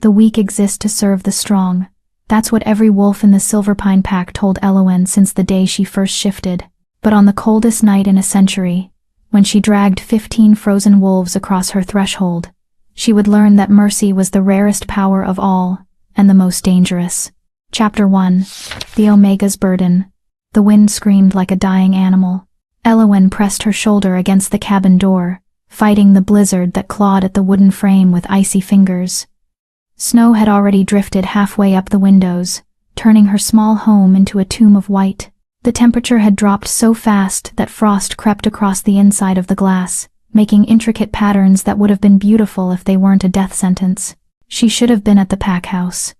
The weak exist to serve the strong. That's what every wolf in the Silverpine pack told Elowen since the day she first shifted. But on the coldest night in a century, when she dragged 15 frozen wolves across her threshold, she would learn that mercy was the rarest power of all, and the most dangerous. Chapter 1. The Omega's Burden. The wind screamed like a dying animal. Elowen pressed her shoulder against the cabin door, fighting the blizzard that clawed at the wooden frame with icy fingers. Snow had already drifted halfway up the windows, turning her small home into a tomb of white. The temperature had dropped so fast that frost crept across the inside of the glass, making intricate patterns that would have been beautiful if they weren't a death sentence. She should have been at the pack house.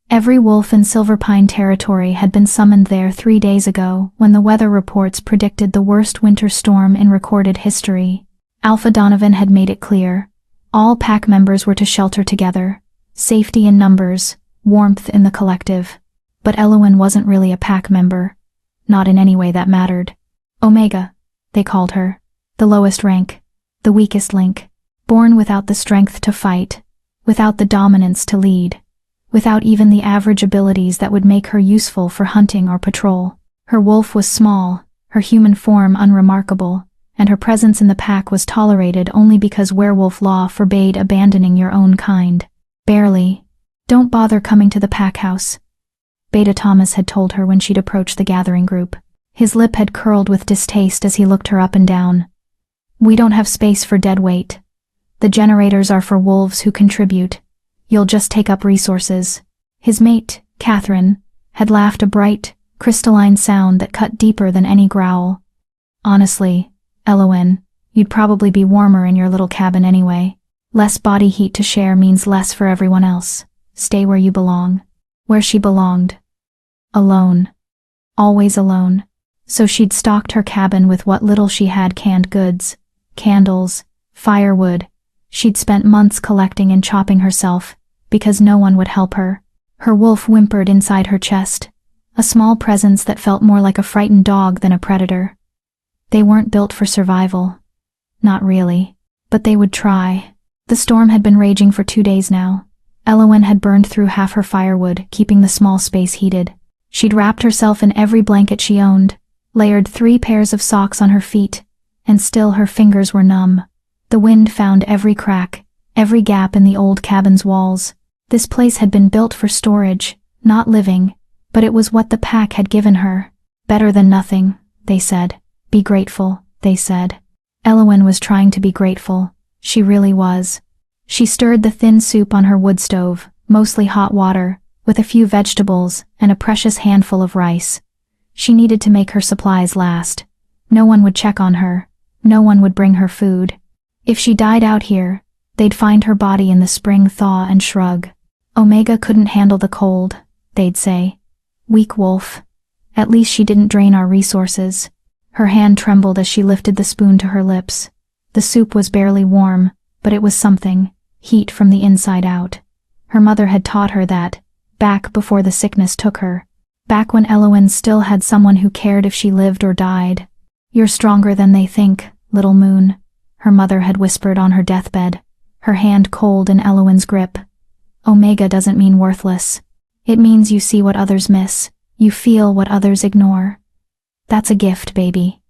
Every wolf in Silverpine territory had been summoned there 3 days ago when the weather reports predicted the worst winter storm in recorded history. Alpha Donovan had made it clear. All pack members were to shelter together. Safety in numbers, warmth in the collective. But Elowen wasn't really a pack member. Not in any way that mattered. Omega, they called her. The lowest rank. The weakest link. Born without the strength to fight. Without the dominance to lead. Without even the average abilities that would make her useful for hunting or patrol. Her wolf was small, her human form unremarkable, and her presence in the pack was tolerated only because werewolf law forbade abandoning your own kind. Barely. Don't bother coming to the pack house, Beta Thomas had told her when she'd approached the gathering group. His lip had curled with distaste as he looked her up and down. We don't have space for dead weight. The generators are for wolves who contribute. You'll just take up resources. His mate, Catherine, had laughed a bright, crystalline sound that cut deeper than any growl. Honestly, Elowen, you'd probably be warmer in your little cabin anyway. Less body heat to share means less for everyone else. Stay where you belong. Where she belonged. Alone. Always alone. So she'd stocked her cabin with what little she had: canned goods, candles, firewood. She'd spent months collecting and chopping herself, because no one would help her. Her wolf whimpered inside her chest, a small presence that felt more like a frightened dog than a predator. They weren't built for survival. Not really. But they would try. The storm had been raging for 2 days now. Elowen had burned through half her firewood, keeping the small space heated. She'd wrapped herself in every blanket she owned, layered 3 pairs of socks on her feet, and still her fingers were numb. The wind found every crack, every gap in the old cabin's walls. This place had been built for storage, not living, but it was what the pack had given her. Better than nothing, they said. Be grateful, they said. Elowen was trying to be grateful. She really was. She stirred the thin soup on her wood stove, mostly hot water, with a few vegetables and a precious handful of rice. She needed to make her supplies last. No one would check on her. No one would bring her food. If she died out here, they'd find her body in the spring thaw and shrug. Omega couldn't handle the cold, they'd say. Weak wolf. At least she didn't drain our resources. Her hand trembled as she lifted the spoon to her lips. The soup was barely warm, but it was something. Heat from the inside out. Her mother had taught her that, back before the sickness took her. Back when Elowen still had someone who cared if she lived or died. You're stronger than they think, little moon, her mother had whispered on her deathbed, her hand cold in Elowen's grip. Omega doesn't mean worthless. It means you see what others miss. You feel what others ignore. That's a gift, baby.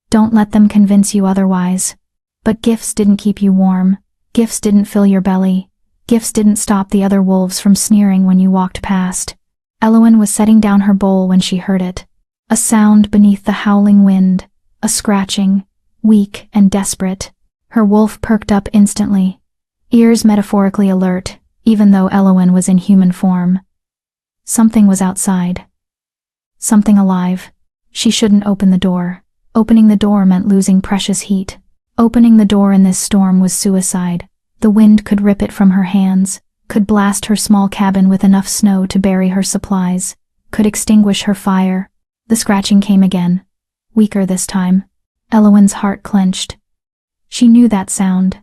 Don't let them convince you otherwise. But gifts didn't keep you warm. Gifts didn't fill your belly. Gifts didn't stop the other wolves from sneering when you walked past. Elowen was setting down her bowl when she heard it. A sound beneath the howling wind. A scratching, weak and desperate. Her wolf perked up instantly. Ears metaphorically alert, even though Elowen was in human form. Something was outside. Something alive. She shouldn't open the door. Opening the door meant losing precious heat. Opening the door in this storm was suicide. The wind could rip it from her hands, could blast her small cabin with enough snow to bury her supplies, could extinguish her fire. The scratching came again. Weaker this time. Elowen's heart clenched. She knew that sound.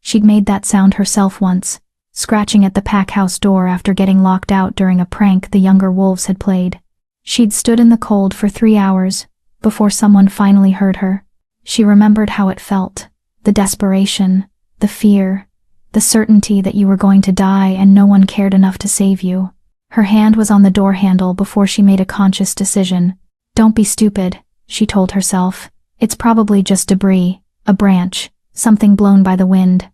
She'd made that sound herself once, scratching at the pack house door after getting locked out during a prank the younger wolves had played. She'd stood in the cold for 3 hours, before someone finally heard her. She remembered how it felt, the desperation, the fear, the certainty that you were going to die and no one cared enough to save you. Her hand was on the door handle before she made a conscious decision. Don't be stupid, she told herself. It's probably just debris, a branch, something blown by the wind.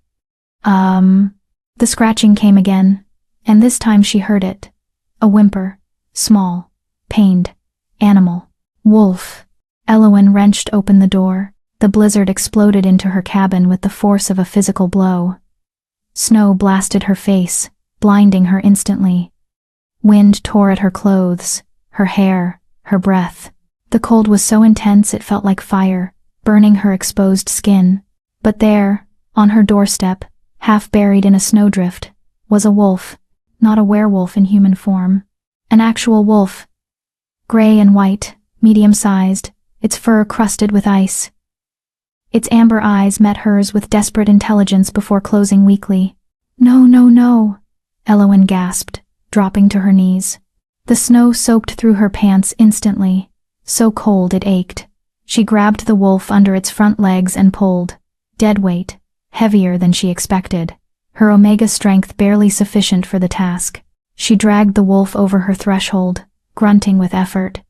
The scratching came again, and this time she heard it. A whimper, small, pained, animal. Wolf. Elowen wrenched open the door. The blizzard exploded into her cabin with the force of a physical blow. Snow blasted her face, blinding her instantly. Wind tore at her clothes, her hair, her breath. The cold was so intense it felt like fire, burning her exposed skin. But there, on her doorstep, half buried in a snowdrift, was a wolf, not a werewolf in human form. An actual wolf. Gray and white, medium-sized, its fur crusted with ice. Its amber eyes met hers with desperate intelligence before closing weakly. No, no, no, Elowen gasped, dropping to her knees. The snow soaked through her pants instantly, so cold it ached. She grabbed the wolf under its front legs and pulled. Dead weight, heavier than she expected, her omega strength barely sufficient for the task. She dragged the wolf over her threshold, grunting with effort.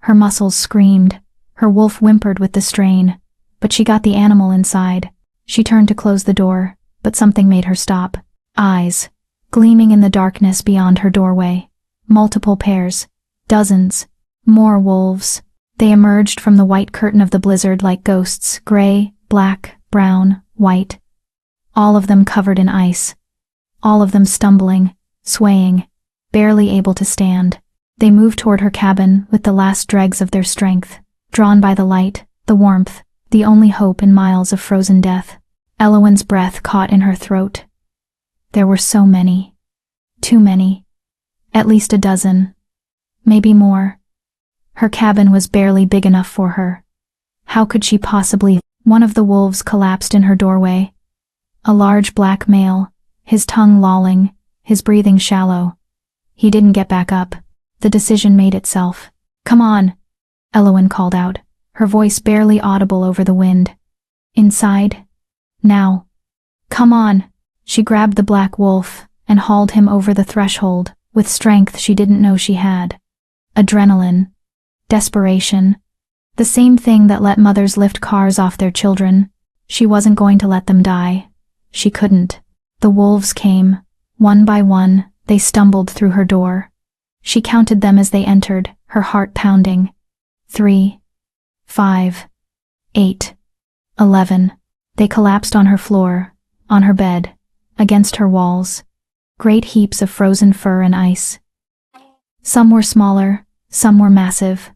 Her muscles screamed, her wolf whimpered with the strain, but she got the animal inside. She turned to close the door, but something made her stop. Eyes, gleaming in the darkness beyond her doorway. Multiple pairs, dozens, more wolves. They emerged from the white curtain of the blizzard like ghosts, gray, black, brown, white. All of them covered in ice. All of them stumbling, swaying, barely able to stand. They moved toward her cabin with the last dregs of their strength, drawn by the light, the warmth, the only hope in miles of frozen death. Elowen's breath caught in her throat. There were so many. Too many. At least a dozen. Maybe more. Her cabin was barely big enough for her. How could she possibly? One of the wolves collapsed in her doorway. A large black male, his tongue lolling, his breathing shallow. He didn't get back up. The decision made itself. Come on, Elowen called out, her voice barely audible over the wind. Inside. Now. Come on. She grabbed the black wolf and hauled him over the threshold with strength she didn't know she had. Adrenaline. Desperation. The same thing that let mothers lift cars off their children. She wasn't going to let them die. She couldn't. The wolves came. One by one, they stumbled through her door. She counted them as they entered, her heart pounding. 3, 5, 8, 11. They collapsed on her floor, on her bed, against her walls. Great heaps of frozen fur and ice. Some were smaller, some were massive.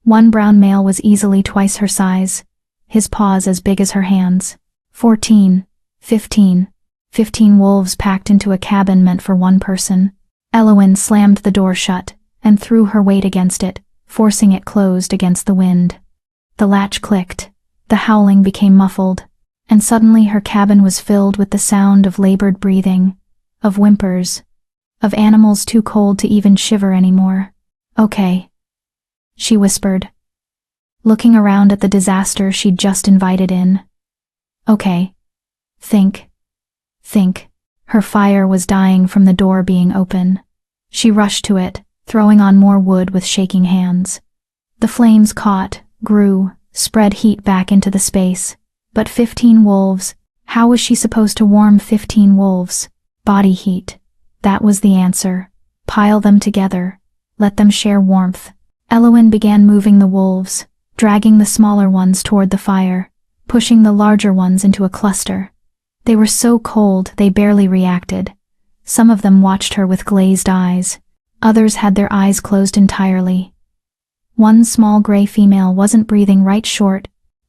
One brown male was easily twice her size, his paws as big as her hands. 14, 15 wolves packed into a cabin meant for one person. Elowen slammed the door shut and threw her weight against it, forcing it closed against the wind. The latch clicked, the howling became muffled, and suddenly her cabin was filled with the sound of labored breathing, of whimpers, of animals too cold to even shiver anymore. Okay, she whispered, looking around at the disaster she'd just invited in. Okay, think. Her fire was dying from the door being open. She rushed to it, throwing on more wood with shaking hands. The flames caught, grew, spread heat back into the space. But 15 wolves, how was she supposed to warm 15 wolves? Body heat. That was the answer. Pile them together. Let them share warmth. Elowen began moving the wolves, dragging the smaller ones toward the fire, pushing the larger ones into a cluster. They were so cold they barely reacted. Some of them watched her with glazed eyes. Others had their eyes closed entirely. One small gray female wasn't breathing right short,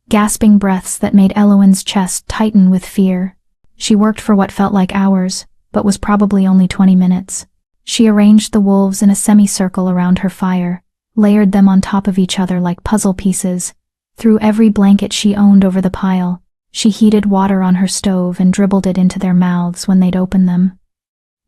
gasping breaths that made Elowen's chest tighten with fear. She worked for what felt like hours, but was probably only 20 minutes. She arranged the wolves in a semicircle around her fire, layered them on top of each other like puzzle pieces, threw every blanket she owned over the pile. She heated water on her stove and dribbled it into their mouths when they'd open them.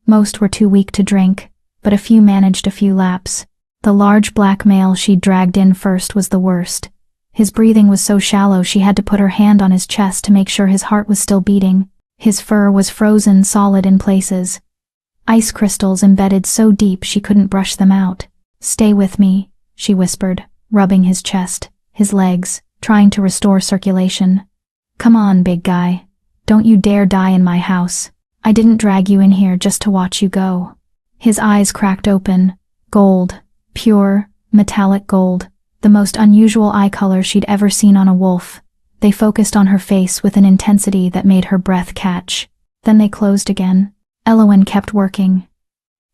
Most were too weak to drink, but a few managed a few laps. The large black male she'd dragged in first was the worst. His breathing was so shallow she had to put her hand on his chest to make sure his heart was still beating. His fur was frozen solid in places, ice crystals embedded so deep she couldn't brush them out. "Stay with me," she whispered, rubbing his chest, his legs, trying to restore circulation. "Come on, big guy. Don't you dare die in my house. I didn't drag you in here just to watch you go." His eyes cracked open, gold, pure, metallic gold, the most unusual eye color she'd ever seen on a wolf. They focused on her face with an intensity that made her breath catch. Then they closed again. Elowen kept working.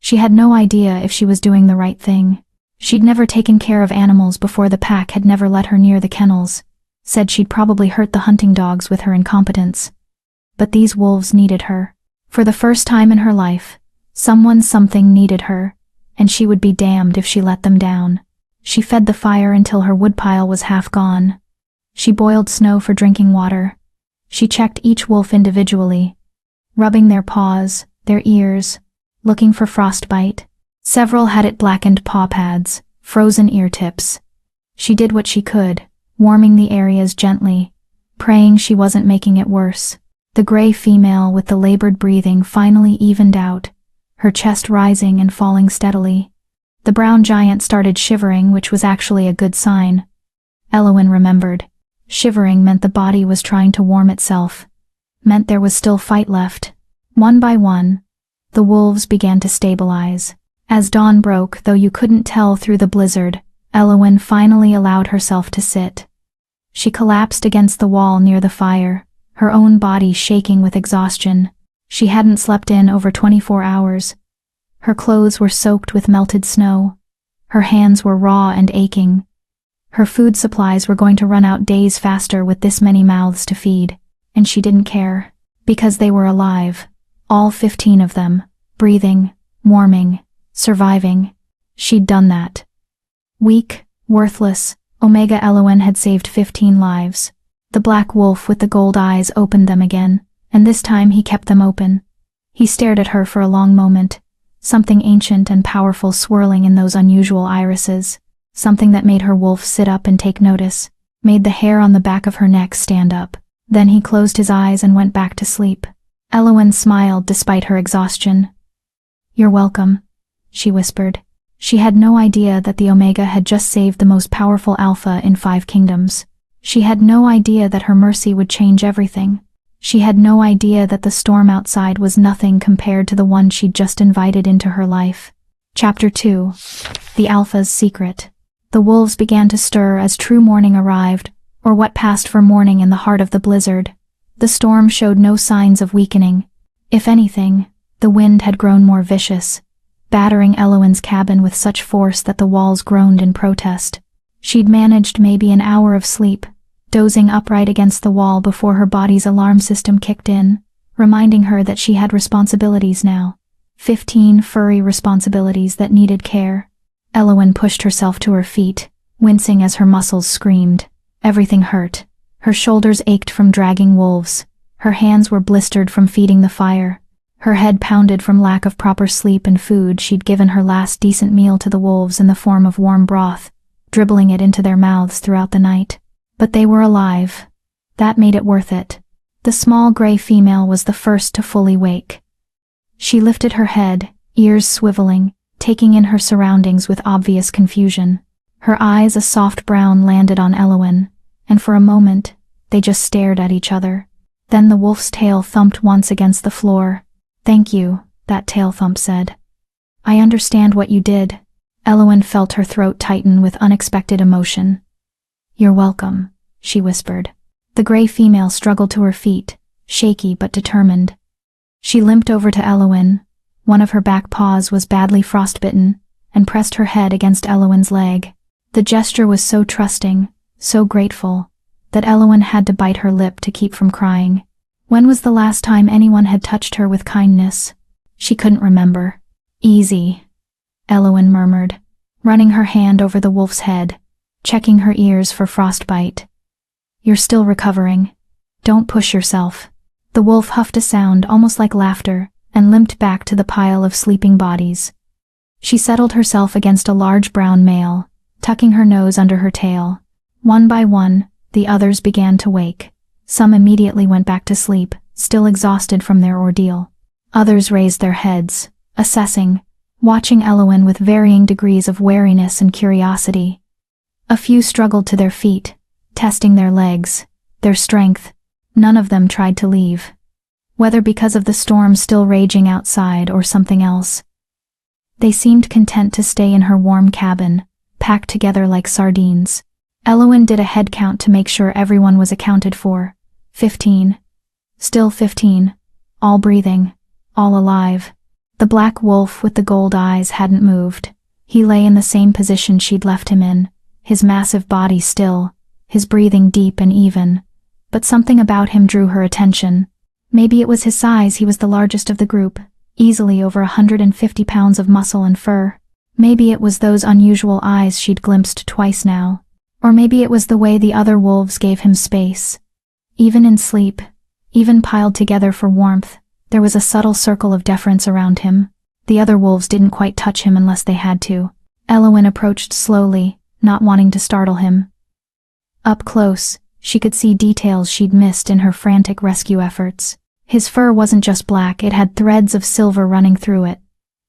She had no idea if she was doing the right thing. She'd never taken care of animals before. The pack had never let her near the kennels, said she'd probably hurt the hunting dogs with her incompetence. But these wolves needed her. For the first time in her life, something needed her, and she would be damned if she let them down. She fed the fire until her woodpile was half gone. She boiled snow for drinking water. She checked each wolf individually, rubbing their paws, their ears, looking for frostbite. Several had it blackened paw pads, frozen ear tips. She did what she could, warming the areas gently, praying she wasn't making it worse. The gray female with the labored breathing finally evened out, her chest rising and falling steadily. The brown giant started shivering, which was actually a good sign. Elowen remembered. Shivering meant the body was trying to warm itself, meant there was still fight left. One by one, the wolves began to stabilize. As dawn broke, though you couldn't tell through the blizzard, Elowen finally allowed herself to sit. She collapsed against the wall near the fire, her own body shaking with exhaustion. She hadn't slept in over 24 hours. Her clothes were soaked with melted snow. Her hands were raw and aching. Her food supplies were going to run out days faster with this many mouths to feed, and she didn't care, because they were alive, all 15 of them, breathing, warming, surviving. She'd done that. Weak, worthless, Omega Elowen had saved 15 lives. The black wolf with the gold eyes opened them again, and this time he kept them open. He stared at her for a long moment, something ancient and powerful swirling in those unusual irises. Something that made her wolf sit up and take notice, made the hair on the back of her neck stand up. Then he closed his eyes and went back to sleep. Elowen smiled despite her exhaustion. "You're welcome," she whispered. She had no idea that the Omega had just saved the most powerful alpha in 5 kingdoms. She had no idea that her mercy would change everything. She had no idea that the storm outside was nothing compared to the one she'd just invited into her life. Chapter 2. The Alpha's Secret. The wolves began to stir as true morning arrived, or what passed for morning in the heart of the blizzard. The storm showed no signs of weakening. If anything, the wind had grown more vicious, battering Elowen's cabin with such force that the walls groaned in protest. She'd managed maybe an hour of sleep, dozing upright against the wall before her body's alarm system kicked in, reminding her that she had responsibilities now. 15 furry responsibilities that needed care. Elowen pushed herself to her feet, wincing as her muscles screamed. Everything hurt. Her shoulders ached from dragging wolves. Her hands were blistered from feeding the fire. Her head pounded from lack of proper sleep and food. She'd given her last decent meal to the wolves in the form of warm broth, dribbling it into their mouths throughout the night. But they were alive. That made it worth it. The small gray female was the first to fully wake. She lifted her head, ears swiveling, taking in her surroundings with obvious confusion. Her eyes, a soft brown, landed on Elowen, and for a moment, they just stared at each other. Then the wolf's tail thumped once against the floor. "Thank you," that tail thump said. "I understand what you did." Elowen felt her throat tighten with unexpected emotion. "You're welcome," she whispered. The gray female struggled to her feet, shaky but determined. She limped over to Elowen. One of her back paws was badly frostbitten, and pressed her head against Elowen's leg. The gesture was so trusting, so grateful, that Elowen had to bite her lip to keep from crying. When was the last time anyone had touched her with kindness? She couldn't remember. "Easy," Elowen murmured, running her hand over the wolf's head, checking her ears for frostbite. "You're still recovering. Don't push yourself." The wolf huffed a sound almost like laughter and limped back to the pile of sleeping bodies. She settled herself against a large brown male, tucking her nose under her tail. One by one, the others began to wake. Some immediately went back to sleep, still exhausted from their ordeal. Others raised their heads, assessing, watching Eowyn with varying degrees of wariness and curiosity. A few struggled to their feet, testing their legs, their strength. None of them tried to leave. Whether because of the storm still raging outside or something else. They seemed content to stay in her warm cabin, packed together like sardines. Eowyn did a head count to make sure everyone was accounted for. 15. Still 15. All breathing. All alive. The black wolf with the gold eyes hadn't moved. He lay in the same position she'd left him in, his massive body still, his breathing deep and even. But something about him drew her attention. Maybe it was his size. He was the largest of the group, easily over 150 pounds of muscle and fur. Maybe it was those unusual eyes she'd glimpsed twice now. Or maybe it was the way the other wolves gave him space. Even in sleep, even piled together for warmth, there was a subtle circle of deference around him. The other wolves didn't quite touch him unless they had to. Eowyn approached slowly, not wanting to startle him. Up close, she could see details she'd missed in her frantic rescue efforts. His fur wasn't just black, it had threads of silver running through it,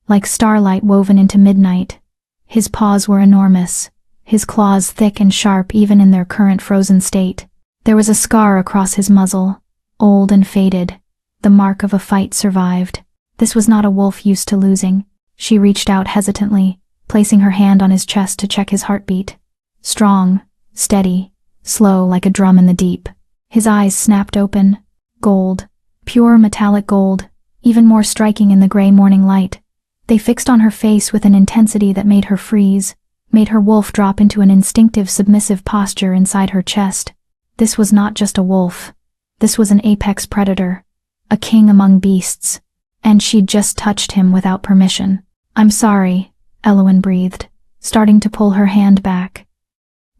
like starlight woven into midnight. His paws were enormous, his claws thick and sharp even in their current frozen state. There was a scar across his muzzle, old and faded. The mark of a fight survived. This was not a wolf used to losing. She reached out hesitantly, placing her hand on his chest to check his heartbeat. Strong, steady, slow like a drum in the deep. His eyes snapped open. Gold. Pure metallic gold, even more striking in the gray morning light. They fixed on her face with an intensity that made her freeze, made her wolf drop into an instinctive submissive posture inside her chest. This was not just a wolf. This was an apex predator, a king among beasts. And she'd just touched him without permission. "I'm sorry," Eowyn breathed, starting to pull her hand back.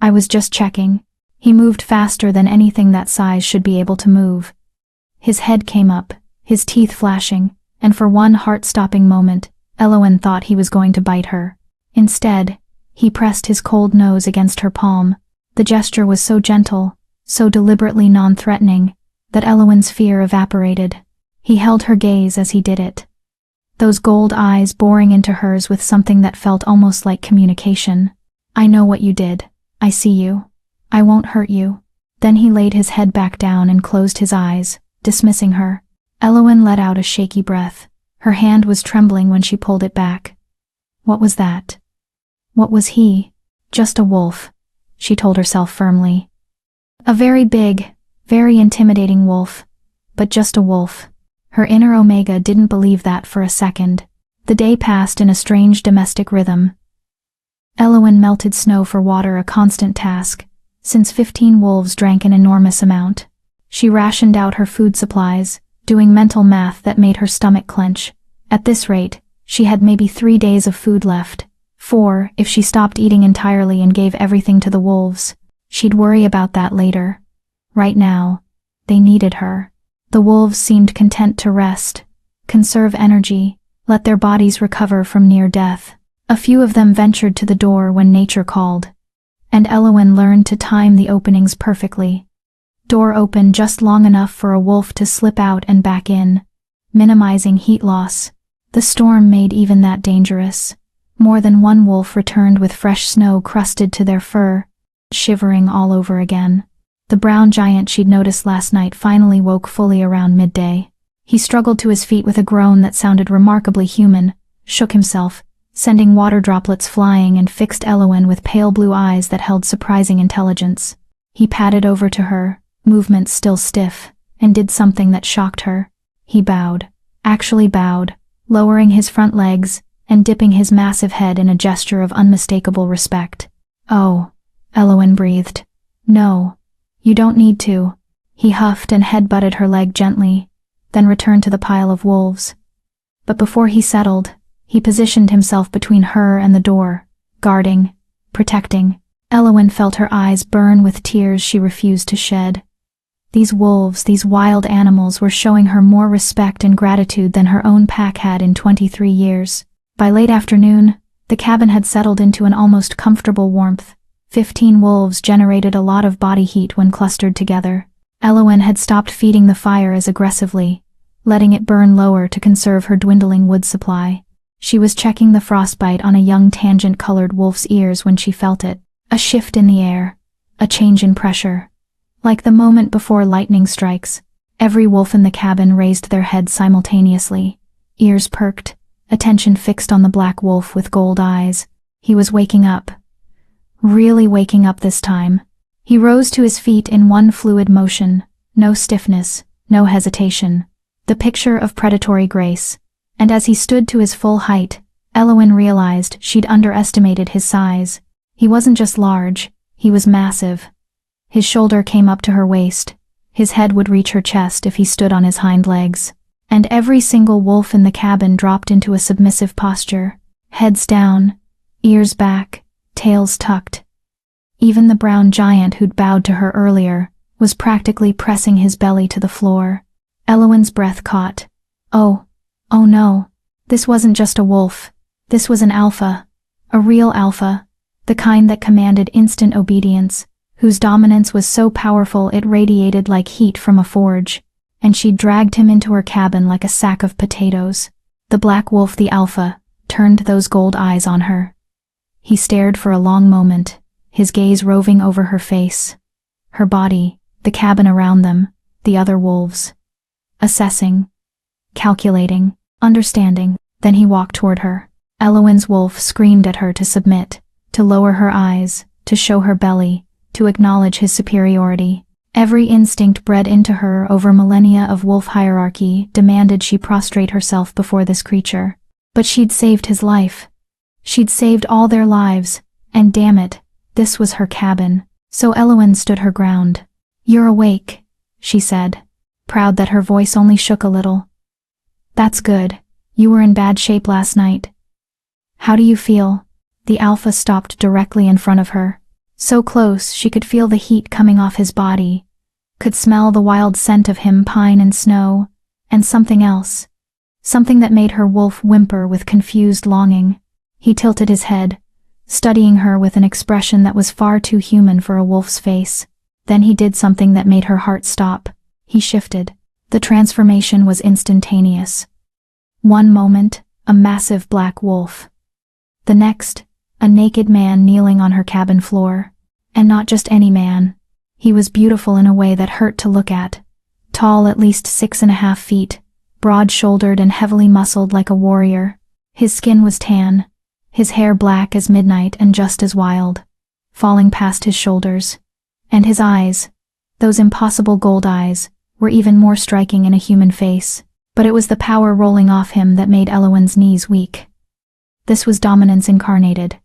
"I was just checking." He moved faster than anything that size should be able to move. His head came up, his teeth flashing, and for one heart-stopping moment, Eowyn thought he was going to bite her. Instead, he pressed his cold nose against her palm. The gesture was so gentle, so deliberately non-threatening, that Eowyn's fear evaporated. He held her gaze as he did it. Those gold eyes boring into hers with something that felt almost like communication. "I know what you did. I see you. I won't hurt you." Then he laid his head back down and closed his eyes, dismissing her. Eowyn let out a shaky breath. Her hand was trembling when she pulled it back. What was that? What was he? Just a wolf, she told herself firmly. A very big, very intimidating wolf, but just a wolf. Her inner Omega didn't believe that for a second. The day passed in a strange domestic rhythm. Eowyn melted snow for water, a constant task, since 15 wolves drank an enormous amount. She rationed out her food supplies, doing mental math that made her stomach clench. At this rate, she had maybe 3 days of food left. 4, if she stopped eating entirely and gave everything to the wolves. She'd worry about that later. Right now, they needed her. The wolves seemed content to rest, conserve energy, let their bodies recover from near death. A few of them ventured to the door when nature called, and Eowyn learned to time the openings perfectly. Door open just long enough for a wolf to slip out and back in, minimizing heat loss. The storm made even that dangerous. More than one wolf returned with fresh snow crusted to their fur, shivering all over again. The brown giant she'd noticed last night finally woke fully around midday. He struggled to his feet with a groan that sounded remarkably human, shook himself, sending water droplets flying, and fixed Eowyn with pale blue eyes that held surprising intelligence. He padded over to her, movements still stiff, and did something that shocked her. He bowed, actually bowed, lowering his front legs and dipping his massive head in a gesture of unmistakable respect. "Oh," Eowyn breathed. "No, you don't need to." He huffed and head-butted her leg gently, then returned to the pile of wolves. But before he settled, he positioned himself between her and the door, guarding, protecting. Eowyn felt her eyes burn with tears she refused to shed. These wolves, these wild animals, were showing her more respect and gratitude than her own pack had in 23 years. By late afternoon, the cabin had settled into an almost comfortable warmth. 15 wolves generated a lot of body heat when clustered together. Elowen had stopped feeding the fire as aggressively, letting it burn lower to conserve her dwindling wood supply. She was checking the frostbite on a young tangent-colored wolf's ears when she felt it. A shift in the air. A change in pressure. Like the moment before lightning strikes, every wolf in the cabin raised their heads simultaneously, ears perked, attention fixed on the black wolf with gold eyes. He was waking up. Really waking up this time. He rose to his feet in one fluid motion, no stiffness, no hesitation. The picture of predatory grace. And as he stood to his full height, Elowen realized she'd underestimated his size. He wasn't just large, he was massive. His shoulder came up to her waist. His head would reach her chest if he stood on his hind legs. And every single wolf in the cabin dropped into a submissive posture, heads down, ears back, tails tucked. Even the brown giant who'd bowed to her earlier was practically pressing his belly to the floor. Elowen's breath caught. Oh no. This wasn't just a wolf. This was an alpha. A real alpha. The kind that commanded instant obedience, whose dominance was so powerful it radiated like heat from a forge. And she'd dragged him into her cabin like a sack of potatoes. The black wolf, the alpha, turned those gold eyes on her. He stared for a long moment, his gaze roving over her face, her body, the cabin around them, the other wolves. Assessing, calculating, understanding. Then he walked toward her. Elowen's wolf screamed at her to submit, to lower her eyes, to show her belly, to acknowledge his superiority. Every instinct bred into her over millennia of wolf hierarchy demanded she prostrate herself before this creature. But she'd saved his life. She'd saved all their lives, and damn it, this was her cabin. So Elowen stood her ground. "You're awake," she said, proud that her voice only shook a little. "That's good. You were in bad shape last night. How do you feel?" The alpha stopped directly in front of her. So close she could feel the heat coming off his body, could smell the wild scent of him, pine and snow, and something else. Something that made her wolf whimper with confused longing. He tilted his head, studying her with an expression that was far too human for a wolf's face. Then he did something that made her heart stop. He shifted. The transformation was instantaneous. One moment, a massive black wolf. The next, a naked man kneeling on her cabin floor. And not just any man. He was beautiful in a way that hurt to look at. Tall, at least 6.5 feet, broad-shouldered and heavily muscled like a warrior. His skin was tan, his hair black as midnight and just as wild, falling past his shoulders. And his eyes, those impossible gold eyes, were even more striking in a human face. But it was the power rolling off him that made Elowen's knees weak. This was dominance incarnated.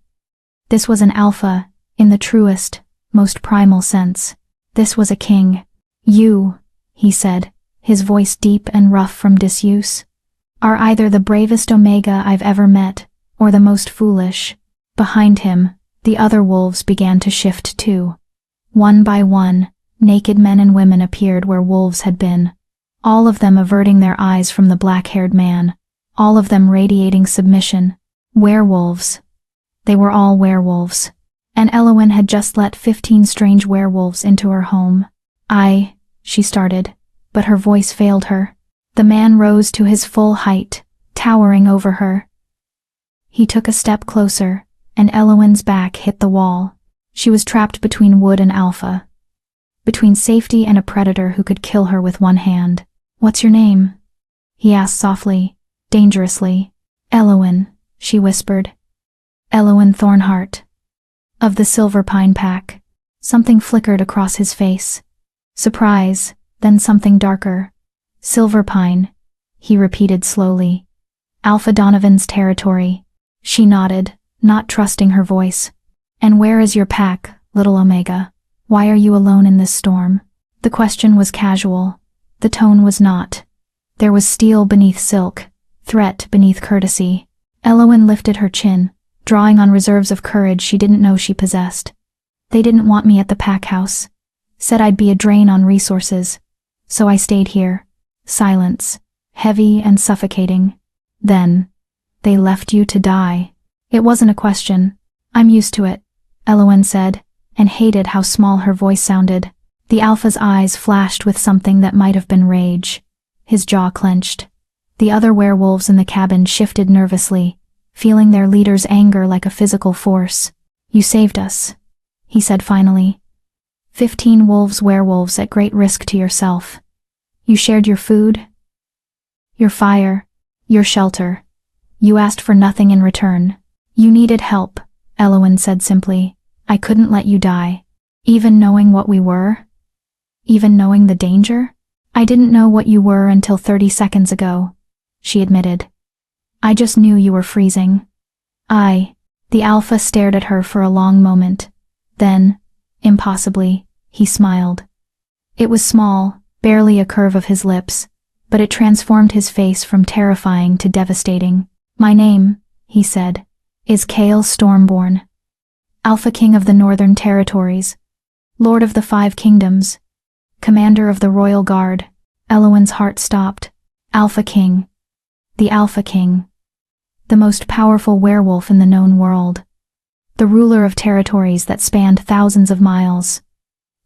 This was an alpha, in the truest, most primal sense. This was a king. "You," he said, his voice deep and rough from disuse, "are either the bravest Omega I've ever met, or the most foolish." Behind him, the other wolves began to shift too. One by one, naked men and women appeared where wolves had been. All of them averting their eyes from the black-haired man. All of them radiating submission. Werewolves. They were all werewolves. And Elowen had just let 15 strange werewolves into her home. She started, but her voice failed her. The man rose to his full height, towering over her. He took a step closer, and Elowen's back hit the wall. She was trapped between wood and alpha. Between safety and a predator who could kill her with one hand. "What's your name?" he asked softly, dangerously. "Elowen," she whispered. "Elowen Thornheart. Of the Silverpine Pack." Something flickered across his face. Surprise, then something darker. "Silverpine," he repeated slowly. "Alpha Donovan's territory." She nodded, not trusting her voice. "And where is your pack, little Omega? Why are you alone in this storm?" The question was casual. The tone was not. There was steel beneath silk, threat beneath courtesy. Elowen lifted her chin, drawing on reserves of courage she didn't know she possessed. "They didn't want me at the pack house. Said I'd be a drain on resources. So I stayed here." Silence, heavy and suffocating. Then, "They left you to die." It wasn't a question. "I'm used to it," Elowen said, and hated how small her voice sounded. The Alpha's eyes flashed with something that might have been rage. His jaw clenched. The other werewolves in the cabin shifted nervously, feeling their leader's anger like a physical force. "You saved us," he said finally. 15 werewolves at great risk to yourself. You shared your food, your fire, your shelter. You asked for nothing in return. You needed help, Elowen said simply. I couldn't let you die. Even knowing what we were? Even knowing the danger? I didn't know what you were until 30 seconds ago, she admitted. I just knew you were freezing. The Alpha stared at her for a long moment. Then, impossibly, he smiled. It was small, barely a curve of his lips, but it transformed his face from terrifying to devastating. My name, he said, is Chaol Stormborn, Alpha King of the Northern Territories, Lord of the 5 Kingdoms, Commander of the Royal Guard. Elowen's heart stopped. Alpha King. The Alpha King. The most powerful werewolf in the known world. The ruler of territories that spanned thousands of miles.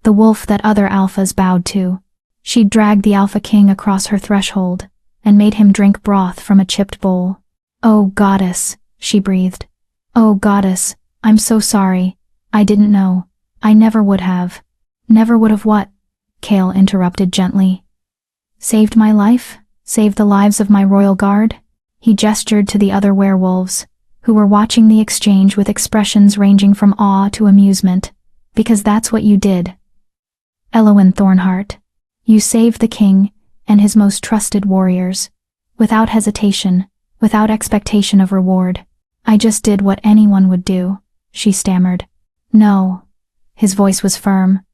The wolf that other alphas bowed to. She'd dragged the Alpha King across her threshold and made him drink broth from a chipped bowl. Oh, goddess, she breathed. Oh, goddess, I'm so sorry. I didn't know. I never would have. Never would have what? Chaol interrupted gently. Saved my life? Saved the lives of my royal guard? He gestured to the other werewolves, who were watching the exchange with expressions ranging from awe to amusement, because that's what you did. Elowen Thornheart, you saved the king and his most trusted warriors, without hesitation, without expectation of reward. I just did what anyone would do, she stammered. No. His voice was firm.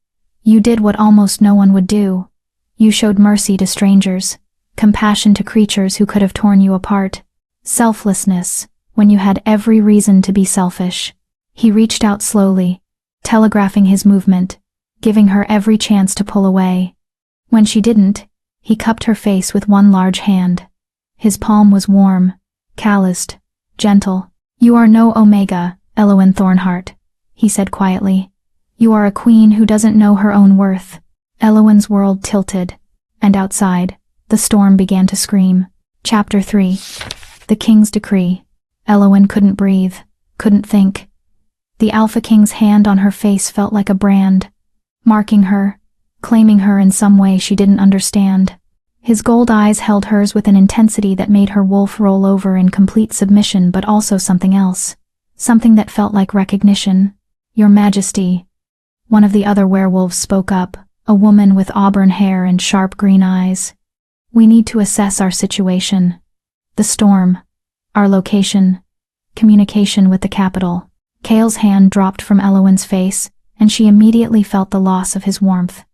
You did what almost no one would do. You showed mercy to strangers, compassion to creatures who could have torn you apart, selflessness when you had every reason to be selfish. He reached out slowly, telegraphing his movement, giving her every chance to pull away. When she didn't, he cupped her face with one large hand. His palm was warm, calloused, gentle. You are no Omega, Elowen Thornheart, he said quietly. You are a queen who doesn't know her own worth. Elowen's world tilted, and outside, the storm began to scream. Chapter 3. The King's Decree. Elowen couldn't breathe, couldn't think. The Alpha King's hand on her face felt like a brand, marking her, claiming her in some way she didn't understand. His gold eyes held hers with an intensity that made her wolf roll over in complete submission, but also something else. Something that felt like recognition. Your Majesty. One of the other werewolves spoke up, a woman with auburn hair and sharp green eyes. We need to assess our situation. The storm. Our location. Communication with the capital. Chaol's hand dropped from Elowen's face, and she immediately felt the loss of his warmth.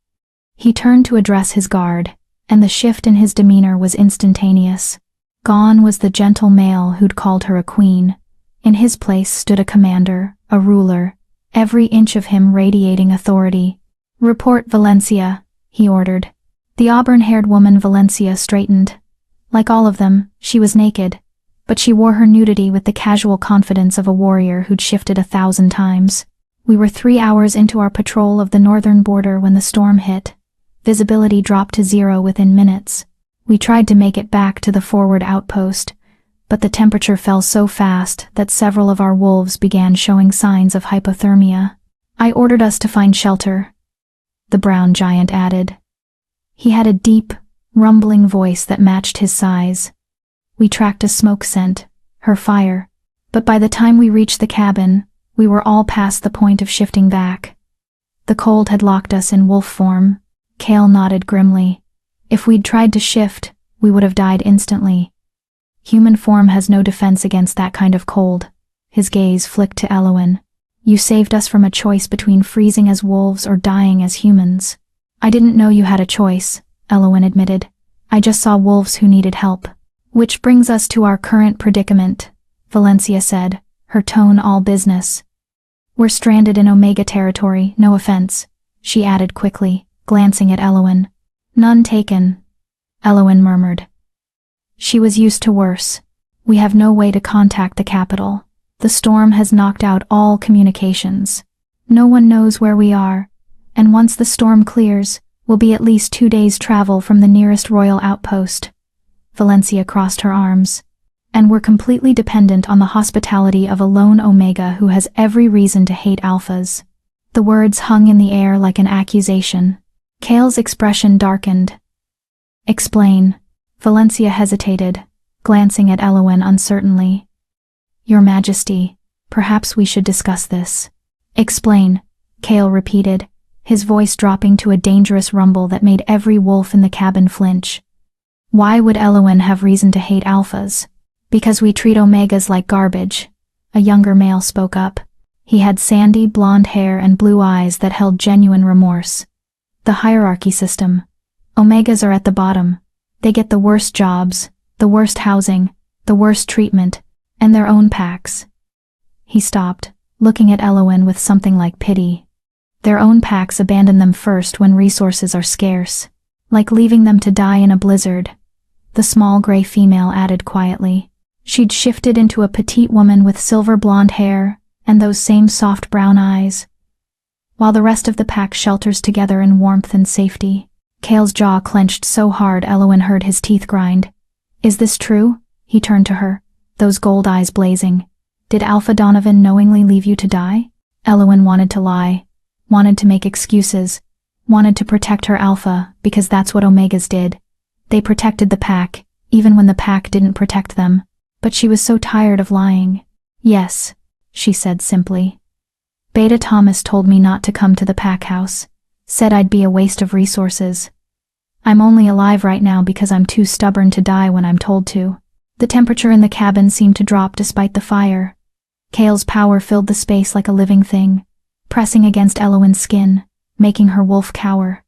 He turned to address his guard, and the shift in his demeanor was instantaneous. Gone was the gentle male who'd called her a queen. In his place stood a commander, a ruler, every inch of him radiating authority. Report Valencia, he ordered. The auburn-haired woman Valencia straightened. Like all of them, she was naked, but she wore her nudity with the casual confidence of a warrior who'd shifted 1,000 times. We were 3 hours into our patrol of the northern border when the storm hit. Visibility dropped to 0 within minutes. We tried to make it back to the forward outpost, but the temperature fell so fast that several of our wolves began showing signs of hypothermia. I ordered us to find shelter, the brown giant added. He had a deep, rumbling voice that matched his size. We tracked a smoke scent, her fire, but by the time we reached the cabin, we were all past the point of shifting back. The cold had locked us in wolf form. Chaol nodded grimly. If we'd tried to shift, we would have died instantly. Human form has no defense against that kind of cold. His gaze flicked to Elowen. You saved us from a choice between freezing as wolves or dying as humans. I didn't know you had a choice, Elowen admitted. I just saw wolves who needed help. Which brings us to our current predicament, Valencia said, her tone all business. We're stranded in Omega territory, no offense, she added quickly, glancing at Elowen. None taken, Elowen murmured. She was used to worse. We have no way to contact the capital. The storm has knocked out all communications. No one knows where we are, And once the storm clears, we'll be at least 2 days' travel from the nearest royal outpost. Valencia crossed her arms. And we're completely dependent on the hospitality of a lone Omega who has every reason to hate Alphas. The words hung in the air like an accusation. Kale's expression darkened. Explain. Valencia hesitated, glancing at Elowen uncertainly. Your Majesty, perhaps we should discuss this. Explain, Kale repeated, his voice dropping to a dangerous rumble that made every wolf in the cabin flinch. Why would Elowen have reason to hate Alphas? Because we treat Omegas like garbage, a younger male spoke up. He had sandy, blonde hair and blue eyes that held genuine remorse. The hierarchy system. Omegas are at the bottom. They get the worst jobs, the worst housing, the worst treatment, and their own packs. He stopped, looking at Elowen with something like pity. Their own packs abandon them first when resources are scarce, like leaving them to die in a blizzard. The small gray female added quietly. She'd shifted into a petite woman with silver blonde hair and those same soft brown eyes. While the rest of the pack shelters together in warmth and safety. Kale's jaw clenched so hard Elowen heard his teeth grind. Is this true? He turned to her, those gold eyes blazing. Did Alpha Donovan knowingly leave you to die? Elowen wanted to lie, wanted to make excuses, wanted to protect her Alpha because that's what Omegas did. They protected the pack, even when the pack didn't protect them. But she was so tired of lying. Yes, she said simply. Beta Thomas told me not to come to the pack house, said I'd be a waste of resources. I'm only alive right now because I'm too stubborn to die when I'm told to. The temperature in the cabin seemed to drop despite the fire. Kale's power filled the space like a living thing, pressing against Elowen's skin, making her wolf cower.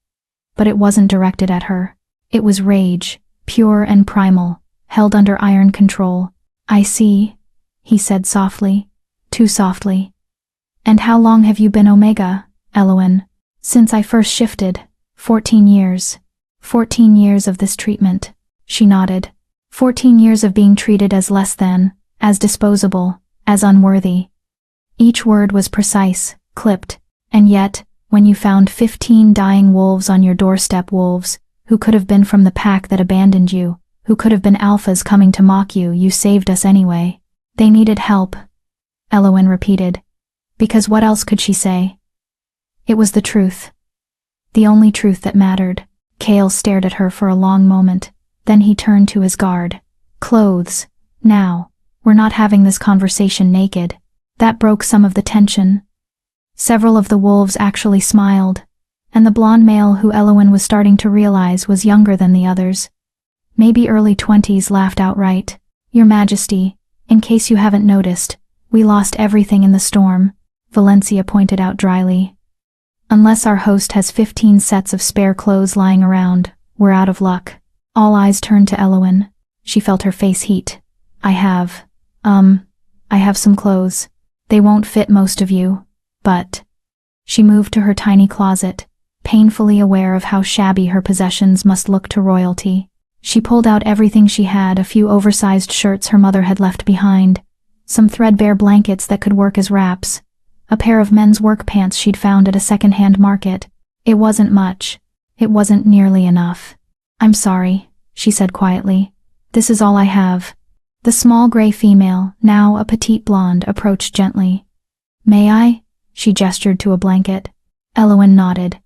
But it wasn't directed at her. It was rage, pure and primal, held under iron control. I see, he said softly, too softly. And how long have you been Omega, Elowen? Since I first shifted. 14 years. 14 years of this treatment. She nodded. 14 years of being treated as less than, as disposable, as unworthy. Each word was precise, clipped, and yet, when you found 15 dying wolves on your doorstep, wolves, who could have been from the pack that abandoned you, who could have been Alphas coming to mock you, you saved us anyway. They needed help, Elowen repeated. Because what else could she say? It was the truth. The only truth that mattered. Kale stared at her for a long moment, then he turned to his guard. Clothes. Now. We're not having this conversation naked. That broke some of the tension. Several of the wolves actually smiled, and the blonde male who Elowen was starting to realize was younger than the others. Maybe early 20s, laughed outright. Your Majesty, in case you haven't noticed, we lost everything in the storm, Valencia pointed out dryly. Unless our host has 15 sets of spare clothes lying around, we're out of luck. All eyes turned to Elowen. She felt her face heat. I have some clothes. They won't fit most of you, but... She moved to her tiny closet, painfully aware of how shabby her possessions must look to royalty. She pulled out everything she had, a few oversized shirts her mother had left behind, some threadbare blankets that could work as wraps, a pair of men's work pants she'd found at a second-hand market. It wasn't much. It wasn't nearly enough. I'm sorry, she said quietly. This is all I have. The small gray female, now a petite blonde, approached gently. May I? She gestured to a blanket. Elowen nodded,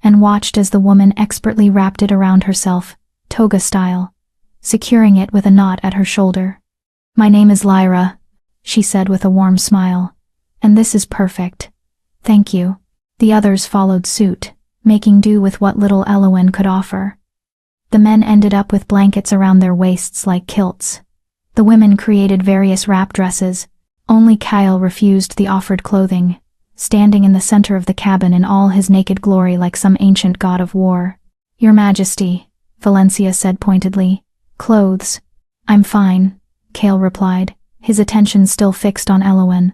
and watched as the woman expertly wrapped it around herself, toga style, securing it with a knot at her shoulder. My name is Lyra, she said with a warm smile, and this is perfect. Thank you. The others followed suit, making do with what little Elowen could offer. The men ended up with blankets around their waists like kilts. The women created various wrap dresses. Only Kyle refused the offered clothing, standing in the center of the cabin in all his naked glory like some ancient god of war. Your Majesty, Valencia said pointedly. Clothes. I'm fine, Kale replied, his attention still fixed on Elowen.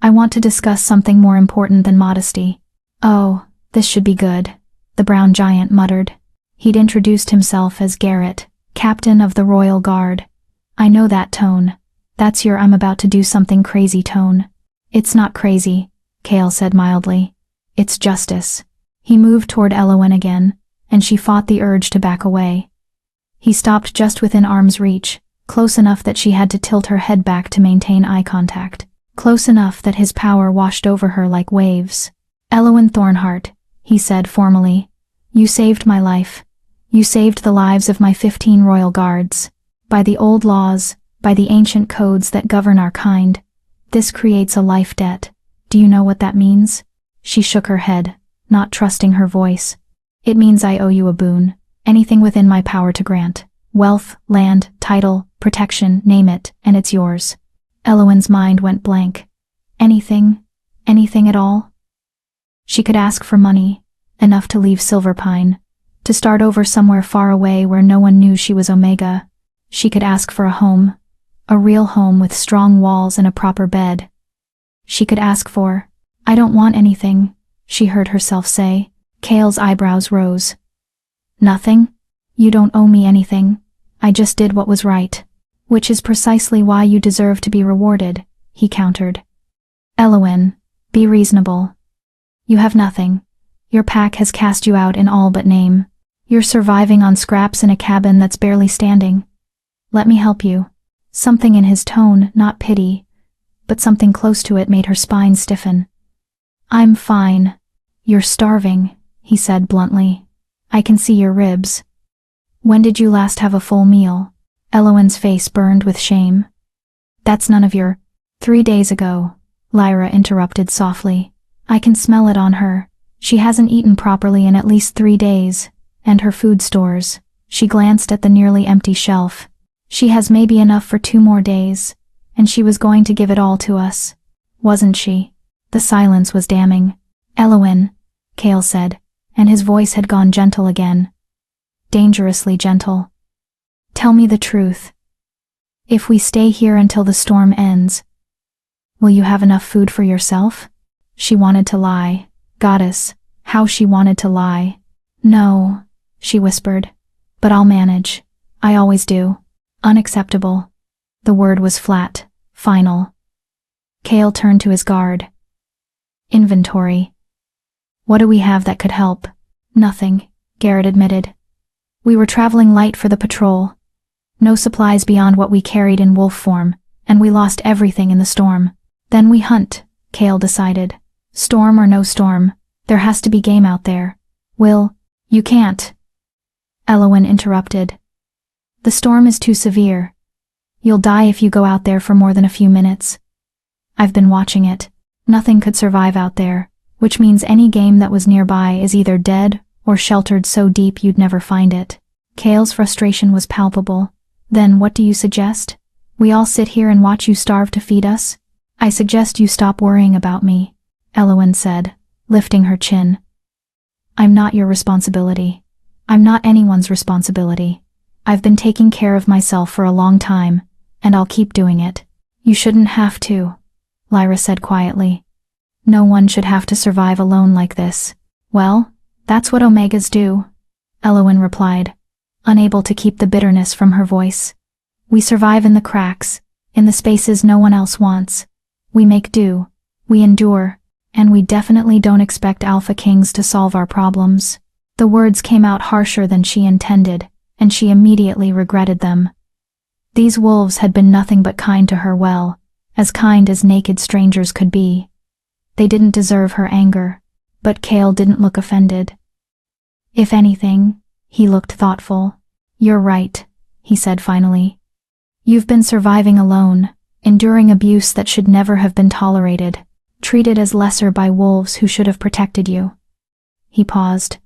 I want to discuss something more important than modesty. Oh, this should be good, the brown giant muttered. He'd introduced himself as Garrett, captain of the Royal Guard. I know that tone. That's your I'm about to do something crazy tone. It's not crazy, Kale said mildly. It's justice. He moved toward Elowen again, and she fought the urge to back away. He stopped just within arm's reach, close enough that she had to tilt her head back to maintain eye contact, close enough that his power washed over her like waves. "Elowen Thornheart," he said formally, "you saved my life. You saved the lives of my 15 royal guards. By the old laws, by the ancient codes that govern our kind, this creates a life debt. Do you know what that means?" She shook her head, not trusting her voice. "It means I owe you a boon, anything within my power to grant. Wealth, land, title, protection, name it, and it's yours." Elowen's mind went blank. Anything at all? She could ask for money, enough to leave Silverpine, to start over somewhere far away where no one knew she was Omega. She could ask for a home, a real home with strong walls and a proper bed. She could ask for, "I don't want anything," she heard herself say. Cale's eyebrows rose. "Nothing? You don't owe me anything. I just did what was right." "Which is precisely why you deserve to be rewarded," he countered. "Elowen, be reasonable. You have nothing. Your pack has cast you out in all but name. You're surviving on scraps in a cabin that's barely standing. Let me help you." Something in his tone, not pity, but something close to it, made her spine stiffen. "I'm fine. You're starving," he said bluntly. "I can see your ribs. When did you last have a full meal?" Elowen's face burned with shame. "That's none of your—" "3 days ago," Lyra interrupted softly. "I can smell it on her. She hasn't eaten properly in at least 3 days. And her food stores." She glanced at the nearly empty shelf. "She has maybe enough for 2 more days, and she was going to give it all to us. Wasn't she?" The silence was damning. "Elowen," Cale said, and his voice had gone gentle again. Dangerously gentle. "Tell me the truth. If we stay here until the storm ends, will you have enough food for yourself?" She wanted to lie. Goddess, how she wanted to lie. "No," she whispered, "but I'll manage. I always do." "Unacceptable." The word was flat, final. Cale turned to his guard. "Inventory. What do we have that could help?" "Nothing," Garrett admitted. "We were traveling light for the patrol. No supplies beyond what we carried in wolf form, and we lost everything in the storm." "Then we hunt," Cale decided. "Storm or no storm, there has to be game out there. You can't." Elowen interrupted. "The storm is too severe. You'll die if you go out there for more than a few minutes. I've been watching it. Nothing could survive out there, which means any game that was nearby is either dead or sheltered so deep you'd never find it." Cale's frustration was palpable. "Then what do you suggest? We all sit here and watch you starve to feed us?" "I suggest you stop worrying about me," Elowen said, lifting her chin. "I'm not your responsibility. I'm not anyone's responsibility. I've been taking care of myself for a long time, and I'll keep doing it." "You shouldn't have to," Lyra said quietly. "No one should have to survive alone like this." "Well, that's what Omegas do," Elowen replied, unable to keep the bitterness from her voice. "We survive in the cracks, in the spaces no one else wants. We make do, we endure, and we definitely don't expect Alpha Kings to solve our problems." The words came out harsher than she intended, and she immediately regretted them. These wolves had been nothing but kind to her, well, as kind as naked strangers could be. They didn't deserve her anger, but Cale didn't look offended. "If anything," he looked thoughtful. "You're right," he said finally. "You've been surviving alone, enduring abuse that should never have been tolerated, treated as lesser by wolves who should have protected you." He paused.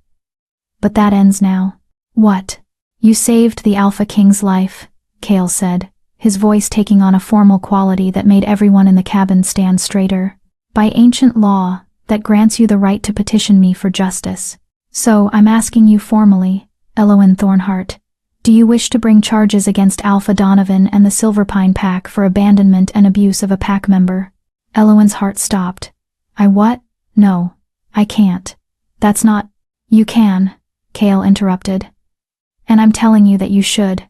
"But that ends now." "What?" "You saved the Alpha King's life," Cale said, his voice taking on a formal quality that made everyone in the cabin stand straighter. "By ancient law, that grants you the right to petition me for justice. So I'm asking you formally, Elowen Thornheart, do you wish to bring charges against Alpha Donovan and the Silverpine Pack for abandonment and abuse of a pack member?" Elowen's heart stopped. "I what? No, I can't. That's not—" "You can," Cale interrupted. "And I'm telling you that you should.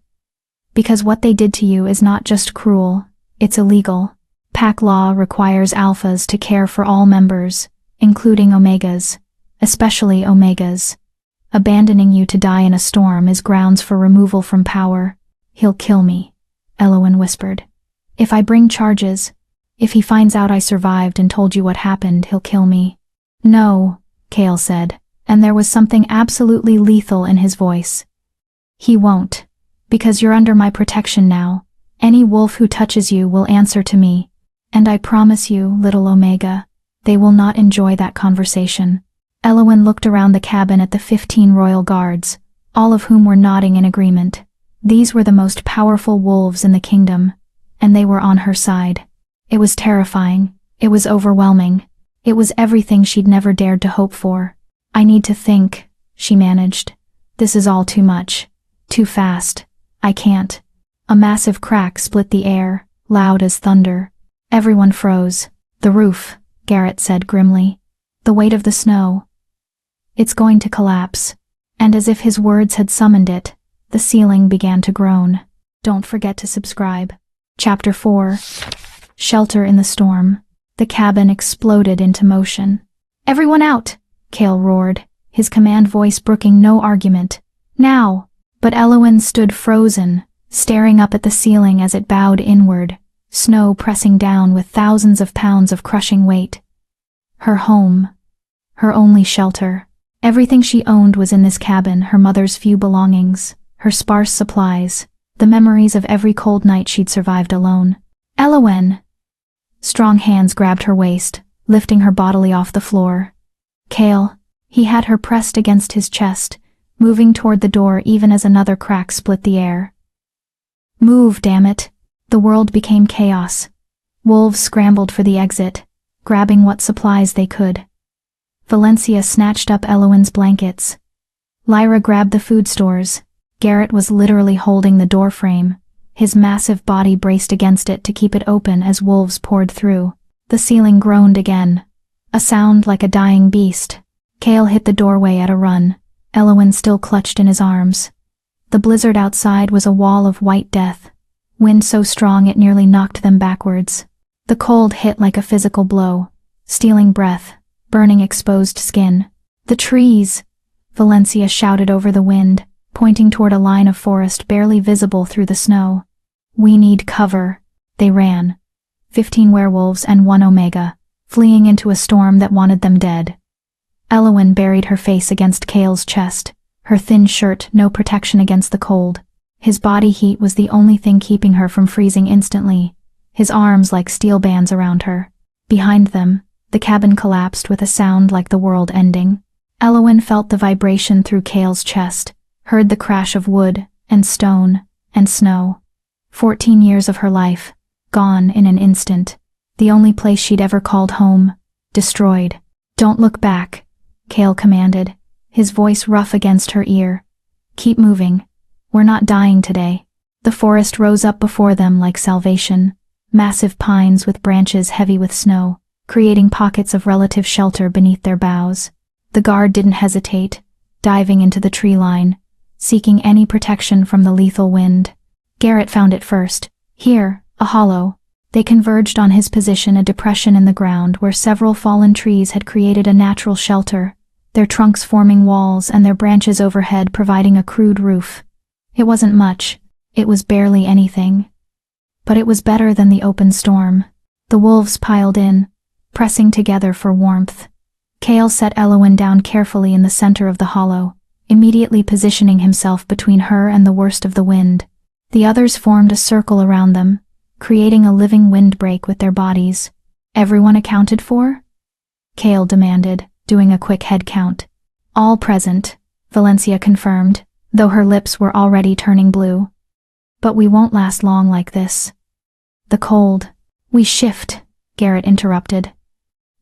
Because what they did to you is not just cruel, it's illegal. Pack law requires Alphas to care for all members, including Omegas. especially Omegas. Abandoning you to die in a storm is grounds for removal from power. He'll kill me, Elowen whispered. If I bring charges, if he finds out I survived and told you what happened, he'll kill me. No, Chaol said, and there was something absolutely lethal in his voice. He won't, because you're under my protection now. Any wolf who touches you will answer to me. And I promise you, little Omega, they will not enjoy that conversation. Elowen looked around the cabin at the 15 royal guards, all of whom were nodding in agreement. These were the most powerful wolves in the kingdom, and they were on her side. It was terrifying. It was overwhelming. It was everything she'd never dared to hope for. I need to think, she managed. This is all too much. Too fast. I can't. A massive crack split the air, loud as thunder. Everyone froze. The roof, Garrett said grimly. The weight of the snow. It's going to collapse. And as if his words had summoned it, the ceiling began to groan. Don't forget to subscribe. Chapter 4. Shelter in the Storm. The cabin exploded into motion. Everyone out! Chaol roared, his command voice brooking no argument. Now! But Elowen stood frozen, staring up at the ceiling as it bowed inward, snow pressing down with thousands of pounds of crushing weight. Her home. Her only shelter. Everything she owned was in this cabin, her mother's few belongings, her sparse supplies, the memories of every cold night she'd survived alone. Elowen! Strong hands grabbed her waist, lifting her bodily off the floor. Chaol. He had her pressed against his chest, moving toward the door even as another crack split the air. Move, damn it! The world became chaos. Wolves scrambled for the exit, grabbing what supplies they could. Valencia snatched up Elowen's blankets. Lyra grabbed the food stores. Garrett was literally holding the doorframe, his massive body braced against it to keep it open as wolves poured through. The ceiling groaned again, a sound like a dying beast. Chaol hit the doorway at a run, Elowen still clutched in his arms. The blizzard outside was a wall of white death, wind so strong it nearly knocked them backwards. The cold hit like a physical blow, stealing breath, burning exposed skin. The trees! Valencia shouted over the wind, pointing toward a line of forest barely visible through the snow. We need cover. They ran. 15 werewolves and 1 Omega, fleeing into a storm that wanted them dead. Elowen buried her face against Chaol's chest, her thin shirt no protection against the cold. His body heat was the only thing keeping her from freezing instantly, his arms like steel bands around her. Behind them, the cabin collapsed with a sound like the world ending. Elowen felt the vibration through Chaol's chest, heard the crash of wood, and stone, and snow. 14 years of her life, gone in an instant. The only place she'd ever called home, destroyed. Don't look back, Chaol commanded, his voice rough against her ear. Keep moving. We're not dying today. The forest rose up before them like salvation, massive pines with branches heavy with snow, creating pockets of relative shelter beneath their boughs. The guard didn't hesitate, diving into the tree line, seeking any protection from the lethal wind. Garrett found it first. Here, a hollow. They converged on his position, a depression in the ground where several fallen trees had created a natural shelter, their trunks forming walls and their branches overhead providing a crude roof. It wasn't much. It was barely anything. But it was better than the open storm. The wolves piled in, pressing together for warmth. Chaol set Elowen down carefully in the center of the hollow, immediately positioning himself between her and the worst of the wind. The others formed a circle around them, creating a living windbreak with their bodies. Everyone accounted for? Chaol demanded, doing a quick head count. All present, Valencia confirmed, though her lips were already turning blue. But we won't last long like this. The cold. We shift, Garrett interrupted.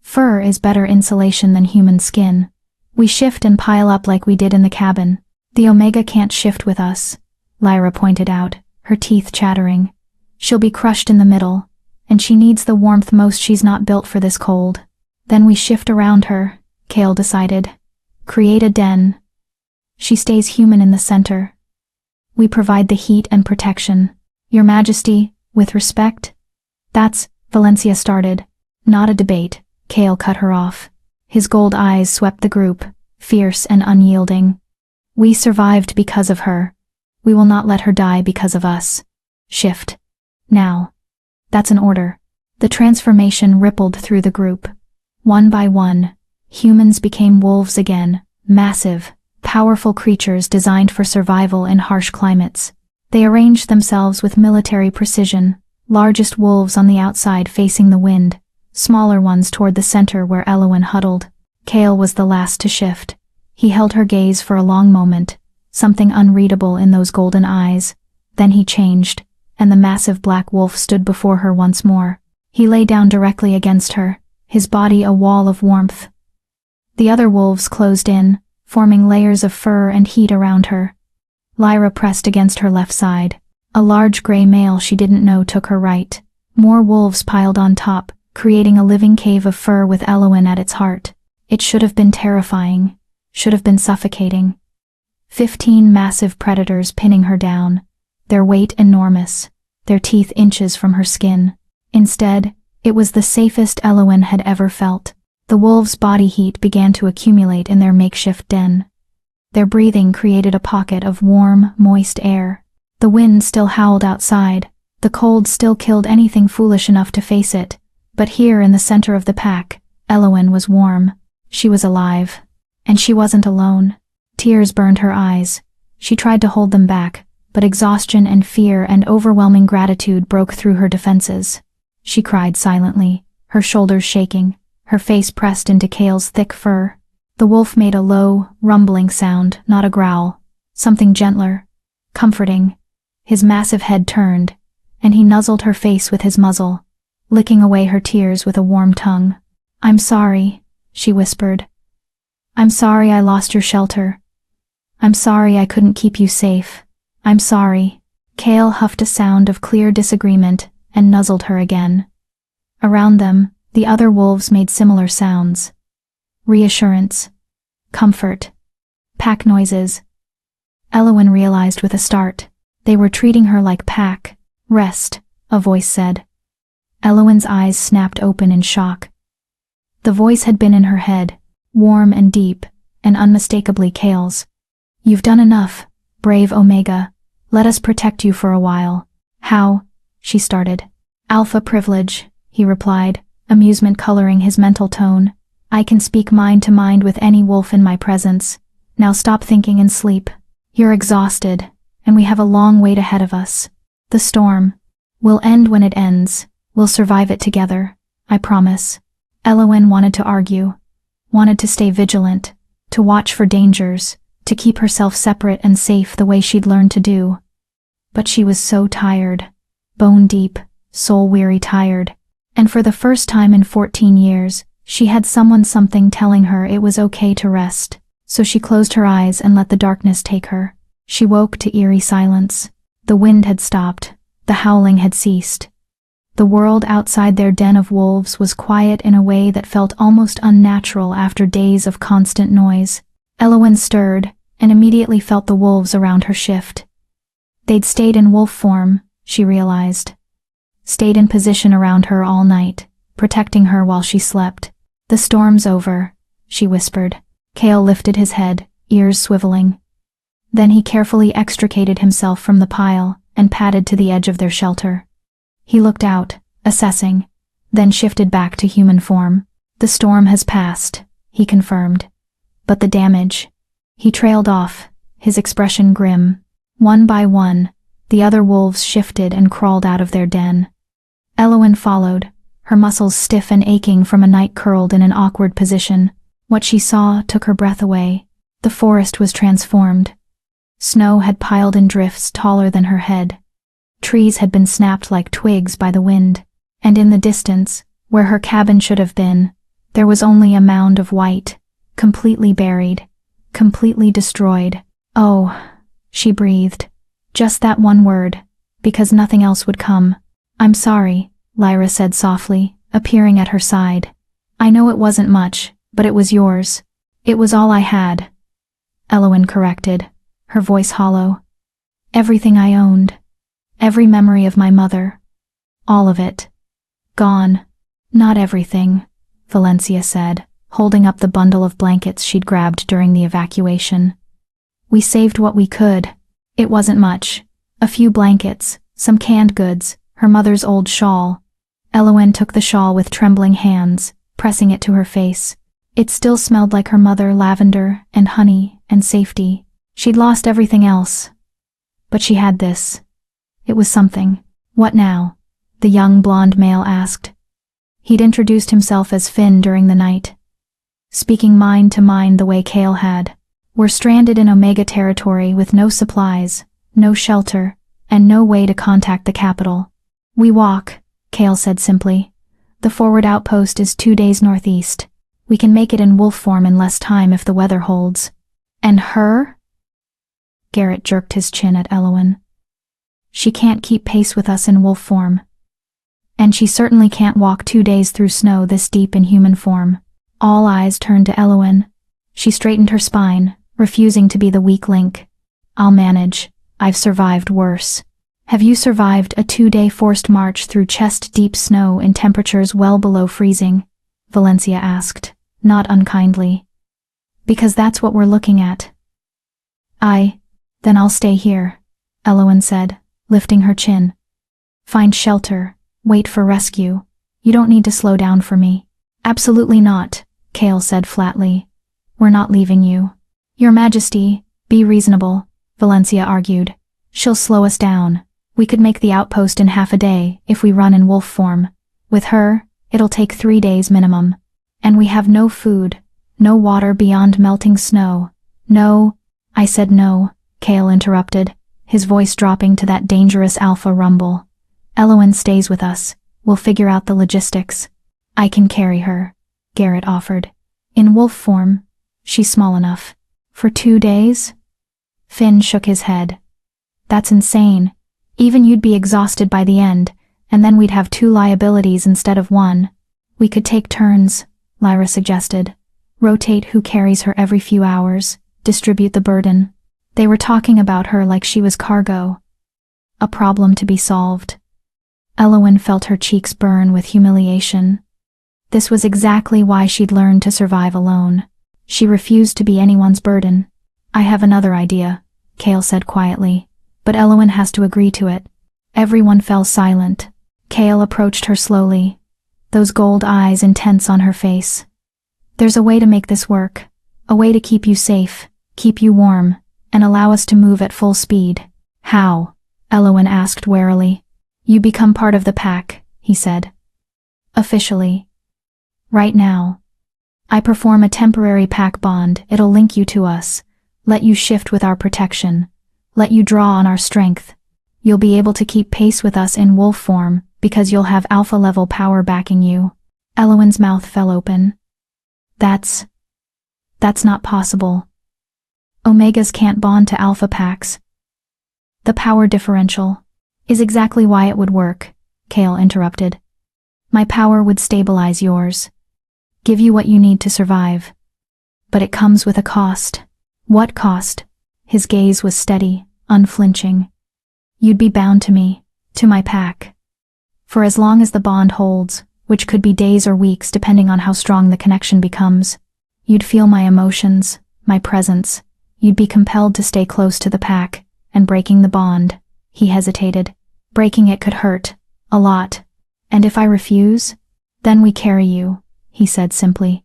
Fur is better insulation than human skin. We shift and pile up like we did in the cabin. The Omega can't shift with us, Lyra pointed out, her teeth chattering. She'll be crushed in the middle, and she needs the warmth most. She's not built for this cold. Then we shift around her, Chaol decided. Create a den. She stays human in the center. We provide the heat and protection. Your Majesty, with respect? That's, Valencia started. Not a debate, Chaol cut her off. His gold eyes swept the group, fierce and unyielding. We survived because of her. We will not let her die because of us. Shift. Now. That's an order. The transformation rippled through the group. One by one, humans became wolves again, massive, powerful creatures designed for survival in harsh climates. They arranged themselves with military precision, largest wolves on the outside facing the wind, smaller ones toward the center where Elowen huddled. Chaol was the last to shift. He held her gaze for a long moment, something unreadable in those golden eyes. Then he changed, and the massive black wolf stood before her once more. He lay down directly against her, his body a wall of warmth. The other wolves closed in, forming layers of fur and heat around her. Lyra pressed against her left side. A large gray male she didn't know took her right. More wolves piled on top, creating a living cave of fur with Elowen at its heart. It should have been terrifying. Should have been suffocating. 15 massive predators pinning her down, their weight enormous, their teeth inches from her skin. Instead, it was the safest Elowen had ever felt. The wolves' body heat began to accumulate in their makeshift den. Their breathing created a pocket of warm, moist air. The wind still howled outside. The cold still killed anything foolish enough to face it. But here in the center of the pack, Elowen was warm. She was alive. And she wasn't alone. Tears burned her eyes. She tried to hold them back, but exhaustion and fear and overwhelming gratitude broke through her defenses. She cried silently, her shoulders shaking, her face pressed into Chaol's thick fur. The wolf made a low, rumbling sound, not a growl. Something gentler, comforting. His massive head turned, and he nuzzled her face with his muzzle, licking away her tears with a warm tongue. "I'm sorry," she whispered. "I'm sorry I lost your shelter. I'm sorry I couldn't keep you safe. I'm sorry." Chaol huffed a sound of clear disagreement and nuzzled her again. Around them, the other wolves made similar sounds. Reassurance. Comfort. Pack noises. Elowen realized with a start. They were treating her like pack. "Rest," a voice said. Elowen's eyes snapped open in shock. The voice had been in her head, warm and deep, and unmistakably Chaol's. "You've done enough, brave Omega. Let us protect you for a while." "How?" she started. "Alpha privilege," he replied, amusement coloring his mental tone. "I can speak mind to mind with any wolf in my presence. Now stop thinking and sleep. You're exhausted, and we have a long wait ahead of us. The storm will end when it ends. We'll survive it together, I promise." Elowen wanted to argue, wanted to stay vigilant, to watch for dangers, to keep herself separate and safe the way she'd learned to do. But she was so tired, bone deep, soul-weary tired, and for the first time in 14 years, she had something telling her it was okay to rest. So she closed her eyes and let the darkness take her. She woke to eerie silence. The wind had stopped, the howling had ceased. The world outside their den of wolves was quiet in a way that felt almost unnatural after days of constant noise. Elowen stirred, and immediately felt the wolves around her shift. They'd stayed in wolf form, she realized. Stayed in position around her all night, protecting her while she slept. "The storm's over," she whispered. Chaol lifted his head, ears swiveling. Then he carefully extricated himself from the pile and padded to the edge of their shelter. He looked out, assessing, then shifted back to human form. "The storm has passed," he confirmed. "But the damage..." He trailed off, his expression grim. One by one, the other wolves shifted and crawled out of their den. Elowen followed, her muscles stiff and aching from a night curled in an awkward position. What she saw took her breath away. The forest was transformed. Snow had piled in drifts taller than her head. Trees had been snapped like twigs by the wind, and in the distance, where her cabin should have been, there was only a mound of white, completely buried, completely destroyed. "Oh," she breathed. Just that one word, because nothing else would come. "I'm sorry," Lyra said softly, appearing at her side. "I know it wasn't much, but it was yours. It was all I had." Elowen corrected, her voice hollow. "Everything I owned. Every memory of my mother. All of it. Gone." "Not everything," Valencia said, holding up the bundle of blankets she'd grabbed during the evacuation. We saved what we could. It wasn't much. A few blankets, some canned goods, her mother's old shawl. Elowen took the shawl with trembling hands, pressing it to her face. It still smelled like her mother, lavender and honey and safety. She'd lost everything else. But she had this. It was something. What now? The young blonde male asked. He'd introduced himself as Finn during the night, speaking mind to mind the way Kale had. We're stranded in Omega territory with no supplies, no shelter, and no way to contact the capital. We walk, Kale said simply. The forward outpost is 2 days northeast. We can make it in wolf form in less time if the weather holds. And her? Garrett jerked his chin at Elowen. She can't keep pace with us in wolf form. And she certainly can't walk 2 days through snow this deep in human form. All eyes turned to Elowen. She straightened her spine, refusing to be the weak link. I'll manage. I've survived worse. Have you survived a 2-day forced march through chest-deep snow in temperatures well below freezing? Valencia asked, not unkindly. Because that's what we're looking at. Then I'll stay here, Elowen said, lifting her chin. Find shelter, wait for rescue. You don't need to slow down for me. Absolutely not, Kale said flatly. We're not leaving you. Your Majesty, be reasonable, Valencia argued. She'll slow us down. We could make the outpost in half a day if we run in wolf form. With her, it'll take 3 days minimum. And we have no food, no water beyond melting snow. No, I said no, Kale interrupted, his voice dropping to that dangerous alpha rumble. Elowen stays with us. We'll figure out the logistics. I can carry her, Garrett offered. In wolf form, she's small enough. For 2 days? Finn shook his head. That's insane. Even you'd be exhausted by the end, and then we'd have 2 liabilities instead of 1. We could take turns, Lyra suggested. Rotate who carries her every few hours, distribute the burden. They were talking about her like she was cargo. A problem to be solved. Elowen felt her cheeks burn with humiliation. This was exactly why she'd learned to survive alone. She refused to be anyone's burden. I have another idea, Kale said quietly, but Elowen has to agree to it. Everyone fell silent. Kale approached her slowly, those gold eyes intense on her face. There's a way to make this work, a way to keep you safe, keep you warm, and allow us to move at full speed. How? Elowen asked warily. You become part of the pack, he said. Officially. Right now. I perform a temporary pack bond. It'll link you to us, let you shift with our protection, let you draw on our strength. You'll be able to keep pace with us in wolf form because you'll have alpha-level power backing you. Elowen's mouth fell open. That's not possible. Omegas can't bond to alpha packs. The power differential is exactly why it would work, Kale interrupted. My power would stabilize yours, give you what you need to survive. But it comes with a cost. What cost? His gaze was steady, unflinching. You'd be bound to me, to my pack. For as long as the bond holds, which could be days or weeks depending on how strong the connection becomes, you'd feel my emotions, my presence. You'd be compelled to stay close to the pack, and breaking the bond, he hesitated. Breaking it could hurt, a lot. And if I refuse, then we carry you, he said simply.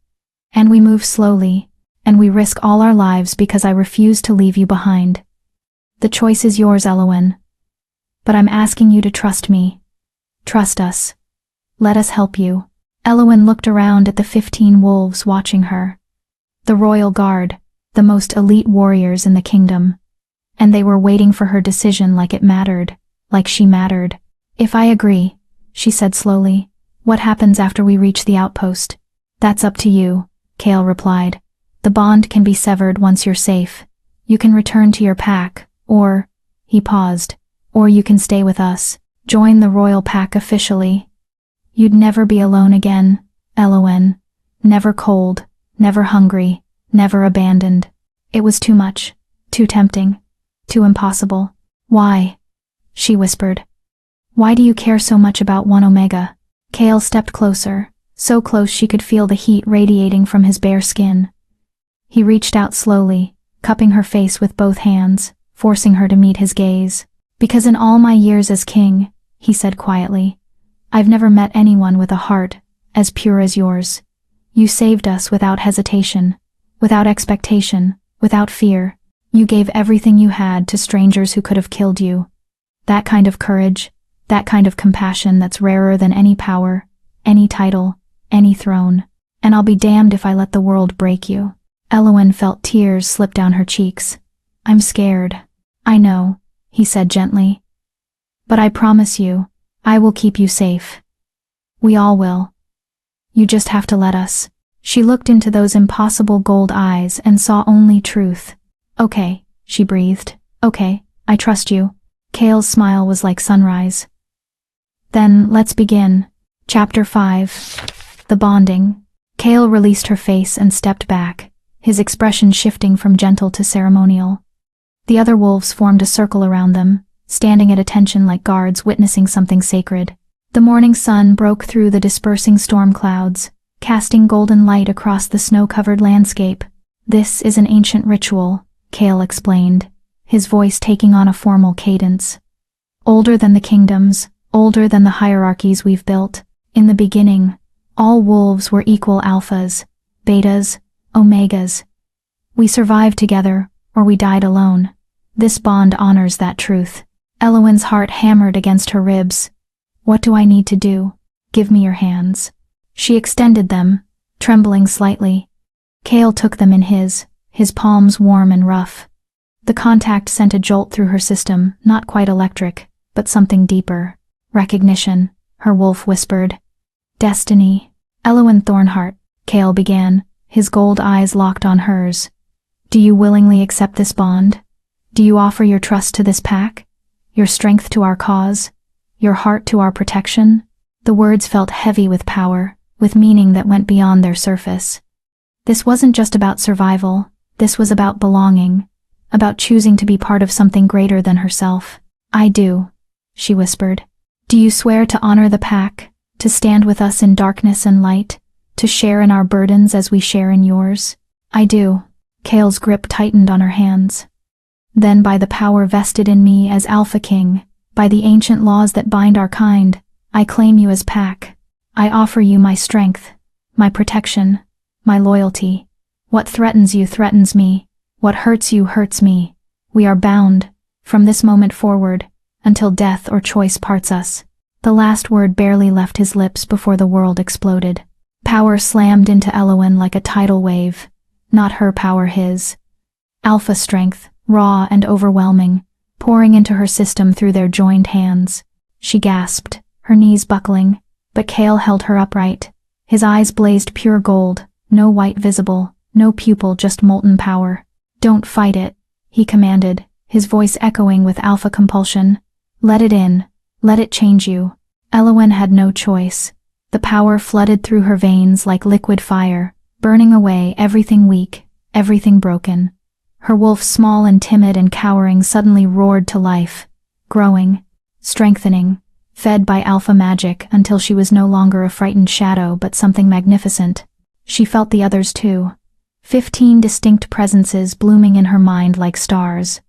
And we move slowly, and we risk all our lives because I refuse to leave you behind. The choice is yours, Elowen. But I'm asking you to trust me. Trust us. Let us help you. Elowen looked around at the 15 wolves watching her. The royal guard, the most elite warriors in the kingdom. And they were waiting for her decision like it mattered, like she mattered. If I agree, she said slowly, what happens after we reach the outpost? That's up to you, Kale replied. The bond can be severed once you're safe. You can return to your pack, or, he paused, or you can stay with us, join the royal pack officially. You'd never be alone again, Elowen. Never cold, never hungry, never abandoned. It was too much, too tempting, too impossible. Why? She whispered. Why do you care so much about 1 Omega? Kale stepped closer, so close she could feel the heat radiating from his bare skin. He reached out slowly, cupping her face with both hands, forcing her to meet his gaze. "Because in all my years as king," he said quietly, "I've never met anyone with a heart as pure as yours. You saved us without hesitation, without expectation, without fear. You gave everything you had to strangers who could have killed you. That kind of courage, that kind of compassion that's rarer than any power, any title, any throne. And I'll be damned if I let the world break you." Elowen felt tears slip down her cheeks. "I'm scared." "I know," he said gently. "But I promise you, I will keep you safe. We all will. You just have to let us." She looked into those impossible gold eyes and saw only truth. "Okay," she breathed. "Okay, I trust you." Cale's smile was like sunrise. "Then let's begin." Chapter 5. The Bonding. Cale released her face and stepped back, his expression shifting from gentle to ceremonial. The other wolves formed a circle around them, standing at attention like guards witnessing something sacred. The morning sun broke through the dispersing storm clouds, casting golden light across the snow-covered landscape. "This is an ancient ritual," Cale explained, his voice taking on a formal cadence. "Older than the kingdoms, older than the hierarchies we've built. In the beginning, all wolves were equal alphas, betas, omegas. We survived together, or we died alone. This bond honors that truth." Elowen's heart hammered against her ribs. "What do I need to do?" "Give me your hands." She extended them, trembling slightly. Cale took them in his palms warm and rough. The contact sent a jolt through her system, not quite electric, but something deeper. "Recognition," her wolf whispered. "Destiny." "Elowen Thornheart," Cale began, his gold eyes locked on hers. "Do you willingly accept this bond? Do you offer your trust to this pack? Your strength to our cause? Your heart to our protection?" The words felt heavy with power, with meaning that went beyond their surface. This wasn't just about survival, this was about belonging, about choosing to be part of something greater than herself. "I do," she whispered. "Do you swear to honor the pack, to stand with us in darkness and light, to share in our burdens as we share in yours?" "I do." Cale's grip tightened on her hands. "Then by the power vested in me as Alpha King, by the ancient laws that bind our kind, I claim you as pack. I offer you my strength, my protection, my loyalty. What threatens you threatens me. What hurts you hurts me. We are bound, from this moment forward, until death or choice parts us." The last word barely left his lips before the world exploded. Power slammed into Elowen like a tidal wave. Not her power, his. Alpha strength, raw and overwhelming, pouring into her system through their joined hands. She gasped, her knees buckling, but Cale held her upright. His eyes blazed pure gold, no white visible, no pupil, just molten power. "Don't fight it," he commanded, his voice echoing with alpha compulsion. "Let it in. Let it change you." Elowen had no choice. The power flooded through her veins like liquid fire, burning away everything weak, everything broken. Her wolf, small and timid and cowering, suddenly roared to life, growing, strengthening, fed by alpha magic until she was no longer a frightened shadow but something magnificent. She felt the others too. 15 distinct presences blooming in her mind like stars.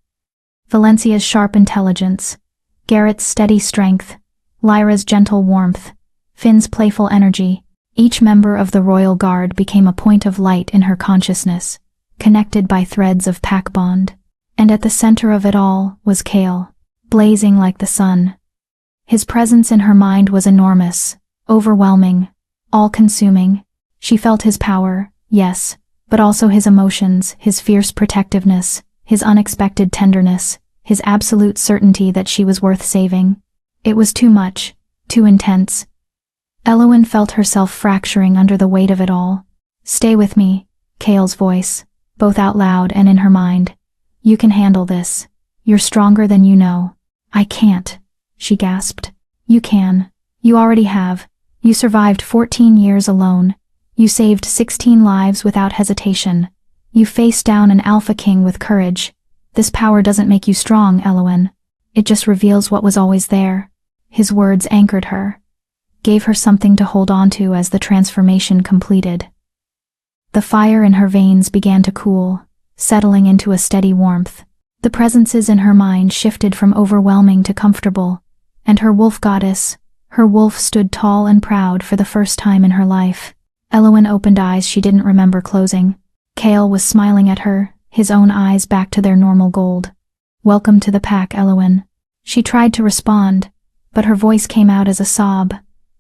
Valencia's sharp intelligence, Garrett's steady strength, Lyra's gentle warmth, Finn's playful energy. Each member of the royal guard became a point of light in her consciousness, connected by threads of pack bond. And at the center of it all was Cale, blazing like the sun. His presence in her mind was enormous, overwhelming, all-consuming. She felt his power, yes, but also his emotions, his fierce protectiveness, his unexpected tenderness, his absolute certainty that she was worth saving. It was too much, too intense. Elowen felt herself fracturing under the weight of it all. "Stay with me," Cale's voice, both out loud and in her mind. "You can handle this. You're stronger than you know." "I can't," she gasped. "You can. You already have. You survived 14 years alone. You saved 16 lives without hesitation. You faced down an Alpha King with courage. This power doesn't make you strong, Elowen. It just reveals what was always there." His words anchored her. gave her something to hold onto as the transformation completed. The fire in her veins began to cool, settling into a steady warmth. The presences in her mind shifted from overwhelming to comfortable, and her wolf goddess, her wolf, stood tall and proud for the first time in her life. Elowen opened eyes she didn't remember closing. Chaol was smiling at her, his own eyes back to their normal gold. "Welcome to the pack, Elowen." She tried to respond, but her voice came out as a sob.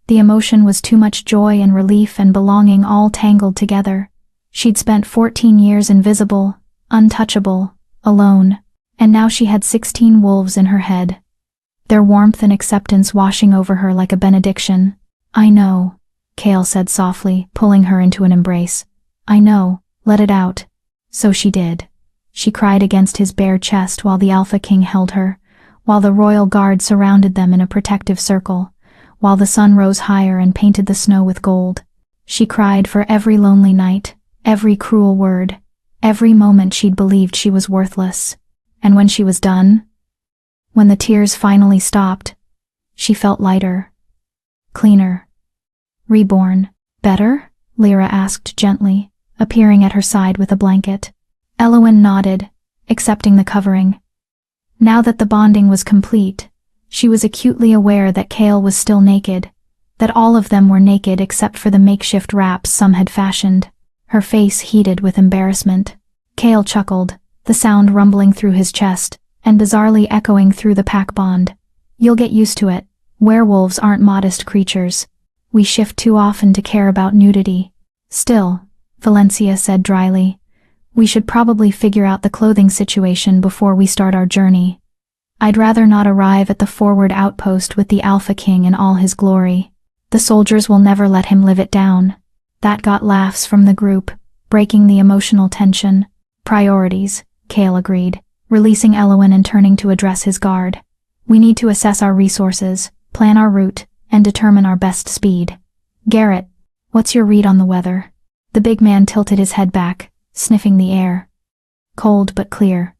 The emotion was too much joy and relief and belonging all tangled together. She'd spent 14 years invisible, untouchable, alone, and now she had 16 wolves in her head, their warmth and acceptance washing over her like a benediction. "I know," Chaol said softly, pulling her into an embrace. "I know, let it out." So she did. She cried against his bare chest while the Alpha King held her, while the royal guard surrounded them in a protective circle, while the sun rose higher and painted the snow with gold. She cried for every lonely night, every cruel word, every moment she'd believed she was worthless. And when she was done, when the tears finally stopped, she felt lighter, cleaner, reborn. "Better?" Lyra asked gently, appearing at her side with a blanket. Elowen nodded, accepting the covering. Now that the bonding was complete, she was acutely aware that Chaol was still naked, that all of them were naked except for the makeshift wraps some had fashioned. Her face heated with embarrassment. Chaol chuckled, the sound rumbling through his chest, and bizarrely echoing through the pack bond. "You'll get used to it. Werewolves aren't modest creatures. We shift too often to care about nudity." "Still," Valencia said dryly, "we should probably figure out the clothing situation before we start our journey. I'd rather not arrive at the forward outpost with the Alpha King in all his glory. The soldiers will never let him live it down." That got laughs from the group, breaking the emotional tension. "Priorities," Chaol agreed, releasing Elowen and turning to address his guard. "We need to assess our resources, plan our route, and determine our best speed. Garrett, what's your read on the weather?" The big man tilted his head back, sniffing the air. "Cold but clear.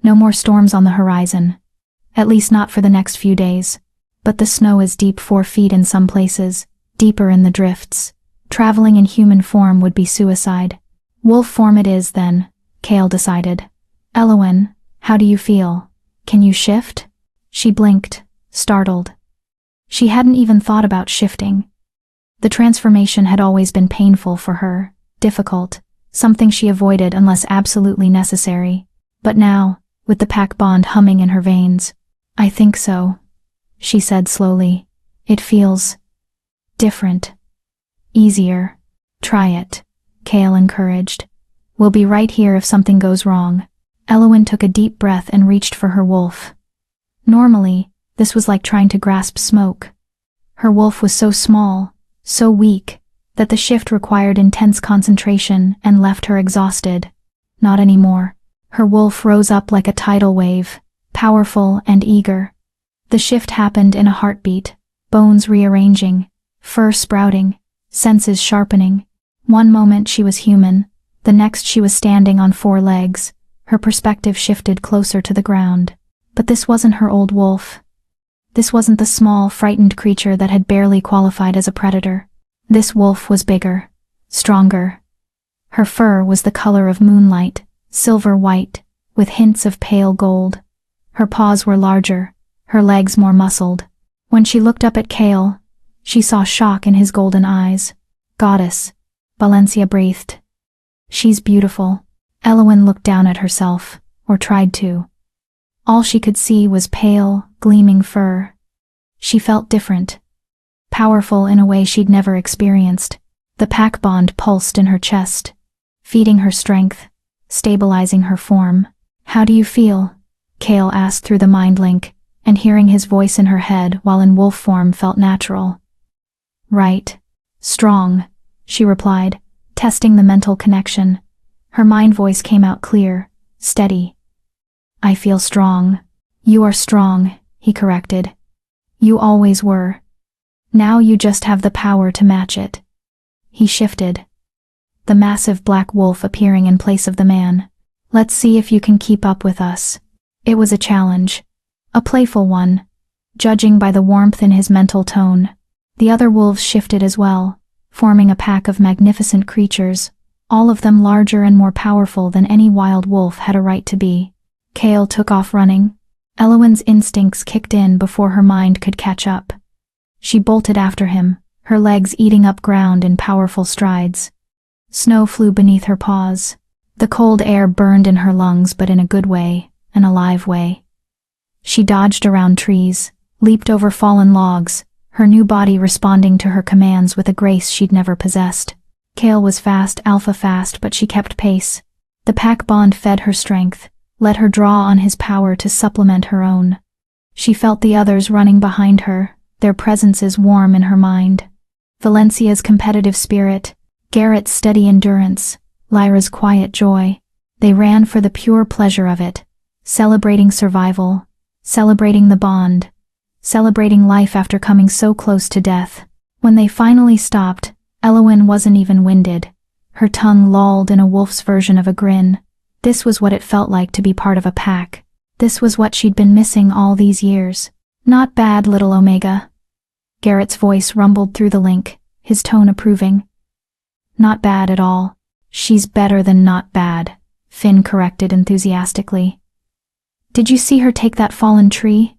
No more storms on the horizon. At least not for the next few days. But the snow is deep 4 feet in some places, deeper in the drifts. Traveling in human form would be suicide." "Wolf form it is then," Chaol decided. "Elowen, how do you feel? Can you shift?" She blinked, startled. She hadn't even thought about shifting. The transformation had always been painful for her, difficult, something she avoided unless absolutely necessary. But now, with the pack bond humming in her veins, "I think so," she said slowly. "It feels different. Easier." "Try it," Chaol encouraged. "We'll be right here if something goes wrong." Elowen took a deep breath and reached for her wolf. Normally, this was like trying to grasp smoke. Her wolf was so small, so weak, that the shift required intense concentration and left her exhausted. Not anymore. Her wolf rose up like a tidal wave, powerful and eager. The shift happened in a heartbeat, bones rearranging, fur sprouting, senses sharpening. One moment she was human, the next she was standing on 4 legs, her perspective shifted closer to the ground. But this wasn't her old wolf. This wasn't the small, frightened creature that had barely qualified as a predator. This wolf was bigger, stronger. Her fur was the color of moonlight, silver white, with hints of pale gold. Her paws were larger, her legs more muscled. When she looked up at Chaol, she saw shock in his golden eyes. "Goddess," Valencia breathed. "She's beautiful." Elowen looked down at herself, or tried to. All she could see was pale, gleaming fur. She felt different, powerful in a way she'd never experienced. The pack bond pulsed in her chest, feeding her strength, stabilizing her form. "How do you feel?" Chaol asked through the mind link, and hearing his voice in her head while in wolf form felt natural. "Right. Strong," she replied, testing the mental connection. Her mind voice came out clear, steady. "I feel strong." "You are strong," he corrected. "You always were. Now you just have the power to match it." He shifted, the massive black wolf appearing in place of the man. "Let's see if you can keep up with us." It was a challenge, a playful one, judging by the warmth in his mental tone. The other wolves shifted as well, forming a pack of magnificent creatures, all of them larger and more powerful than any wild wolf had a right to be. Kale took off running. Elowen's instincts kicked in before her mind could catch up. She bolted after him, her legs eating up ground in powerful strides. Snow flew beneath her paws. The cold air burned in her lungs, but in a good way, an alive way. She dodged around trees, leaped over fallen logs, her new body responding to her commands with a grace she'd never possessed. Kale was fast, alpha fast, but she kept pace. The pack bond fed her strength, let her draw on his power to supplement her own. She felt the others running behind her, their presences warm in her mind. Valencia's competitive spirit, Garrett's steady endurance, Lyra's quiet joy. They ran for the pure pleasure of it, celebrating survival, celebrating the bond, celebrating life after coming so close to death. When they finally stopped, Elowen wasn't even winded. Her tongue lolled in a wolf's version of a grin. This was what it felt like to be part of a pack. This was what she'd been missing all these years. Not bad, little Omega. Garrett's voice rumbled through the link, his tone approving. Not bad at all. She's better than not bad, Finn corrected enthusiastically. Did you see her take that fallen tree?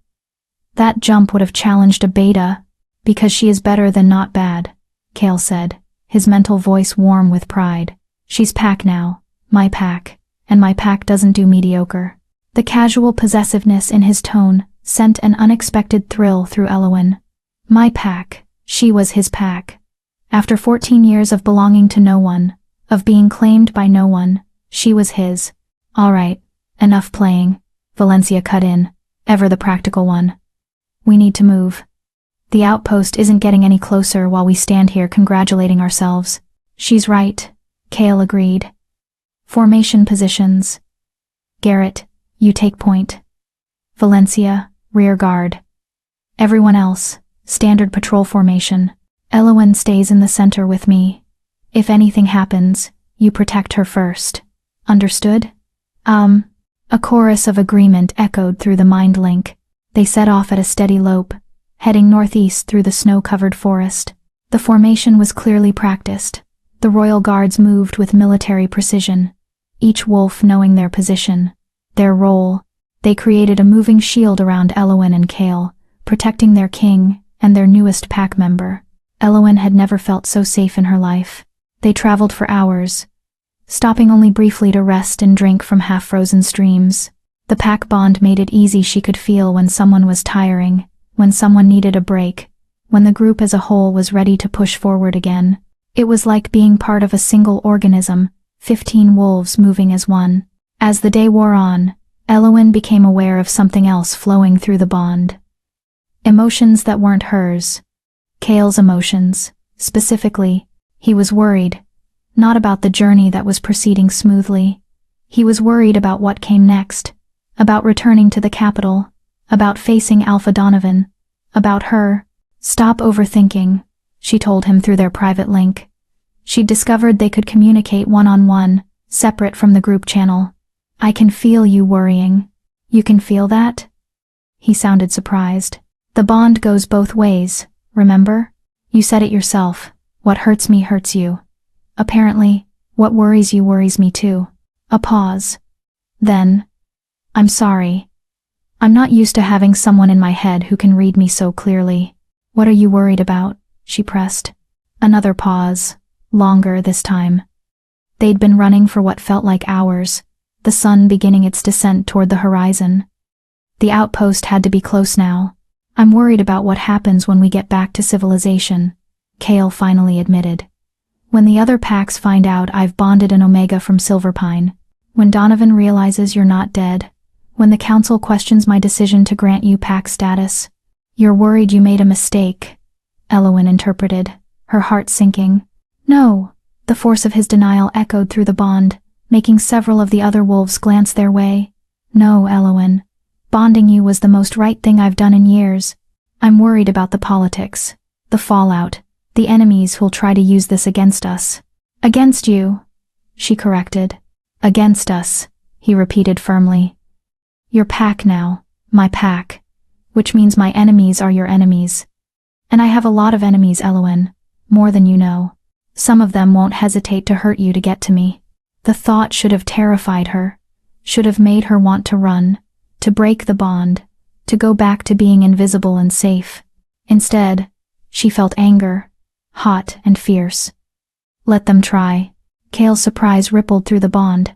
That jump would have challenged a beta, because she is better than not bad, Kale said, his mental voice warm with pride. She's pack now, my pack, and my pack doesn't do mediocre. The casual possessiveness in his tone sent an unexpected thrill through Elowen. My pack, she was his pack. After 14 years of belonging to no one, of being claimed by no one, she was his. All right, enough playing, Valencia cut in, ever the practical one. We need to move. The outpost isn't getting any closer while we stand here congratulating ourselves. She's right, Kale agreed. Formation positions. Garrett, you take point. Valencia, rear guard. Everyone else, standard patrol formation. Elowen stays in the center with me. If anything happens, you protect her first. Understood? A chorus of agreement echoed through the mind link. They set off at a steady lope, heading northeast through the snow-covered forest. The formation was clearly practiced. The royal guards moved with military precision, each wolf knowing their position, their role. They created a moving shield around Elowen and Kale, protecting their king and their newest pack member. Elowen had never felt so safe in her life. They traveled for hours, stopping only briefly to rest and drink from half-frozen streams. The pack bond made it easy. She could feel when someone was tiring, when someone needed a break, when the group as a whole was ready to push forward again. It was like being part of a single organism, 15 wolves moving as one. As the day wore on, Elowen became aware of something else flowing through the bond. Emotions that weren't hers. Kale's emotions. Specifically, he was worried, not about the journey that was proceeding smoothly. He was worried about what came next, about returning to the capital, about facing Alpha Donovan, about her. Stop overthinking, she told him through their private link. She'd discovered they could communicate one-on-one, separate from the group channel. I can feel you worrying. You can feel that? He sounded surprised. The bond goes both ways, remember? You said it yourself. What hurts me hurts you. Apparently, what worries you worries me too. A pause. Then, I'm sorry. I'm not used to having someone in my head who can read me so clearly. What are you worried about? She pressed. Another pause. Longer this time. They'd been running for what felt like hours, the sun beginning its descent toward the horizon. The outpost had to be close now. I'm worried about what happens when we get back to civilization, Kale finally admitted. When the other packs find out I've bonded an Omega from Silverpine, when Donovan realizes you're not dead, when the council questions my decision to grant you pack status. You're worried you made a mistake, Elowen interpreted, her heart sinking. No, the force of his denial echoed through the bond, making several of the other wolves glance their way. No, Elowen. Bonding you was the most right thing I've done in years. I'm worried about the politics, the fallout, the enemies who'll try to use this against us. Against you, she corrected. Against us, he repeated firmly. Your pack now, my pack, which means my enemies are your enemies. And I have a lot of enemies, Elowen. More than you know. Some of them won't hesitate to hurt you to get to me. The thought should have terrified her, should have made her want to run, to break the bond, to go back to being invisible and safe. Instead, she felt anger, hot and fierce. Let them try. Kale's surprise rippled through the bond.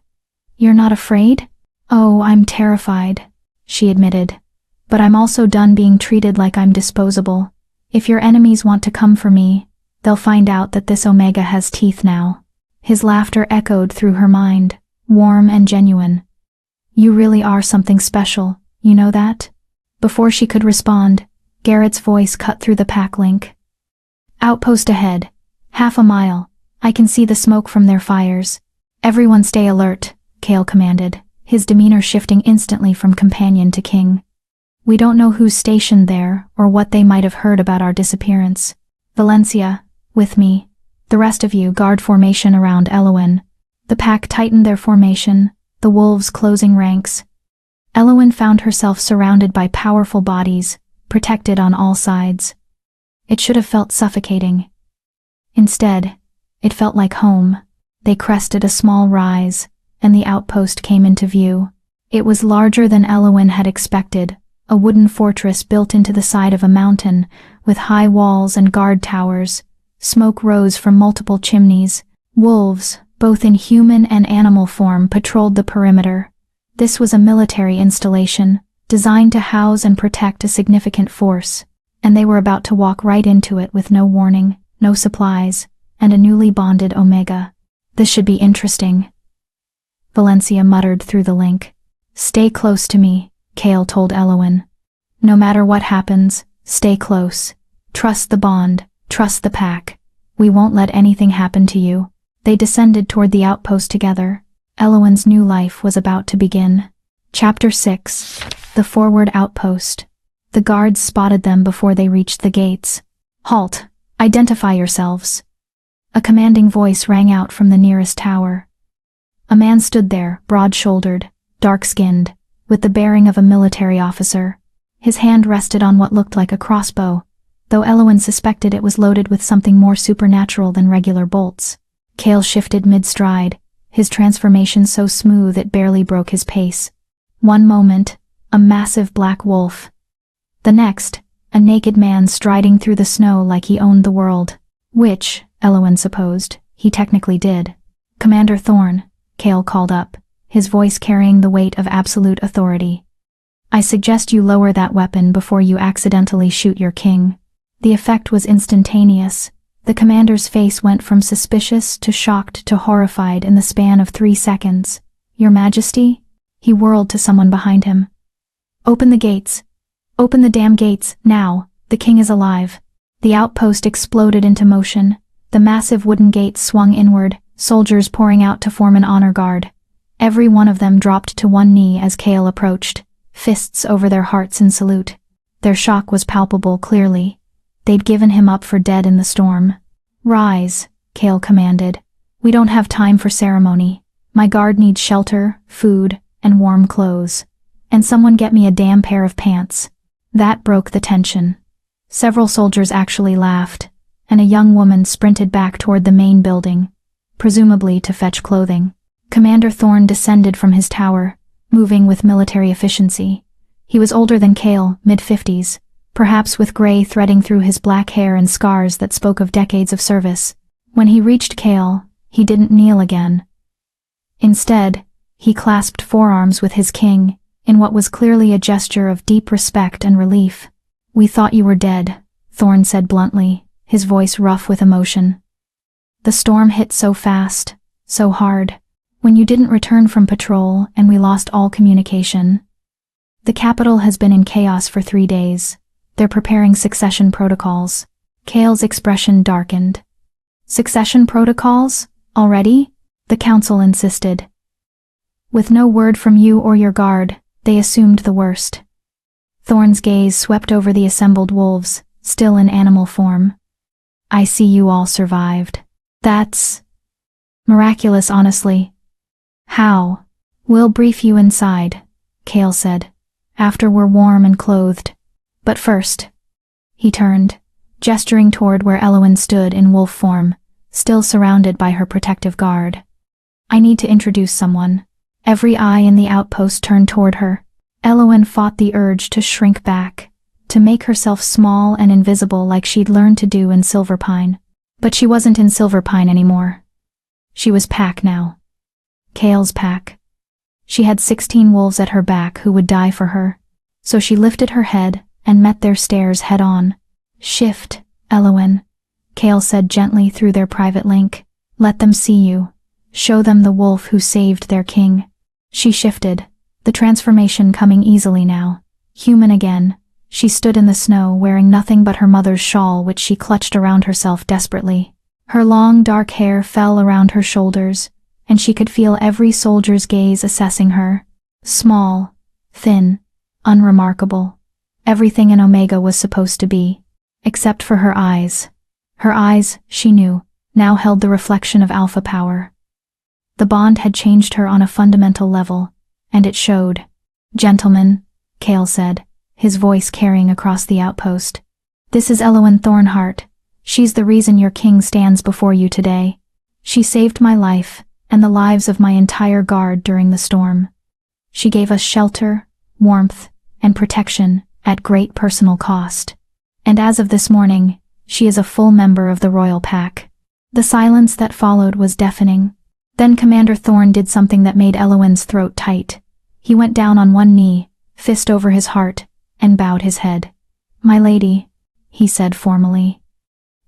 You're not afraid? Oh, I'm terrified, she admitted. But I'm also done being treated like I'm disposable. If your enemies want to come for me, they'll find out that this Omega has teeth now. His laughter echoed through her mind, warm and genuine. You really are something special, you know that? Before she could respond, Garrett's voice cut through the pack link. Outpost ahead. Half a mile. I can see the smoke from their fires. Everyone stay alert, Kale commanded, his demeanor shifting instantly from companion to king. We don't know who's stationed there or what they might have heard about our disappearance. Valencia, with me. The rest of you guard formation around Elowen. The pack tightened their formation, the wolves closing ranks. Elowen found herself surrounded by powerful bodies, protected on all sides. It should have felt suffocating. Instead, it felt like home. They crested a small rise, and the outpost came into view. It was larger than Elowen had expected, a wooden fortress built into the side of a mountain, with high walls and guard towers. Smoke rose from multiple chimneys. Wolves, both in human and animal form, patrolled the perimeter. This was a military installation, designed to house and protect a significant force, and they were about to walk right into it with no warning, no supplies, and a newly bonded Omega. This should be interesting. Valencia muttered through the link. Stay close to me, Kale told Elowen. No matter what happens, stay close. Trust the bond, trust the pack. We won't let anything happen to you. They descended toward the outpost together. Elowen's new life was about to begin. Chapter 6. The Forward Outpost. The guards spotted them before they reached the gates. Halt! Identify yourselves. A commanding voice rang out from the nearest tower. A man stood there, broad-shouldered, dark-skinned, with the bearing of a military officer. His hand rested on what looked like a crossbow, though Elowen suspected it was loaded with something more supernatural than regular bolts. Kale shifted mid-stride, his transformation so smooth it barely broke his pace. One moment, a massive black wolf. The next, a naked man striding through the snow like he owned the world. Which, Elowen supposed, he technically did. Commander Thorn, Kale called up, his voice carrying the weight of absolute authority. I suggest you lower that weapon before you accidentally shoot your king. The effect was instantaneous. The commander's face went from suspicious to shocked to horrified in the span of 3 seconds. Your Majesty? He whirled to someone behind him. Open the gates. Open the damn gates, now. The king is alive. The outpost exploded into motion. The massive wooden gates swung inward, soldiers pouring out to form an honor guard. Every one of them dropped to one knee as Kale approached, fists over their hearts in salute. Their shock was palpable, clearly. They'd given him up for dead in the storm. Rise, Kale commanded. We don't have time for ceremony. My guard needs shelter, food, and warm clothes. And someone get me a damn pair of pants. That broke the tension. Several soldiers actually laughed, and a young woman sprinted back toward the main building, presumably to fetch clothing. Commander Thorn descended from his tower, moving with military efficiency. He was older than Kale, mid-50s, perhaps with gray threading through his black hair and scars that spoke of decades of service. When he reached Kale, he didn't kneel again. Instead, he clasped forearms with his king, in what was clearly a gesture of deep respect and relief. We thought you were dead, Thorn said bluntly, his voice rough with emotion. The storm hit so fast, so hard. When you didn't return from patrol and we lost all communication. The capital has been in chaos for 3 days. They're preparing succession protocols. Kale's expression darkened. Succession protocols? Already? The council insisted. With no word from you or your guard, they assumed the worst. Thorn's gaze swept over the assembled wolves, still in animal form. I see you all survived. That's miraculous, honestly. How? We'll brief you inside, Kale said, after we're warm and clothed. But first. He turned. gesturing toward where Elowen stood in wolf form, still surrounded by her protective guard. I need to introduce someone. Every eye in the outpost turned toward her. Elowen fought the urge to shrink back, to make herself small and invisible like she'd learned to do in Silverpine. But she wasn't in Silverpine anymore. She was Pack now. Kale's pack. She had 16 wolves at her back who would die for her. So she lifted her head and met their stares head-on. "Shift, Elowen," Kale said gently through their private link. "Let them see you. Show them the wolf who saved their king." She shifted, the transformation coming easily now. Human again, she stood in the snow wearing nothing but her mother's shawl which she clutched around herself desperately. Her long dark hair fell around her shoulders, and she could feel every soldier's gaze assessing her. Small, thin, unremarkable. Everything in Omega was supposed to be, except for her eyes. Her eyes, she knew, now held the reflection of alpha power. The bond had changed her on a fundamental level, and it showed. "Gentlemen," Kale said, his voice carrying across the outpost. "This is Elowen Thornheart. She's the reason your king stands before you today. She saved my life, and the lives of my entire guard during the storm. She gave us shelter, warmth, and protection at great personal cost. And as of this morning, she is a full member of the royal pack." The silence that followed was deafening. Then Commander Thorn did something that made Elowen's throat tight. He went down on one knee, fist over his heart, and bowed his head. "My lady," he said formally,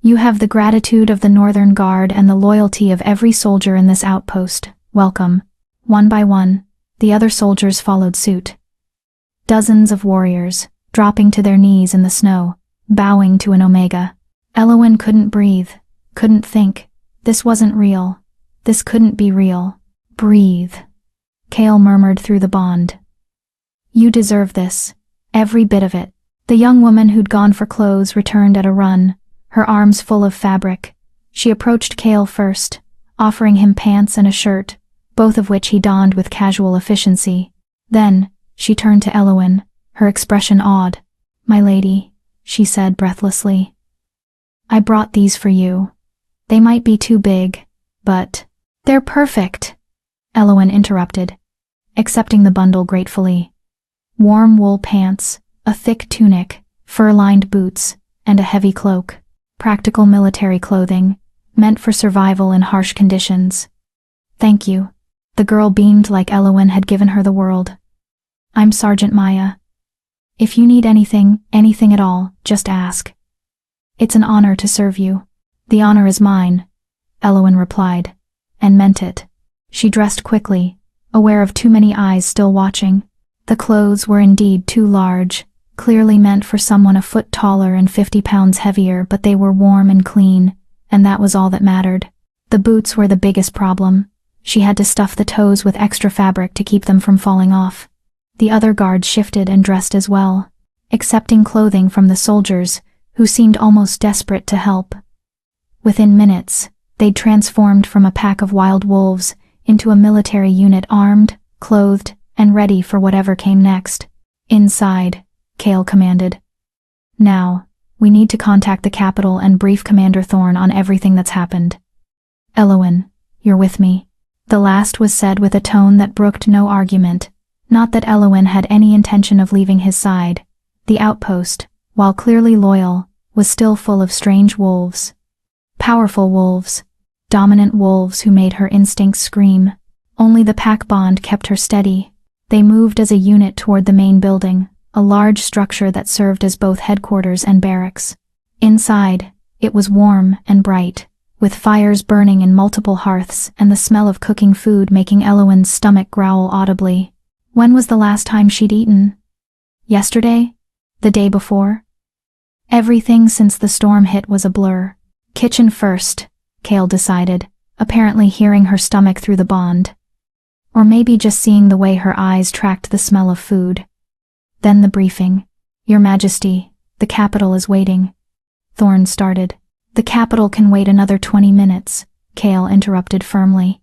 "you have the gratitude of the Northern Guard and the loyalty of every soldier in this outpost. Welcome." One by one, the other soldiers followed suit. Dozens of warriors, dropping to their knees in the snow, bowing to an Omega. Elowen couldn't breathe, couldn't think. This wasn't real. This couldn't be real. "Breathe," Kale murmured through the bond. "You deserve this. Every bit of it." The young woman who'd gone for clothes returned at a run, her arms full of fabric. She approached Kale first, offering him pants and a shirt, both of which he donned with casual efficiency. Then, she turned to Elowen, her expression awed. "My lady," she said breathlessly, "I brought these for you. They might be too big, but—" "They're perfect," Elowen interrupted, accepting the bundle gratefully. Warm wool pants, a thick tunic, fur-lined boots, and a heavy cloak. Practical military clothing, meant for survival in harsh conditions. "Thank you." The girl beamed like Elowen had given her the world. "I'm Sergeant Maya. If you need anything at all, just ask. It's an honor to serve you." "The honor is mine," Elowen replied, and meant it. She dressed quickly, aware of too many eyes still watching. The clothes were indeed too large, clearly meant for someone a foot taller and 50 pounds heavier, but they were warm and clean, and that was all that mattered. The boots were the biggest problem. She had to stuff the toes with extra fabric to keep them from falling off. The other guards shifted and dressed as well, accepting clothing from the soldiers, who seemed almost desperate to help. Within minutes, they'd transformed from a pack of wild wolves into a military unit armed, clothed, and ready for whatever came next. "Inside," Kale commanded. "Now, we need to contact the capital and brief Commander Thorn on everything that's happened. Elowen, you're with me." The last was said with a tone that brooked no argument. Not that Elowen had any intention of leaving his side. The outpost, while clearly loyal, was still full of strange wolves. Powerful wolves. Dominant wolves who made her instincts scream. Only the pack bond kept her steady. They moved as a unit toward the main building, a large structure that served as both headquarters and barracks. Inside, it was warm and bright, with fires burning in multiple hearths and the smell of cooking food making Elowen's stomach growl audibly. When was the last time she'd eaten? Yesterday? The day before? Everything since the storm hit was a blur. Kitchen first, Kale decided, apparently hearing her stomach through the bond. Or maybe just seeing the way her eyes tracked the smell of food. Then the briefing. "Your Majesty, the capital is waiting." Thorn started. "The capital can wait another 20 minutes, Kale interrupted firmly.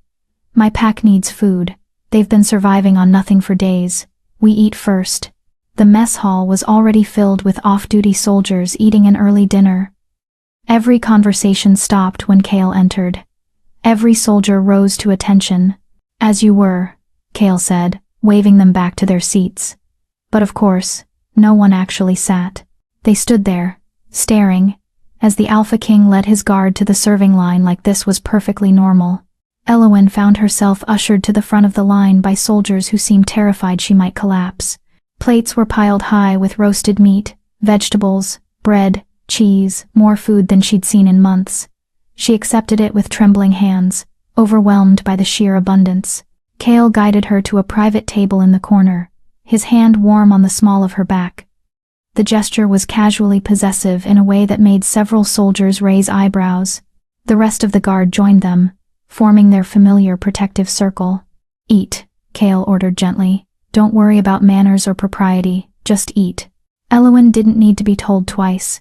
"My pack needs food. They've been surviving on nothing for days. We eat first." The mess hall was already filled with off-duty soldiers eating an early dinner. Every conversation stopped when Kale entered. Every soldier rose to attention. "As you were," Kale said, waving them back to their seats. But of course, no one actually sat. They stood there, staring, as the Alpha King led his guard to the serving line like this was perfectly normal. Elowen found herself ushered to the front of the line by soldiers who seemed terrified she might collapse. Plates were piled high with roasted meat, vegetables, bread, cheese, more food than she'd seen in months. She accepted it with trembling hands, overwhelmed by the sheer abundance. Kale guided her to a private table in the corner, his hand warm on the small of her back. The gesture was casually possessive in a way that made several soldiers raise eyebrows. The rest of the guard joined them, forming their familiar protective circle. "Eat," Kale ordered gently. "Don't worry about manners or propriety, just eat." Elowen didn't need to be told twice.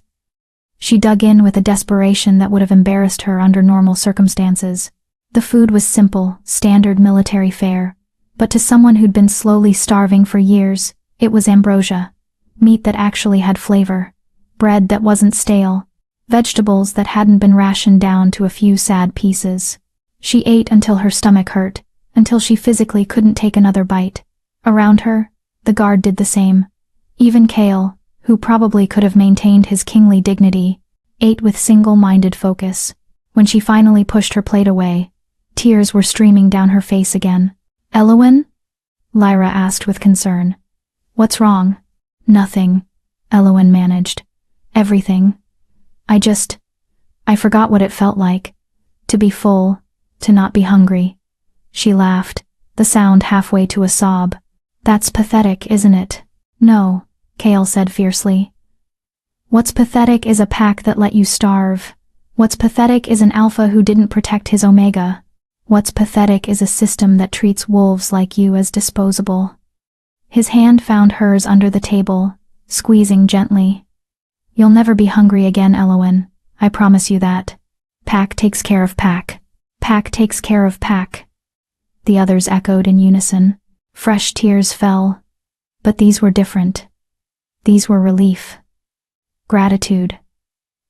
She dug in with a desperation that would have embarrassed her under normal circumstances. The food was simple, standard military fare, but to someone who'd been slowly starving for years, it was ambrosia. Meat that actually had flavor, bread that wasn't stale, vegetables that hadn't been rationed down to a few sad pieces. She ate until her stomach hurt, until she physically couldn't take another bite. Around her, the guard did the same. Even Kale, who probably could have maintained his kingly dignity, ate with single-minded focus. When she finally pushed her plate away, tears were streaming down her face again. "Elowen?" Lyra asked with concern. "What's wrong?" "Nothing," Elowen managed. "Everything. I forgot what it felt like. To be full, to not be hungry." She laughed, the sound halfway to a sob. "That's pathetic, isn't it?" "No," Kale said fiercely. "What's pathetic is a pack that let you starve. What's pathetic is an alpha who didn't protect his omega. What's pathetic is a system that treats wolves like you as disposable." His hand found hers under the table, squeezing gently. "You'll never be hungry again, Elowen. I promise you that. Pack takes care of pack. Pack takes care of pack." The others echoed in unison. Fresh tears fell. But these were different. These were relief. Gratitude.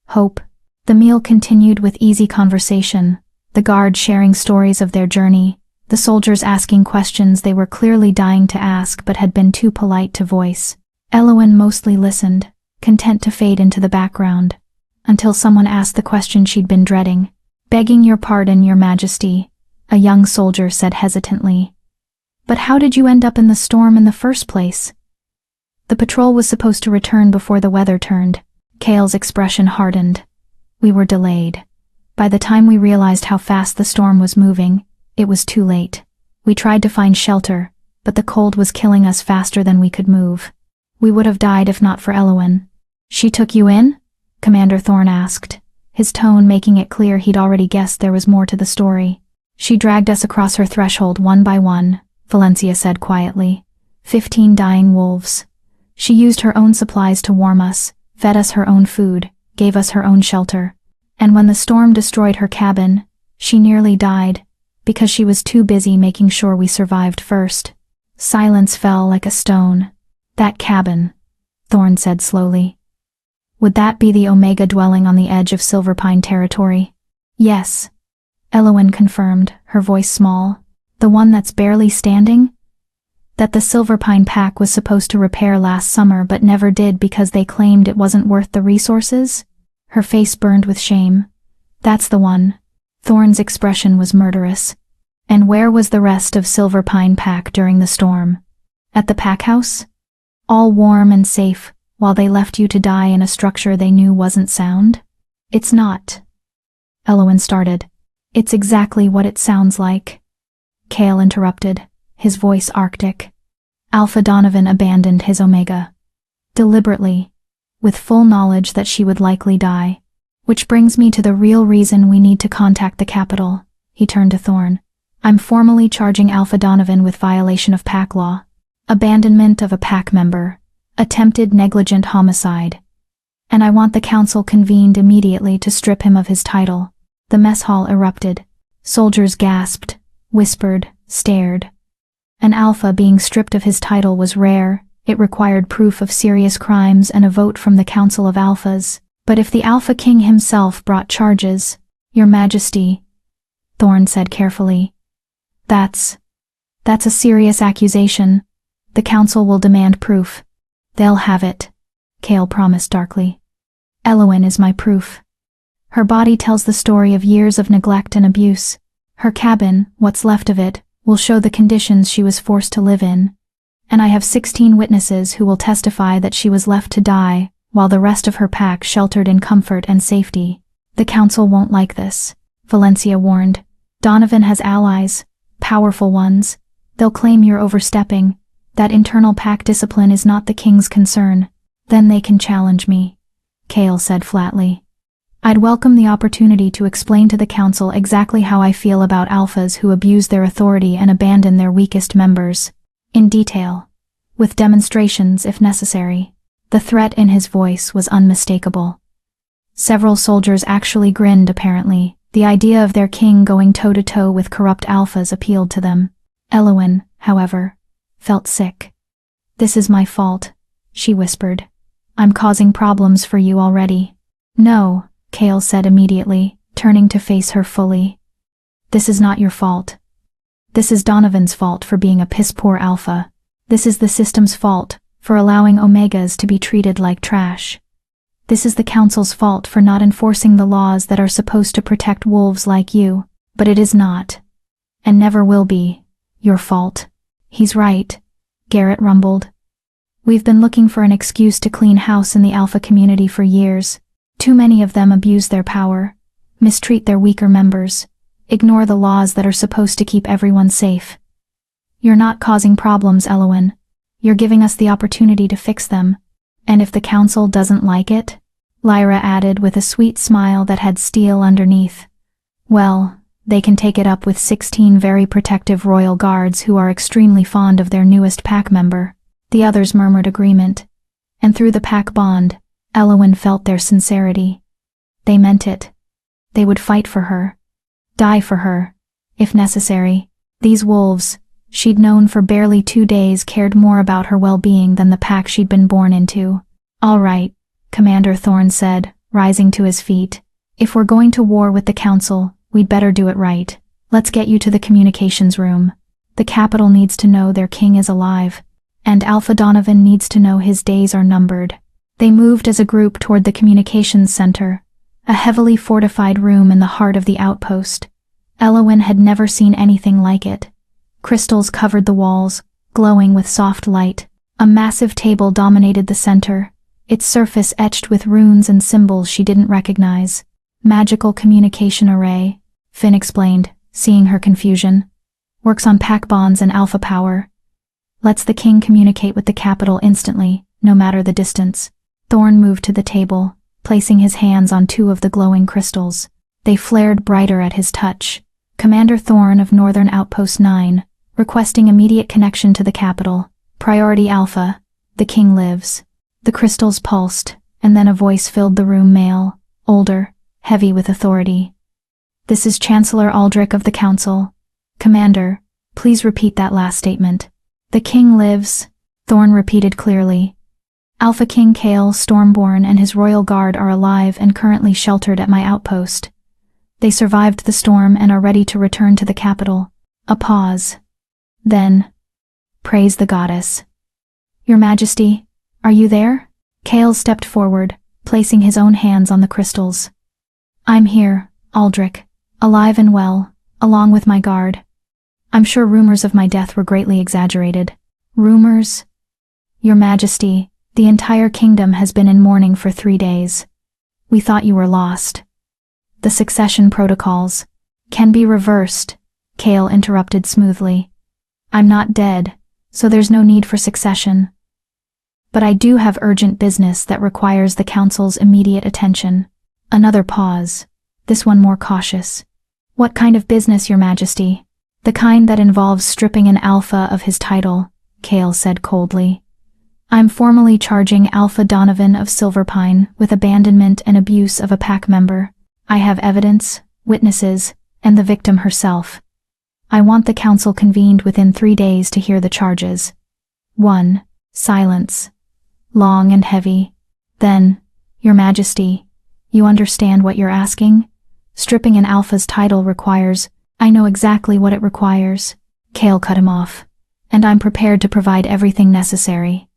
Hope. The meal continued with easy conversation, the guard sharing stories of their journey, the soldiers asking questions they were clearly dying to ask but had been too polite to voice. Elowen mostly listened, content to fade into the background, until someone asked the question she'd been dreading. "Begging your pardon, Your Majesty," a young soldier said hesitantly. "But how did you end up in the storm in the first place?" "The patrol was supposed to return before the weather turned." Kale's expression hardened. "We were delayed. By the time we realized how fast the storm was moving, it was too late. We tried to find shelter, but the cold was killing us faster than we could move. We would have died if not for Elowen." "She took you in?" Commander Thorne asked, his tone making it clear he'd already guessed there was more to the story. "She dragged us across her threshold one by one," Valencia said quietly. 15 dying wolves. She used her own supplies to warm us, fed us her own food, gave us her own shelter. And when the storm destroyed her cabin, she nearly died, because she was too busy making sure we survived first." Silence fell like a stone. "That cabin," Thorne said slowly. "Would that be the Omega dwelling on the edge of Silverpine territory?" "Yes," Elowen confirmed, her voice small. "The one that's barely standing?" "That the Silverpine pack was supposed to repair last summer but never did because they claimed it wasn't worth the resources?" Her face burned with shame. "That's the one." Thorne's expression was murderous. "And where was the rest of Silverpine pack during the storm?" "At the pack house? All warm and safe, while they left you to die in a structure they knew wasn't sound?" "It's not," Elowen started. "It's exactly what it sounds like." Kale interrupted, his voice arctic. "Alpha Donovan abandoned his Omega. Deliberately, with full knowledge that she would likely die. Which brings me to the real reason we need to contact the capital." He turned to Thorne. "I'm formally charging Alpha Donovan with violation of pack law, abandonment of a pack member, attempted negligent homicide. And I want the council convened immediately to strip him of his title." The mess hall erupted. Soldiers gasped, whispered, stared. An alpha being stripped of his title was rare. It required proof of serious crimes and a vote from the Council of Alphas. But if the Alpha King himself brought charges, Your Majesty, Thorn said carefully, that's a serious accusation. The council will demand proof. They'll have it, Chaol promised darkly. Elowen is my proof. Her body tells the story of years of neglect and abuse. Her cabin, what's left of it, will show the conditions she was forced to live in. And I have 16 witnesses who will testify that she was left to die, while the rest of her pack sheltered in comfort and safety. The council won't like this, Valencia warned. Donovan has allies, powerful ones. They'll claim you're overstepping. That internal pack discipline is not the king's concern. Then they can challenge me, Chaol said flatly. I'd welcome the opportunity to explain to the council exactly how I feel about alphas who abuse their authority and abandon their weakest members. In detail. With demonstrations if necessary. The threat in his voice was unmistakable. Several soldiers actually grinned apparently. The idea of their king going toe-to-toe with corrupt alphas appealed to them. Elowen, however, felt sick. This is my fault, she whispered. I'm causing problems for you already. No, Chaol said immediately, turning to face her fully. This is not your fault. This is Donovan's fault for being a piss-poor alpha. This is the system's fault for allowing Omegas to be treated like trash. This is the council's fault for not enforcing the laws that are supposed to protect wolves like you, but it is not, and never will be, your fault. He's right, Garrett rumbled. We've been looking for an excuse to clean house in the alpha community for years. Too many of them abuse their power, mistreat their weaker members, ignore the laws that are supposed to keep everyone safe. You're not causing problems, Elowen. You're giving us the opportunity to fix them. And if the council doesn't like it, Lyra added with a sweet smile that had steel underneath, well, they can take it up with 16 very protective royal guards who are extremely fond of their newest pack member. The others murmured agreement. And through the pack bond, Elowen felt their sincerity. They meant it. They would fight for her. Die for her, if necessary. These wolves, she'd known for barely 2 days, cared more about her well-being than the pack she'd been born into. All right, Commander Thorn said, rising to his feet. If we're going to war with the council, we'd better do it right. Let's get you to the communications room. The capital needs to know their king is alive, and Alpha Donovan needs to know his days are numbered. They moved as a group toward the communications center, a heavily fortified room in the heart of the outpost. Elowen had never seen anything like it. Crystals covered the walls, glowing with soft light. A massive table dominated the center, its surface etched with runes and symbols she didn't recognize. Magical communication array, Finn explained, seeing her confusion. Works on pack bonds and alpha power. Lets the king communicate with the capital instantly, no matter the distance. Thorn moved to the table, placing his hands on 2 of the glowing crystals. They flared brighter at his touch. Commander Thorn of Northern Outpost 9, requesting immediate connection to the capital. Priority Alpha, the king lives. The crystals pulsed, and then a voice filled the room, male, older, heavy with authority. This is Chancellor Aldrich of the Council. Commander, please repeat that last statement. The king lives, Thorn repeated clearly. Alpha King Chaol Stormborn and his royal guard are alive and currently sheltered at my outpost. They survived the storm and are ready to return to the capital. A pause. Then, praise the goddess. Your Majesty, are you there? Chaol stepped forward, placing his own hands on the crystals. I'm here, Aldrich, alive and well, along with my guard. I'm sure rumors of my death were greatly exaggerated. Rumors? Your Majesty, the entire kingdom has been in mourning for 3 days. We thought you were lost. The succession protocols can be reversed, Chaol interrupted smoothly. I'm not dead, so there's no need for succession. But I do have urgent business that requires the council's immediate attention. Another pause, this one more cautious. What kind of business, Your Majesty? The kind that involves stripping an alpha of his title, Chaol said coldly. I'm formally charging Alpha Donovan of Silverpine with abandonment and abuse of a pack member. I have evidence, witnesses, and the victim herself. I want the council convened within 3 days to hear the charges. 1. Silence. Long and heavy. Then, Your Majesty, You understand what you're asking? Stripping an alpha's title requires— I know exactly what it requires. Cale cut him off. And I'm prepared to provide everything necessary.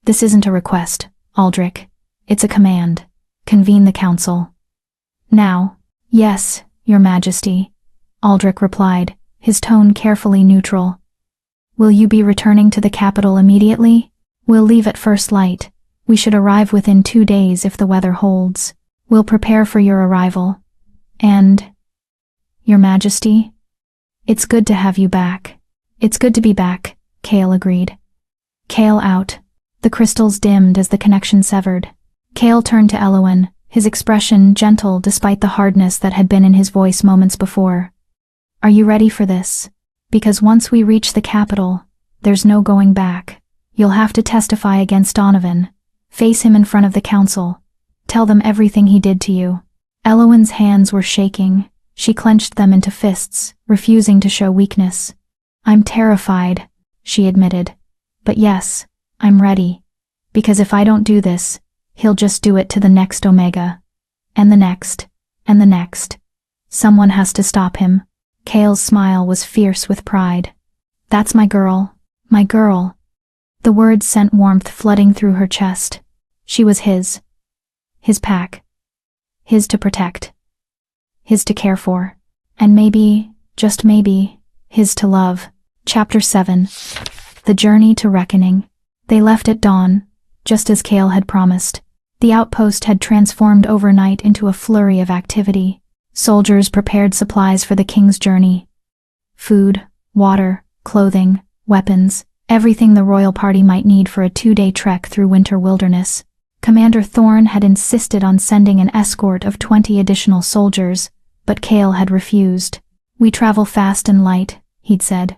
This isn't a request, Aldrich. It's a command. Convene the council. Now. Yes, Your Majesty, Aldrich replied, his tone carefully neutral. Will you be returning to the capital immediately? We'll leave at first light. We should arrive within 2 days if the weather holds. We'll prepare for your arrival. And— Your Majesty? It's good to have you back. It's good to be back, Cale agreed. Cale out. The crystals dimmed as the connection severed. Cale turned to Elowen, his expression gentle despite the hardness that had been in his voice moments before. Are you ready for this? Because once we reach the capital, there's no going back. You'll have to testify against Donovan. Face him in front of the council. Tell them everything he did to you. Elowen's hands were shaking. She clenched them into fists, refusing to show weakness. I'm terrified, she admitted. But yes, I'm ready. Because if I don't do this, he'll just do it to the next Omega. And the next. And the next. Someone has to stop him. Cale's smile was fierce with pride. That's my girl. My girl. The words sent warmth flooding through her chest. She was his. His pack. His to protect. His to care for. And maybe, just maybe, his to love. Chapter 7. The Journey to Reckoning. They left at dawn, just as Cale had promised. The outpost had transformed overnight into a flurry of activity. Soldiers prepared supplies for the king's journey. Food, water, clothing, weapons, everything the royal party might need for a 2-day trek through winter wilderness. Commander Thorne had insisted on sending an escort of 20 additional soldiers, but Cale had refused. We travel fast and light, he'd said.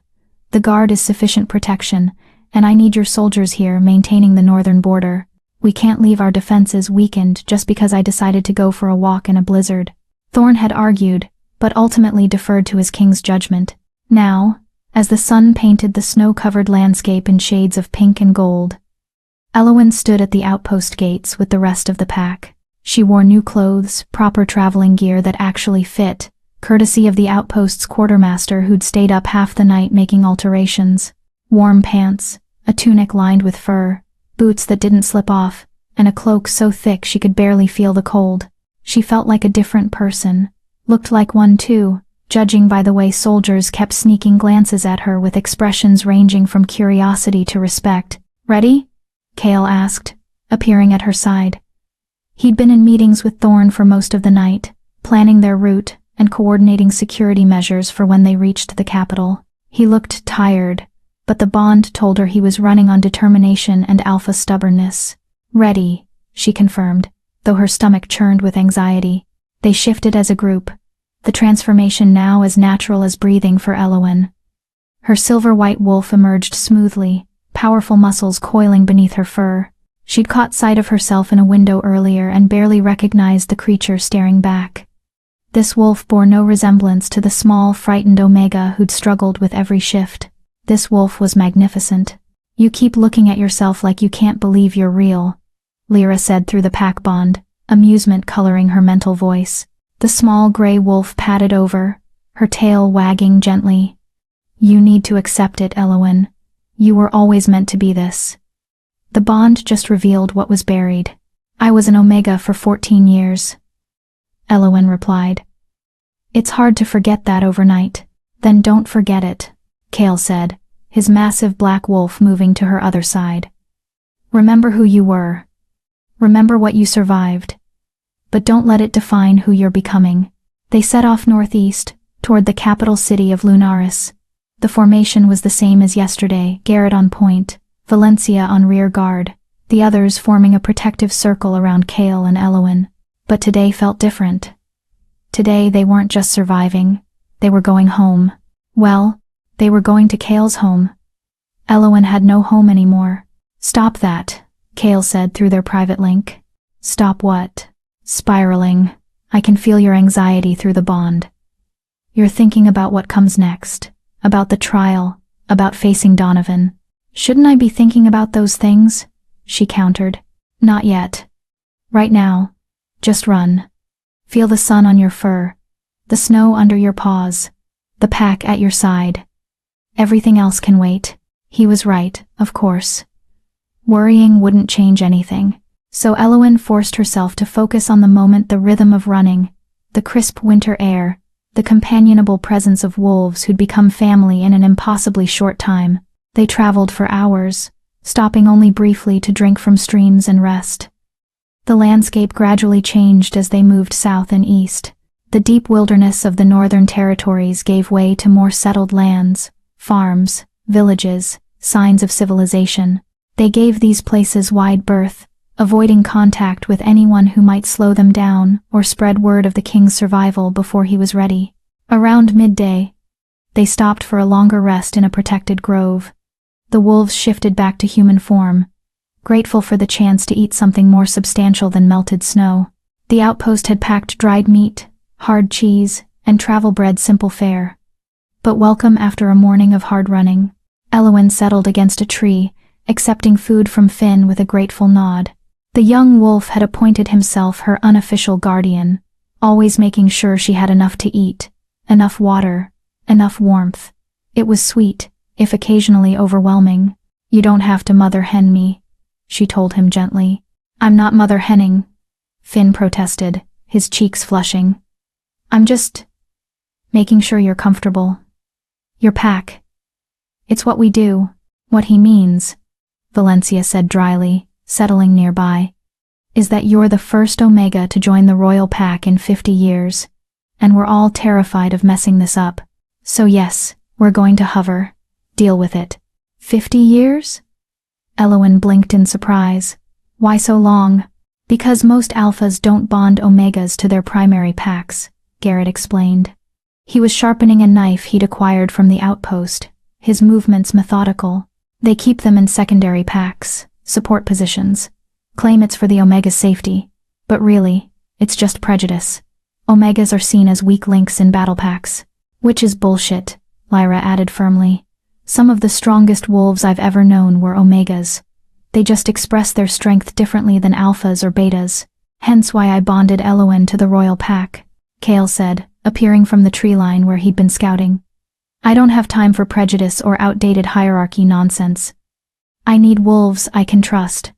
The guard is sufficient protection, and I need your soldiers here maintaining the northern border. We can't leave our defenses weakened just because I decided to go for a walk in a blizzard. Thorne had argued, but ultimately deferred to his king's judgment. Now, as the sun painted the snow-covered landscape in shades of pink and gold, Elowen stood at the outpost gates with the rest of the pack. She wore new clothes, proper traveling gear that actually fit, courtesy of the outpost's quartermaster who'd stayed up half the night making alterations. Warm pants, a tunic lined with fur, boots that didn't slip off, and a cloak so thick she could barely feel the cold. She felt like a different person, looked like one too, judging by the way soldiers kept sneaking glances at her with expressions ranging from curiosity to respect. Ready? Cale asked, appearing at her side. He'd been in meetings with Thorne for most of the night, planning their route and coordinating security measures for when they reached the capital. He looked tired, but the bond told her he was running on determination and alpha stubbornness. Ready, she confirmed, though her stomach churned with anxiety. They shifted as a group, the transformation now as natural as breathing for Elowen. Her silver-white wolf emerged smoothly, powerful muscles coiling beneath her fur. She'd caught sight of herself in a window earlier and barely recognized the creature staring back. This wolf bore no resemblance to the small, frightened Omega who'd struggled with every shift. This wolf was magnificent. You keep looking at yourself like you can't believe you're real, Lyra said through the pack bond, amusement coloring her mental voice. The small gray wolf padded over, her tail wagging gently. You need to accept it, Elowen. You were always meant to be this. The bond just revealed what was buried. I was an Omega for 14 years. Elowen replied. It's hard to forget that overnight. Then don't forget it, Cale said, his massive black wolf moving to her other side. Remember who you were. Remember what you survived. But don't let it define who you're becoming. They set off northeast, toward the capital city of Lunaris. The formation was the same as yesterday, Garrett on point, Valencia on rear guard, the others forming a protective circle around Cale and Elowen. But today felt different. Today they weren't just surviving, they were going home. Well, they were going to Cale's home. Elowen had no home anymore. Stop that, Cale said through their private link. Stop what? Spiraling. I can feel your anxiety through the bond. You're thinking about what comes next, about the trial, about facing Donovan. Shouldn't I be thinking about those things? She countered. Not yet. Right now, Just run. Feel the sun on your fur, the snow under your paws, the pack at your side. Everything else can wait. He was right, of course. Worrying wouldn't change anything. So Eowyn forced herself to focus on the moment, the rhythm of running, the crisp winter air, the companionable presence of wolves who'd become family in an impossibly short time. They traveled for hours, stopping only briefly to drink from streams and rest. The landscape gradually changed as they moved south and east. The deep wilderness of the Northern Territories gave way to more settled lands, farms, villages, signs of civilization. They gave these places wide berth, avoiding contact with anyone who might slow them down or spread word of the king's survival before he was ready. Around midday, they stopped for a longer rest in a protected grove. The wolves shifted back to human form, grateful for the chance to eat something more substantial than melted snow. The outpost had packed dried meat, hard cheese, and travel-bred simple fare. But welcome after a morning of hard running. Eowyn settled against a tree, accepting food from Finn with a grateful nod. The young wolf had appointed himself her unofficial guardian, always making sure she had enough to eat, enough water, enough warmth. It was sweet, if occasionally overwhelming. "You don't have to mother hen me," she told him gently. "I'm not mother henning," Finn protested, his cheeks flushing. "I'm just making sure you're comfortable. Your pack. It's what we do." "What he means," Valencia said dryly, settling nearby, "is that you're the first Omega to join the royal pack in 50 years, and we're all terrified of messing this up. So yes, we're going to hover. Deal with it." 50 years? Eowyn blinked in surprise. "Why so long?" "Because most alphas don't bond Omegas to their primary packs," Garrett explained. He was sharpening a knife he'd acquired from the outpost, his movements methodical. "They keep them in secondary packs, support positions, claim it's for the Omega's safety, but really, it's just prejudice. Omegas are seen as weak links in battle packs." "Which is bullshit," Lyra added firmly. "Some of the strongest wolves I've ever known were Omegas. They just express their strength differently than alphas or betas. Hence why I bonded Eowyn to the royal pack," Kale said, appearing from the tree line where he'd been scouting. "I don't have time for prejudice or outdated hierarchy nonsense. I need wolves I can trust.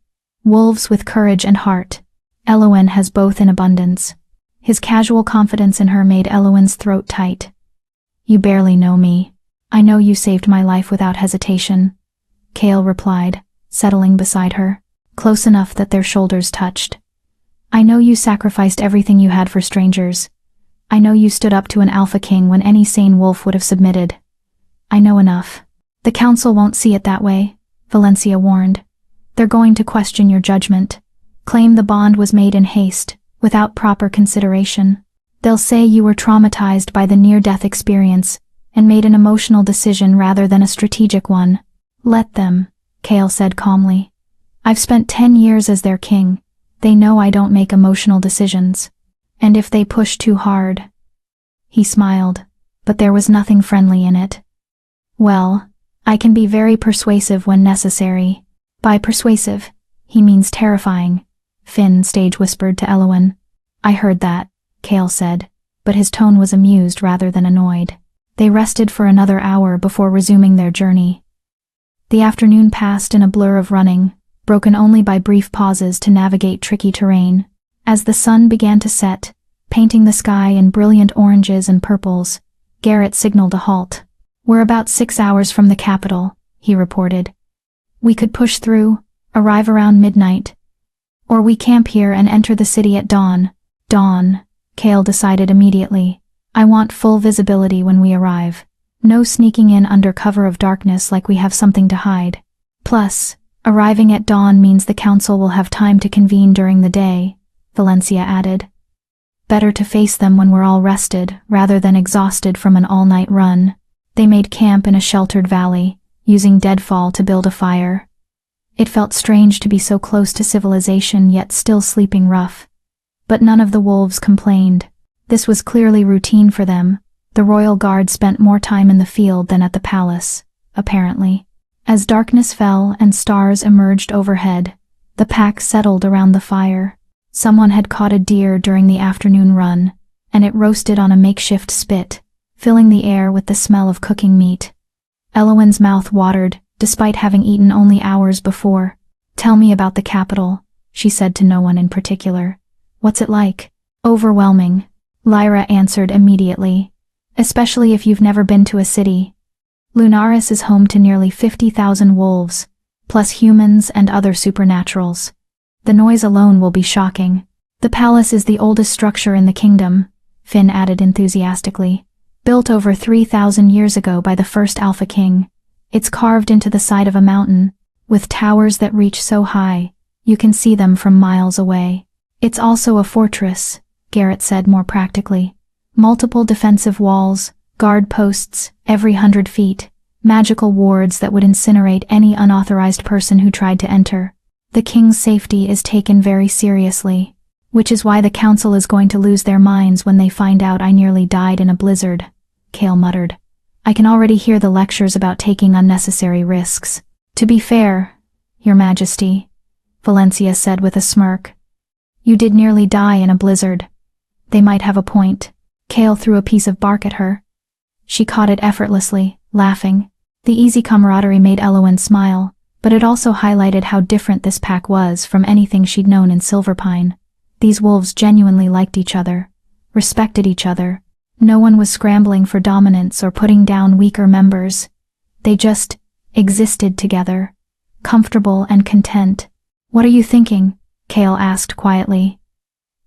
Wolves with courage and heart. Eowyn has both in abundance." His casual confidence in her made Eowyn's throat tight. "You barely know me. I know you saved my life without hesitation," Kale replied, settling beside her, close enough that their shoulders touched. "I know you sacrificed everything you had for strangers. I know you stood up to an alpha king when any sane wolf would have submitted. I know enough." "The council won't see it that way," Valencia warned. "They're going to question your judgment, claim the bond was made in haste, without proper consideration. They'll say you were traumatized by the near-death experience and made an emotional decision rather than a strategic one." "Let them," Kale said calmly. "I've spent 10 years as their king. They know I don't make emotional decisions. And if they push too hard..." He smiled, but there was nothing friendly in it. "Well, I can be very persuasive when necessary." "By persuasive, he means terrifying," Finn stage whispered to Eowyn. "I heard that," Kale said, but his tone was amused rather than annoyed. They rested for another hour before resuming their journey. The afternoon passed in a blur of running, broken only by brief pauses to navigate tricky terrain. As the sun began to set, painting the sky in brilliant oranges and purples, Garrett signaled a halt. "We're about 6 hours from the capital," he reported. "We could push through, arrive around midnight. Or we camp here and enter the city at dawn." "Dawn," Kale decided immediately. "I want full visibility when we arrive. No sneaking in under cover of darkness like we have something to hide. Plus, arriving at dawn means the council will have time to convene during the day," Valencia added. "Better to face them when we're all rested, rather than exhausted from an all-night run." They made camp in a sheltered valley, using deadfall to build a fire. It felt strange to be so close to civilization yet still sleeping rough. But none of the wolves complained. This was clearly routine for them. The royal guard spent more time in the field than at the palace, apparently. As darkness fell and stars emerged overhead, the pack settled around the fire. Someone had caught a deer during the afternoon run, and it roasted on a makeshift spit, filling the air with the smell of cooking meat. Elowen's mouth watered, despite having eaten only hours before. "Tell me about the capital," she said to no one in particular. "What's it like?" "Overwhelming," Lyra answered immediately. "Especially if you've never been to a city. Lunaris is home to nearly 50,000 wolves, plus humans and other supernaturals. The noise alone will be shocking. The palace is the oldest structure in the kingdom," Finn added enthusiastically. "Built over 3,000 years ago by the first Alpha King. It's carved into the side of a mountain, with towers that reach so high, you can see them from miles away. It's also a fortress," Garrett said more practically. "Multiple defensive walls, guard posts, every 100 feet, magical wards that would incinerate any unauthorized person who tried to enter. The king's safety is taken very seriously, which is why the council is going to lose their minds when they find out I nearly died in a blizzard," Cale muttered. "I can already hear the lectures about taking unnecessary risks." "To be fair, Your Majesty," Valencia said with a smirk, "you did nearly die in a blizzard. They might have a point." Cale threw a piece of bark at her. She caught it effortlessly, laughing. The easy camaraderie made Elowen smile, but it also highlighted how different this pack was from anything she'd known in Silverpine. These wolves genuinely liked each other, respected each other. No one was scrambling for dominance or putting down weaker members. They just existed together, comfortable and content. "What are you thinking?" Cale asked quietly.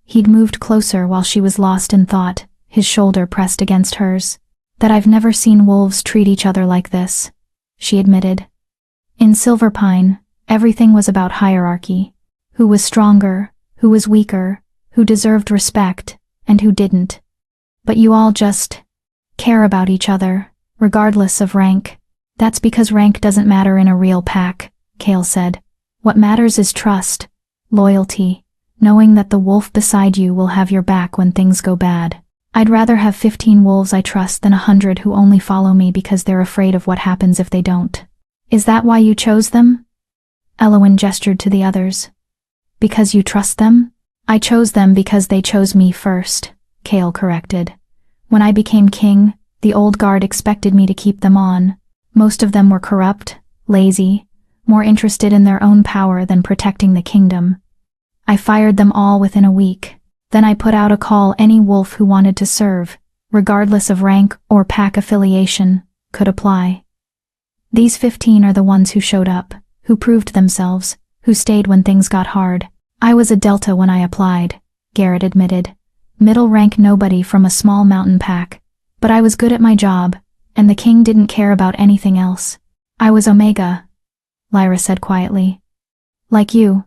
He'd moved closer while she was lost in thought, his shoulder pressed against hers. "That I've never seen wolves treat each other like this," she admitted. "In Silverpine, everything was about hierarchy. Who was stronger, who was weaker, who deserved respect, and who didn't. But you all just care about each other, regardless of rank. That's because rank doesn't matter in a real pack," Cale said. "What matters is trust, loyalty, knowing that the wolf beside you will have your back when things go bad. I'd rather have 15 wolves I trust than 100 who only follow me because they're afraid of what happens if they don't." "Is that why you chose them?" Elowen gestured to the others. "Because you trust them?" "I chose them because they chose me first," Cale corrected. "When I became king, the old guard expected me to keep them on. Most of them were corrupt, lazy, more interested in their own power than protecting the kingdom. I fired them all within a week. Then I put out a call any wolf who wanted to serve, regardless of rank or pack affiliation, could apply. These 15 are the ones who showed up, who proved themselves, who stayed when things got hard. I was a Delta when I applied," Garrett admitted. "Middle rank nobody from a small mountain pack. But I was good at my job, and the king didn't care about anything else. I was Omega," Lyra said quietly. "Like you.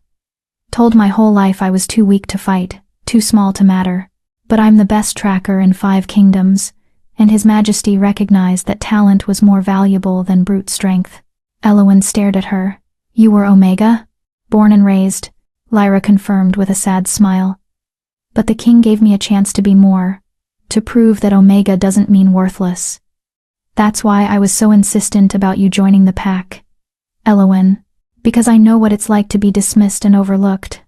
Told my whole life I was too weak to fight, too small to matter. But I'm the best tracker in 5 kingdoms, and His Majesty recognized that talent was more valuable than brute strength." Elowen stared at her. "You were Omega?" "Born and raised," Lyra confirmed with a sad smile. "But the king gave me a chance to be more, to prove that Omega doesn't mean worthless. That's why I was so insistent about you joining the pack, Elowen, because I know what it's like to be dismissed and overlooked.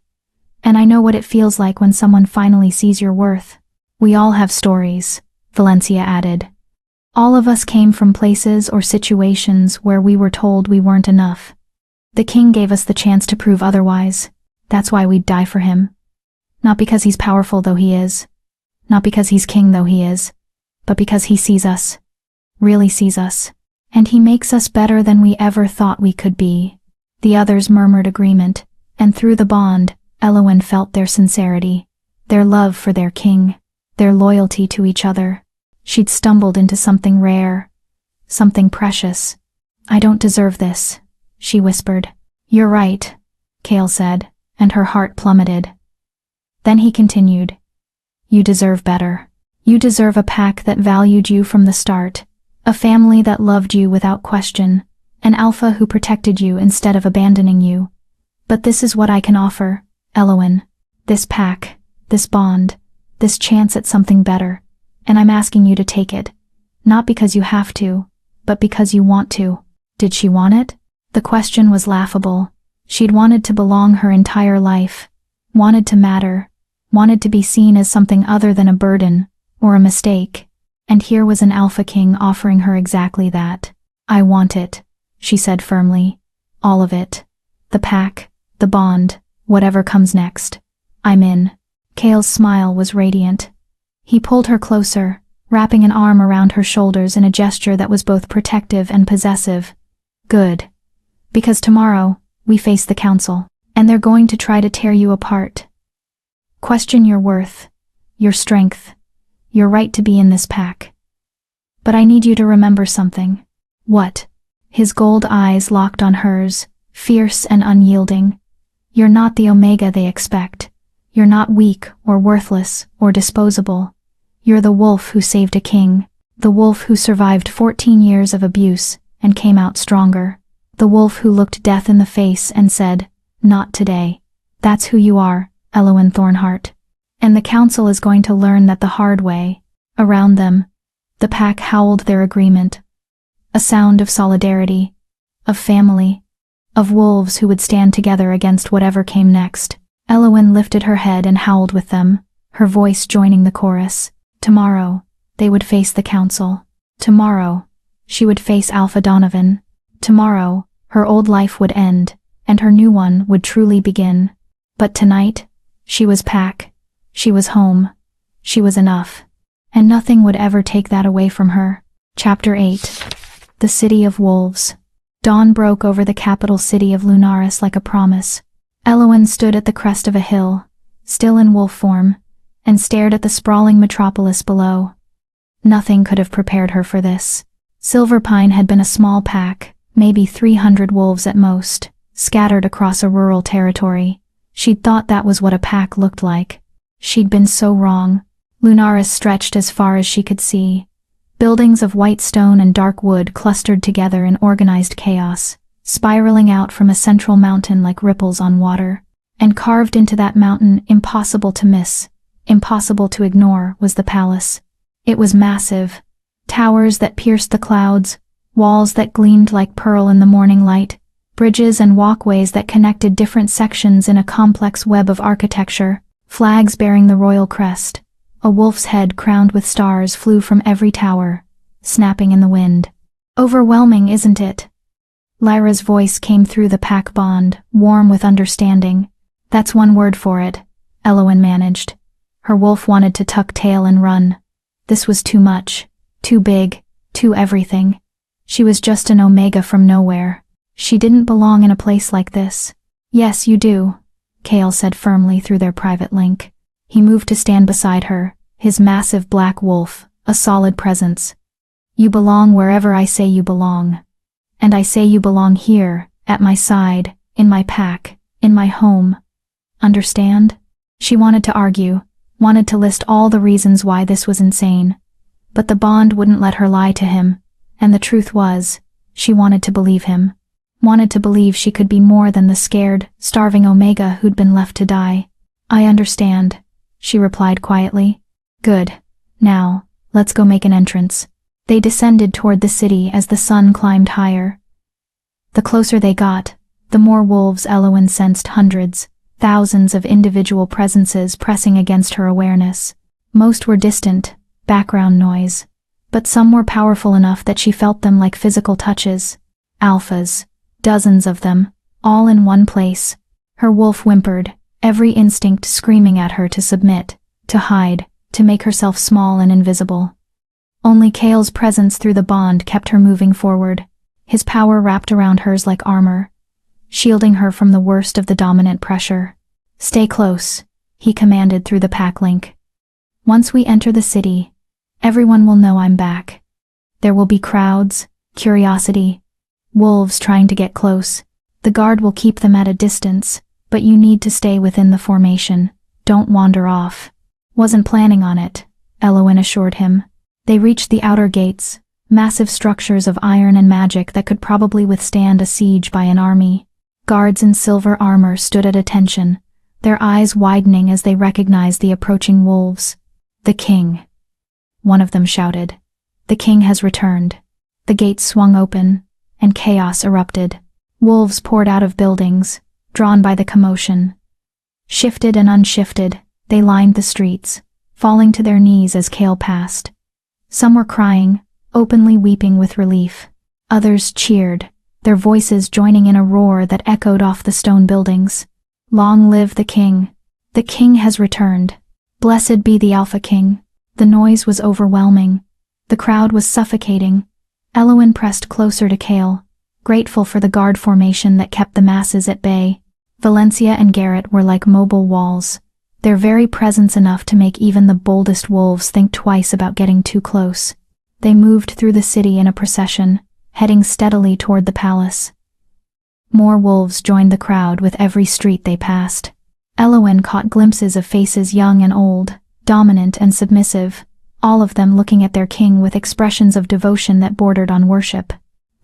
And I know what it feels like when someone finally sees your worth. We all have stories," Valencia added. "All of us came from places or situations where we were told we weren't enough. The king gave us the chance to prove otherwise. That's why we'd die for him. Not because he's powerful though he is. Not because he's king though he is. But because he sees us. Really sees us. And he makes us better than we ever thought we could be." The others murmured agreement, and through the bond, Elowen felt their sincerity, their love for their king, their loyalty to each other. She'd stumbled into something rare, something precious. "I don't deserve this," she whispered. "You're right," Cale said, and her heart plummeted. Then he continued, "You deserve better. You deserve a pack that valued you from the start, a family that loved you without question, an alpha who protected you instead of abandoning you. But this is what I can offer, Elowen. This pack, this bond, this chance at something better, and I'm asking you to take it. Not because you have to, but because you want to." Did she want it? The question was laughable. She'd wanted to belong her entire life. wanted to matter, wanted to be seen as something other than a burden or a mistake. And here was an Alpha King offering her exactly that. "I want it," she said firmly. "All of it. The pack, the bond, whatever comes next. I'm in." Kale's smile was radiant. He pulled her closer, wrapping an arm around her shoulders in a gesture that was both protective and possessive. "Good. Because tomorrow, we face the council, and they're going to try to tear you apart. Question your worth, your strength, your right to be in this pack. But I need you to remember something." "What?" His gold eyes locked on hers, fierce and unyielding. "You're not the Omega they expect. You're not weak or worthless or disposable. You're the wolf who saved a king, the wolf who survived 14 years of abuse and came out stronger, the wolf who looked death in the face and said, 'Not today.' That's who you are, Elowen Thornheart. And the council is going to learn that the hard way." Around them, the pack howled their agreement. A sound of solidarity, of family, of wolves who would stand together against whatever came next. Elowen lifted her head and howled with them, her voice joining the chorus. Tomorrow, they would face the council. Tomorrow, she would face Alpha Donovan. Tomorrow, her old life would end, and her new one would truly begin. But tonight, she was pack. She was home. She was enough. And nothing would ever take that away from her. Chapter 8. The City of Wolves. Dawn broke over the capital city of Lunaris like a promise. Elowen stood at the crest of a hill, still in wolf form, and stared at the sprawling metropolis below. Nothing could have prepared her for this. Silverpine had been a small pack, maybe 300 wolves at most, scattered across a rural territory. She'd thought that was what a pack looked like. She'd been so wrong. Lunaris stretched as far as she could see. Buildings of white stone and dark wood clustered together in organized chaos, spiraling out from a central mountain like ripples on water. And carved into that mountain, impossible to miss, impossible to ignore, was the palace. It was massive. Towers that pierced the clouds, walls that gleamed like pearl in the morning light, bridges and walkways that connected different sections in a complex web of architecture, flags bearing the royal crest. A wolf's head crowned with stars flew from every tower, snapping in the wind. "Overwhelming, isn't it?" Lyra's voice came through the pack bond, warm with understanding. "That's one word for it," Elowen managed. Her wolf wanted to tuck tail and run. This was too much, too big, too everything. She was just an Omega from nowhere. She didn't belong in a place like this. "Yes, you do," Kale said firmly through their private link. He moved to stand beside her, his massive black wolf, a solid presence. "You belong wherever I say you belong. And I say you belong here, at my side, in my pack, in my home. Understand?" She wanted to argue, wanted to list all the reasons why this was insane. But the bond wouldn't let her lie to him, and the truth was, she wanted to believe him. Wanted to believe she could be more than the scared, starving Omega who'd been left to die. "I understand," she replied quietly. "Good. Now, let's go make an entrance." They descended toward the city as the sun climbed higher. The closer they got, the more wolves Elowen sensed, hundreds, thousands of individual presences pressing against her awareness. Most were distant, background noise, but some were powerful enough that she felt them like physical touches. Alphas, dozens of them, all in one place. Her wolf whimpered, every instinct screaming at her to submit, to hide, to make herself small and invisible. Only Kale's presence through the bond kept her moving forward, his power wrapped around hers like armor, shielding her from the worst of the dominant pressure. "Stay close," he commanded through the pack link. "Once we enter the city, everyone will know I'm back. There will be crowds, curiosity, wolves trying to get close. The guard will keep them at a distance, but you need to stay within the formation. Don't wander off." "Wasn't planning on it," Elowen assured him. They reached the outer gates, massive structures of iron and magic that could probably withstand a siege by an army. Guards in silver armor stood at attention, their eyes widening as they recognized the approaching wolves. "The king," one of them shouted. "The king has returned." The gates swung open, and chaos erupted. Wolves poured out of buildings, drawn by the commotion. Shifted and unshifted, they lined the streets, falling to their knees as Cale passed. Some were crying, openly weeping with relief. Others cheered, their voices joining in a roar that echoed off the stone buildings. Long live the king! The king has returned! Blessed be the Alpha King! The noise was overwhelming. The crowd was suffocating. Elowen pressed closer to Cale, grateful for the guard formation that kept the masses at bay. Valencia and Garrett were like mobile walls, their very presence enough to make even the boldest wolves think twice about getting too close. They moved through the city in a procession, heading steadily toward the palace. More wolves joined the crowd with every street they passed. Elowen caught glimpses of faces young and old, dominant and submissive, all of them looking at their king with expressions of devotion that bordered on worship.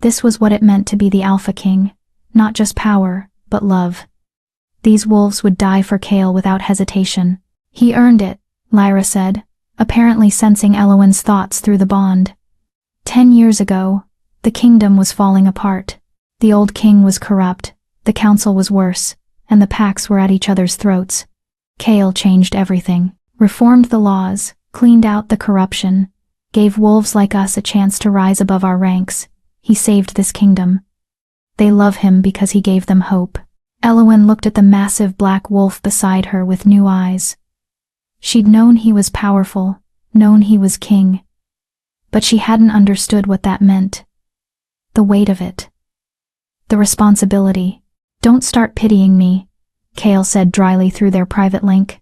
This was what it meant to be the Alpha King, not just power, but love. These wolves would die for Cale without hesitation. He earned it, Lyra said, apparently sensing Elowen's thoughts through the bond. 10 years ago, the kingdom was falling apart. The old king was corrupt, the council was worse, and the packs were at each other's throats. Cale changed everything, reformed the laws, cleaned out the corruption, gave wolves like us a chance to rise above our ranks. He saved this kingdom. They love him because he gave them hope. Elowen looked at the massive black wolf beside her with new eyes. She'd known he was powerful, known he was king, but she hadn't understood what that meant. The weight of it. The responsibility. Don't start pitying me, Cale said dryly through their private link.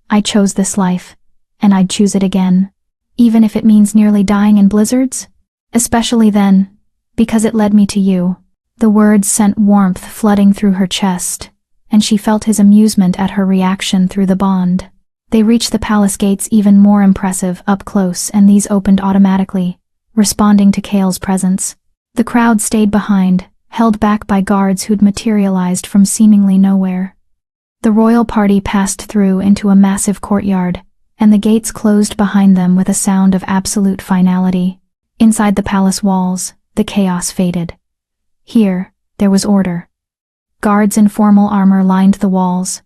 I chose this life, and I'd choose it again, even if it means nearly dying in blizzards. Especially then, because it led me to you. The words sent warmth flooding through her chest, and she felt his amusement at her reaction through the bond. They reached the palace gates even more impressive up close, and these opened automatically, responding to Cale's presence. The crowd stayed behind, held back by guards who'd materialized from seemingly nowhere. The royal party passed through into a massive courtyard, and the gates closed behind them with a sound of absolute finality. Inside the palace walls, the chaos faded. Here, there was order. Guards in formal armor lined the walls.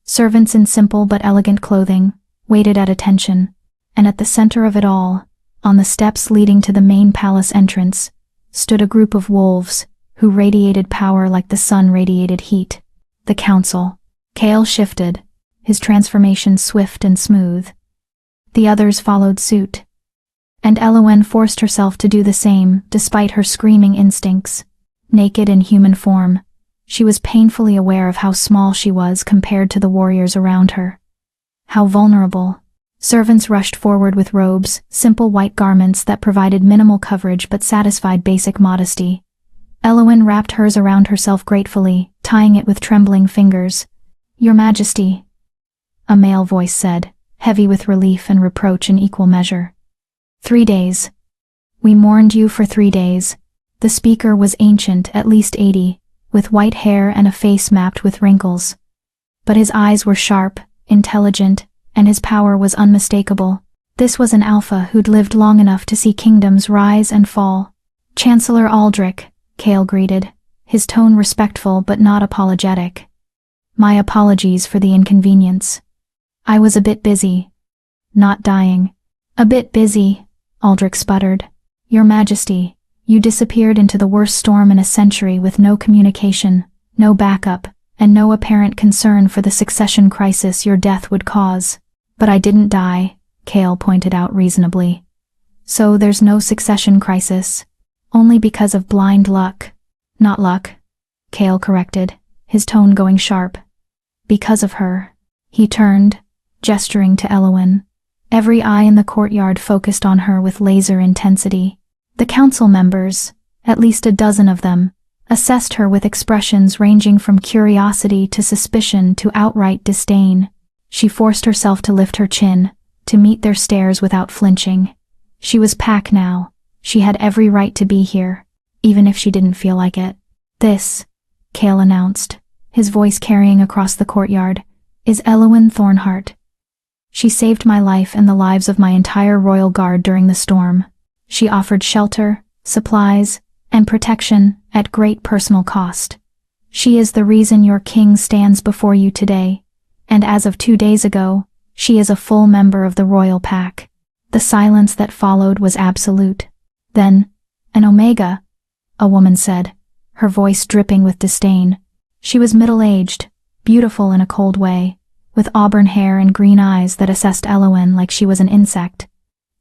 Servants in simple but elegant clothing waited at attention, and at the center of it all, on the steps leading to the main palace entrance, stood a group of wolves who radiated power like the sun radiated heat. The council. Cale shifted, his transformation swift and smooth. The others followed suit, and Elowen forced herself to do the same despite her screaming instincts. Naked in human form, she was painfully aware of how small she was compared to the warriors around her. How vulnerable. Servants rushed forward with robes, simple white garments that provided minimal coverage but satisfied basic modesty. Elowen wrapped hers around herself gratefully, tying it with trembling fingers. Your Majesty, a male voice said, heavy with relief and reproach in equal measure. 3 days. We mourned you for 3 days. The speaker was ancient, at least 80, with white hair and a face mapped with wrinkles. But his eyes were sharp, intelligent, and his power was unmistakable. This was an alpha who'd lived long enough to see kingdoms rise and fall. Chancellor Aldrich, Cale greeted, his tone respectful but not apologetic. My apologies for the inconvenience. I was a bit busy. Not dying. A bit busy, Aldrich sputtered. Your Majesty, you disappeared into the worst storm in a century with no communication, no backup, and no apparent concern for the succession crisis your death would cause. But I didn't die, Cale pointed out reasonably. So there's no succession crisis. Only because of blind luck. Not luck, Cale corrected, his tone going sharp. Because of her. He turned, gesturing to Elowen. Every eye in the courtyard focused on her with laser intensity. The council members, at least a dozen of them, assessed her with expressions ranging from curiosity to suspicion to outright disdain. She forced herself to lift her chin, to meet their stares without flinching. She was Pack now. She had every right to be here, even if she didn't feel like it. This, Cale announced, his voice carrying across the courtyard, is Elowen Thornheart. She saved my life and the lives of my entire royal guard during the storm. She offered shelter, supplies, and protection at great personal cost. She is the reason your king stands before you today, And as of 2 days ago, she is a full member of the royal pack. The silence that followed was absolute. Then, an Omega, a woman said, her voice dripping with disdain. She was middle-aged, beautiful in a cold way, with auburn hair and green eyes that assessed Elowen like she was an insect.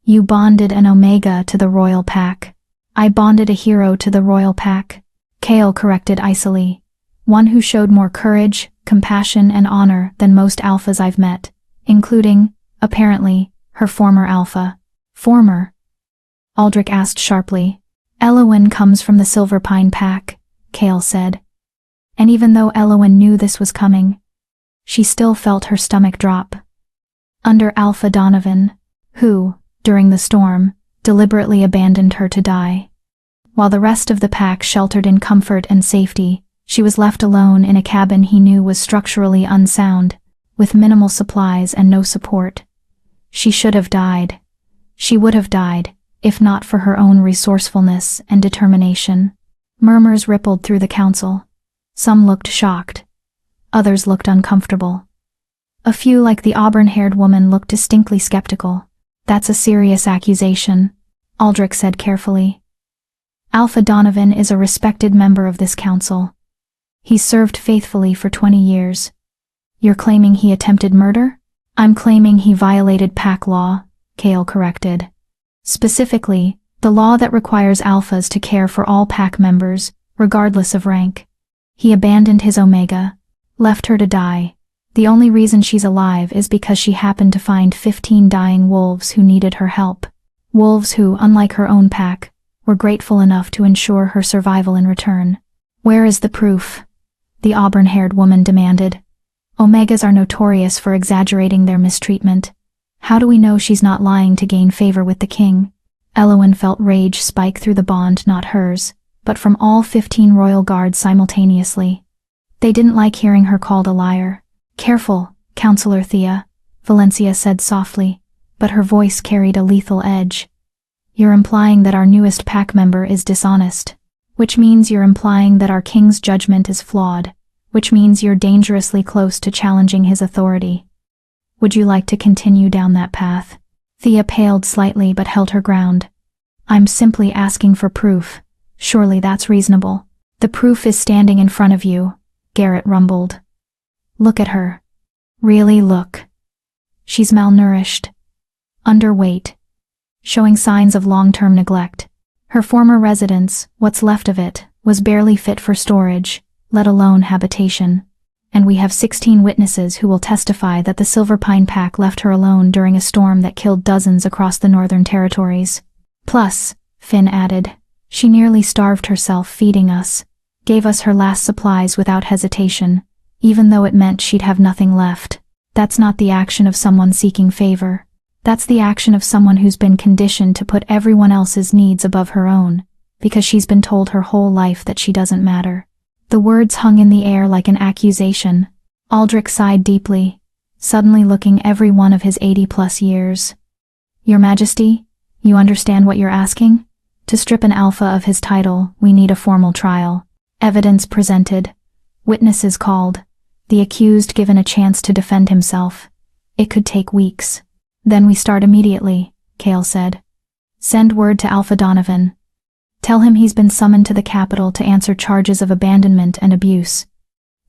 You bonded an Omega to the royal pack. I bonded a hero to the royal pack, Chaol corrected icily. One who showed more courage, compassion, and honor than most alphas I've met, including, apparently, her former alpha. Former? Aldrich asked sharply. Elowen comes from the Silverpine pack, Chaol said. And even though Elowen knew this was coming, she still felt her stomach drop. Under Alpha Donovan, who, during the storm, deliberately abandoned her to die. While the rest of the pack sheltered in comfort and safety, she was left alone in a cabin he knew was structurally unsound, with minimal supplies and no support. She should have died. She would have died, if not for her own resourcefulness and determination. Murmurs rippled through the council. Some looked shocked. Others looked uncomfortable. A few, like the auburn-haired woman, looked distinctly skeptical. That's a serious accusation, Aldrich said carefully. Alpha Donovan is a respected member of this council. He served faithfully for 20 years. You're claiming he attempted murder? I'm claiming he violated pack law, Chaol corrected. Specifically, the law that requires alphas to care for all pack members, regardless of rank. He abandoned his Omega, left her to die. The only reason she's alive is because she happened to find 15 dying wolves who needed her help. Wolves who, unlike her own pack, were grateful enough to ensure her survival in return. Where is the proof? The auburn-haired woman demanded. Omegas are notorious for exaggerating their mistreatment. How do we know she's not lying to gain favor with the king? Elowen felt rage spike through the bond, not hers, but from all 15 royal guards simultaneously. They didn't like hearing her called a liar. Careful, Counselor Thea, Valencia said softly, but her voice carried a lethal edge. You're implying that our newest pack member is dishonest, which means you're implying that our king's judgment is flawed, which means you're dangerously close to challenging his authority. Would you like to continue down that path? Thea paled slightly but held her ground. I'm simply asking for proof. Surely that's reasonable. The proof is standing in front of you, Garrett rumbled. Look at her. Really look. She's malnourished. Underweight. Showing signs of long-term neglect. Her former residence, what's left of it, was barely fit for storage, let alone habitation. And we have 16 witnesses who will testify that the Silverpine pack left her alone during a storm that killed dozens across the Northern Territories. Plus, Finn added, she nearly starved herself feeding us, gave us her last supplies without hesitation, even though it meant she'd have nothing left. That's not the action of someone seeking favor. That's the action of someone who's been conditioned to put everyone else's needs above her own, because she's been told her whole life that she doesn't matter. The words hung in the air like an accusation. Aldrich sighed deeply, suddenly looking every one of his 80-plus years. Your Majesty, you understand what you're asking? To strip an alpha of his title, we need a formal trial. Evidence presented. Witnesses called. The accused given a chance to defend himself. It could take weeks. Then we start immediately, Chaol said. Send word to Alpha Donovan. Tell him he's been summoned to the capital to answer charges of abandonment and abuse.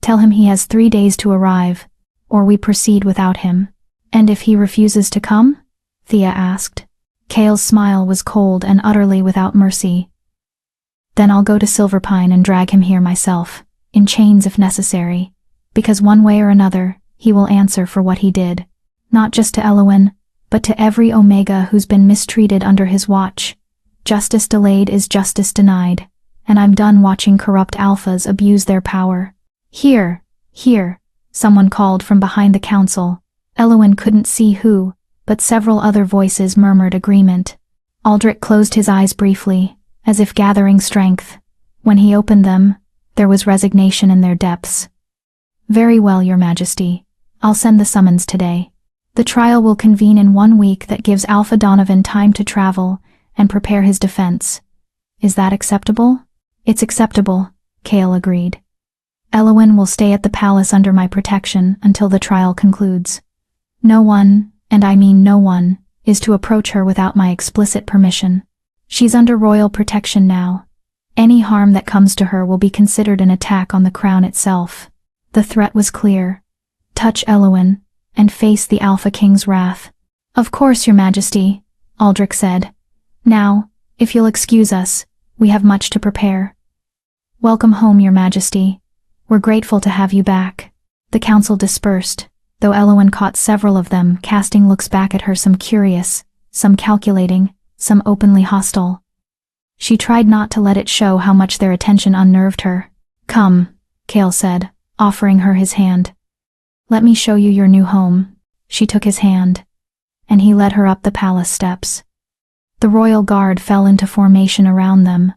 Tell him he has 3 days to arrive, or we proceed without him. And if he refuses to come? Thea asked. Chaol's smile was cold and utterly without mercy. Then I'll go to Silverpine and drag him here myself, in chains if necessary, because one way or another, he will answer for what he did. Not just to Elowen, but to every Omega who's been mistreated under his watch. Justice delayed is justice denied, and I'm done watching corrupt alphas abuse their power. Here, someone called from behind the council. Elowen couldn't see who, but several other voices murmured agreement. Aldrich closed his eyes briefly, as if gathering strength. When he opened them, there was resignation in their depths. Very well, Your Majesty. I'll send the summons today. The trial will convene in 1 week that gives Alpha Donovan time to travel and prepare his defense. Is that acceptable? It's acceptable, Chaol agreed. Elowen will stay at the palace under my protection until the trial concludes. No one, and I mean no one, is to approach her without my explicit permission. She's under royal protection now. Any harm that comes to her will be considered an attack on the crown itself. The threat was clear. Touch Elowen, and face the Alpha King's wrath. Of course, Your Majesty, Aldrich said. Now, if you'll excuse us, we have much to prepare. Welcome home, Your Majesty. We're grateful to have you back. The council dispersed, though Elowen caught several of them casting looks back at her, some curious, some calculating, some openly hostile. She tried not to let it show how much their attention unnerved her. Come, Cale said, offering her his hand. Let me show you your new home. She took his hand, and he led her up the palace steps. The royal guard fell into formation around them,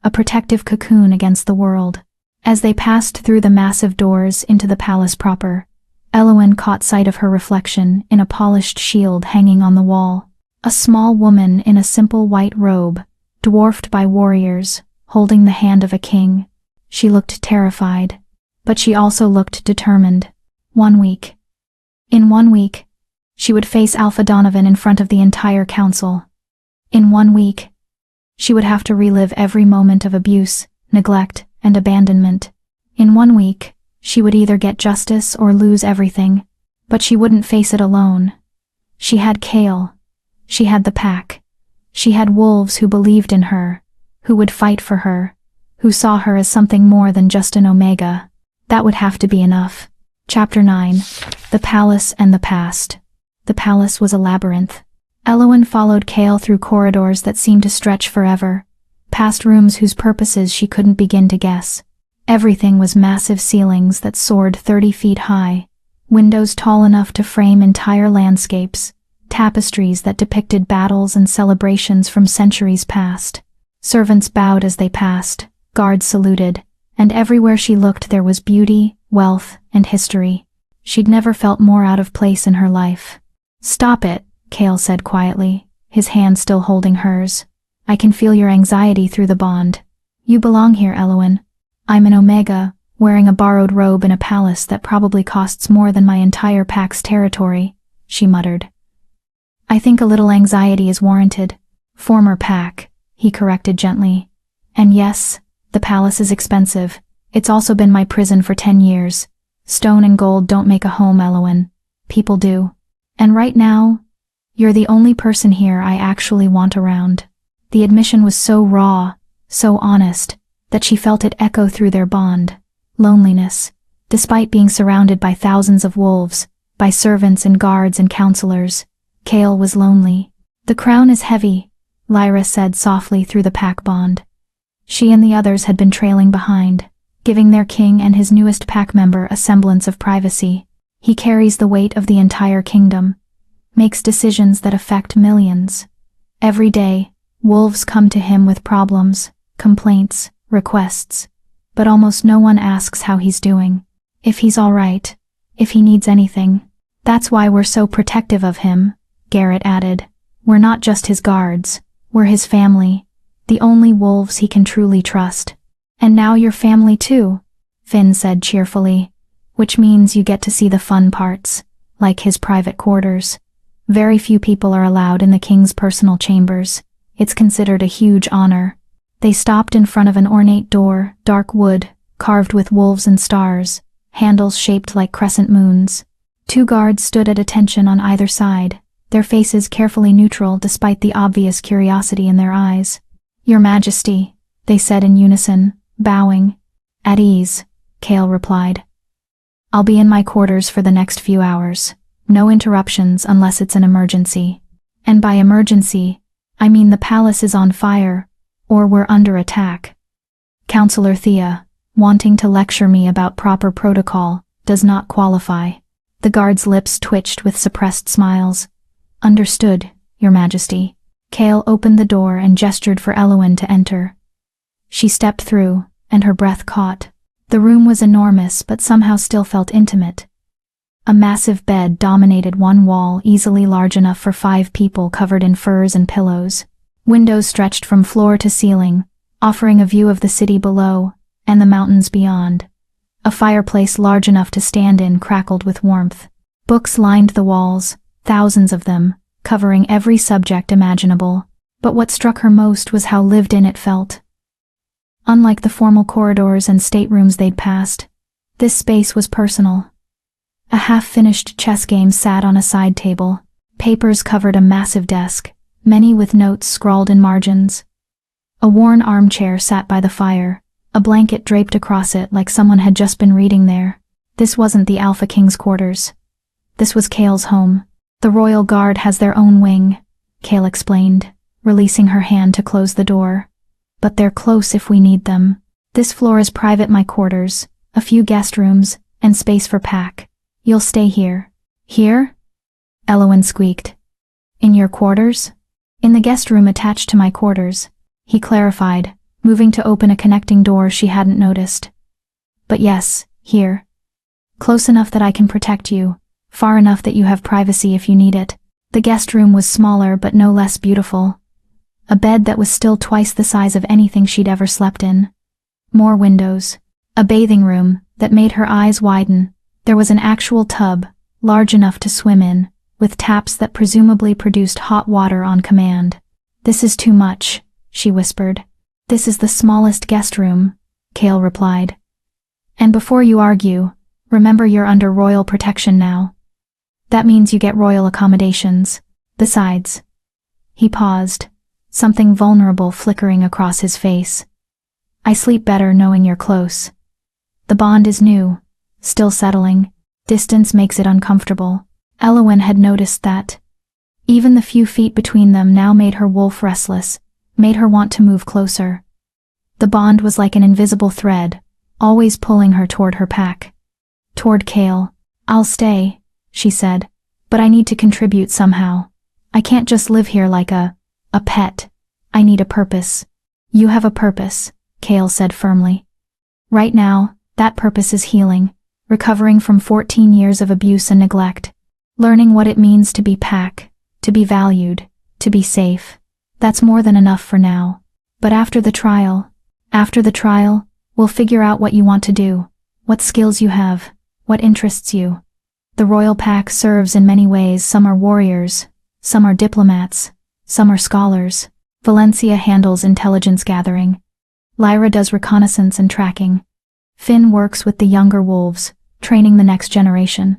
a protective cocoon against the world. As they passed through the massive doors into the palace proper, Elowen caught sight of her reflection in a polished shield hanging on the wall. A small woman in a simple white robe, dwarfed by warriors, holding the hand of a king. She looked terrified, but she also looked determined. 1 week. In 1 week, she would face Alpha Donovan in front of the entire council. In 1 week, she would have to relive every moment of abuse, neglect, and abandonment. In 1 week, she would either get justice or lose everything, but she wouldn't face it alone. She had Cale. She had the pack. She had wolves who believed in her, who would fight for her, who saw her as something more than just an Omega. That would have to be enough. Chapter 9. The Palace and the Past. The palace was a labyrinth. Elowen followed Cale through corridors that seemed to stretch forever, past rooms whose purposes she couldn't begin to guess. Everything was massive ceilings that soared 30 feet high, windows tall enough to frame entire landscapes, tapestries that depicted battles and celebrations from centuries past. Servants bowed as they passed, guards saluted, and everywhere she looked there was beauty, wealth, and history. She'd never felt more out of place in her life. Stop it, Cale said quietly, his hand still holding hers. I can feel your anxiety through the bond. You belong here, Elowen. I'm an Omega, wearing a borrowed robe in a palace that probably costs more than my entire pack's territory, she muttered. I think a little anxiety is warranted. Former pack, he corrected gently. And yes, the palace is expensive. It's also been my prison for 10 years. Stone and gold don't make a home, Elowen. People do. And right now, you're the only person here I actually want around. The admission was so raw, so honest, that she felt it echo through their bond. Loneliness. Despite being surrounded by thousands of wolves, by servants and guards and counselors, Cale was lonely. The crown is heavy, Lyra said softly through the pack bond. She and the others had been trailing behind, giving their king and his newest pack member a semblance of privacy. He carries the weight of the entire kingdom, makes decisions that affect millions. Every day, wolves come to him with problems, complaints, requests, but almost no one asks how he's doing, if he's all right, if he needs anything. That's why we're so protective of him, Garrett added. We're not just his guards, we're his family, the only wolves he can truly trust. And now you're family too, Finn said cheerfully, which means you get to see the fun parts, like his private quarters. Very few people are allowed in the king's personal chambers. It's considered a huge honor. They stopped in front of an ornate door, dark wood, carved with wolves and stars, handles shaped like crescent moons. 2 guards stood at attention on either side, their faces carefully neutral despite the obvious curiosity in their eyes. Your Majesty, they said in unison, bowing. At ease, Cale replied. I'll be in my quarters for the next few hours. No interruptions unless it's an emergency. And by emergency, I mean the palace is on fire, or we're under attack. Counselor Thea, wanting to lecture me about proper protocol, does not qualify. The guard's lips twitched with suppressed smiles. Understood, Your Majesty. Cale opened the door and gestured for Elowen to enter. She stepped through, and her breath caught. The room was enormous but somehow still felt intimate. A massive bed dominated one wall, easily large enough for 5 people covered in furs and pillows. Windows stretched from floor to ceiling, offering a view of the city below and the mountains beyond. A fireplace large enough to stand in crackled with warmth. Books lined the walls, thousands of them, covering every subject imaginable. But what struck her most was how lived in it felt. Unlike the formal corridors and staterooms they'd passed, this space was personal. A half-finished chess game sat on a side table. Papers covered a massive desk, many with notes scrawled in margins. A worn armchair sat by the fire, a blanket draped across it like someone had just been reading there. This wasn't the Alpha King's quarters. This was Kale's home. The Royal Guard has their own wing, Kale explained, releasing her hand to close the door. But they're close if we need them. This floor is private, my quarters, a few guest rooms, and space for Pack. You'll stay here. Here? Elowen squeaked. In your quarters? In the guest room attached to my quarters, he clarified, moving to open a connecting door she hadn't noticed. But yes, here. Close enough that I can protect you, far enough that you have privacy if you need it. The guest room was smaller but no less beautiful. A bed that was still twice the size of anything she'd ever slept in. More windows. A bathing room that made her eyes widen. There was an actual tub, large enough to swim in, with taps that presumably produced hot water on command. This is too much, she whispered. This is the smallest guest room, Kale replied. And before you argue, remember you're under royal protection now. That means you get royal accommodations. Besides. He paused, something vulnerable flickering across his face. I sleep better knowing you're close. The bond is new, still settling. Distance makes it uncomfortable. Elowen had noticed that. Even the few feet between them now made her wolf restless, made her want to move closer. The bond was like an invisible thread, always pulling her toward her pack. Toward Kale. I'll stay, she said, but I need to contribute somehow. I can't just live here like a pet. I need a purpose. You have a purpose, Kale said firmly. Right now, that purpose is healing, recovering from 14 years of abuse and neglect, learning what it means to be Pack, to be valued, to be safe. That's more than enough for now. But after the trial, we'll figure out what you want to do, what skills you have, what interests you. The Royal Pack serves in many ways. Some are warriors, some are diplomats, some are scholars. Valencia handles intelligence gathering. Lyra does reconnaissance and tracking. Finn works with the younger wolves, training the next generation.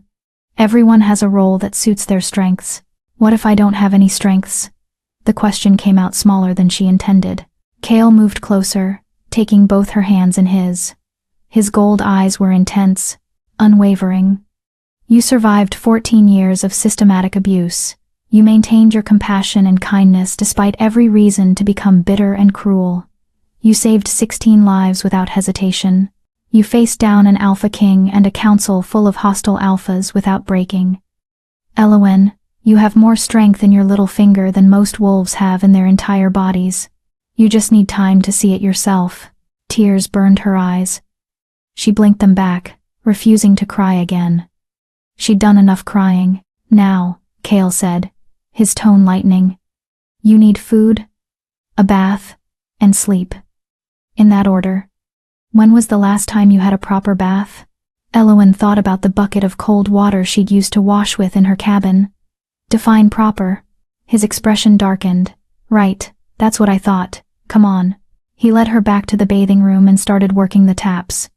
Everyone has a role that suits their strengths. What if I don't have any strengths? The question came out smaller than she intended. Kale moved closer, taking both her hands in his. His gold eyes were intense, unwavering. You survived 14 years of systematic abuse. You maintained your compassion and kindness despite every reason to become bitter and cruel. You saved 16 lives without hesitation. You faced down an Alpha King and a council full of hostile alphas without breaking. Elowen, you have more strength in your little finger than most wolves have in their entire bodies. You just need time to see it yourself. Tears burned her eyes. She blinked them back, refusing to cry again. She'd done enough crying. Now, Kale said, his tone lightening. You need food, a bath, and sleep. In that order. When was the last time you had a proper bath? Elowen thought about the bucket of cold water she'd used to wash with in her cabin. Define proper. His expression darkened. Right, that's what I thought. Come on. He led her back to the bathing room and started working the taps.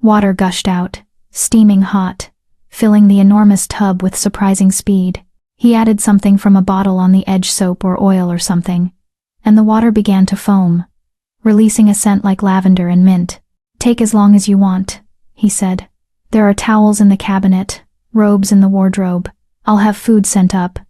Water gushed out, steaming hot, filling the enormous tub with surprising speed. He added something from a bottle on the edge, soap or oil or something, and the water began to foam, releasing a scent like lavender and mint. Take as long as you want, he said. There are towels in the cabinet, robes in the wardrobe. I'll have food sent up.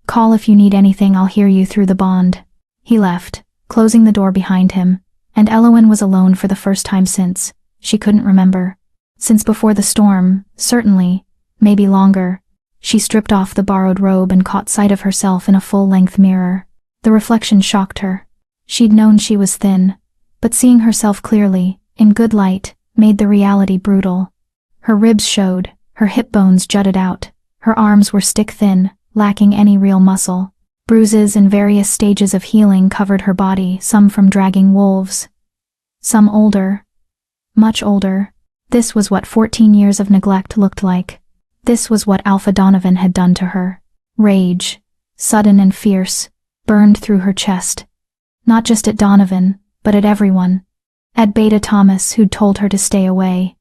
Call if you need anything. I'll hear you through the bond. He left, closing the door behind him, and Elowen was alone for the first time since, she couldn't remember. Since before the storm, certainly, maybe longer. She stripped off the borrowed robe and caught sight of herself in a full-length mirror. The reflection shocked her. She'd known she was thin, but seeing herself clearly, in good light, made the reality brutal. Her ribs showed, her hip bones jutted out, her arms were stick-thin, lacking any real muscle. Bruises in various stages of healing covered her body, some from dragging wolves. Some older. Much older. This was what 14 years of neglect looked like. This was what Alpha Donovan had done to her. Rage, sudden and fierce, burned through her chest. Not just at Donovan, but at everyone. At Beta Thomas, who'd told her to stay away.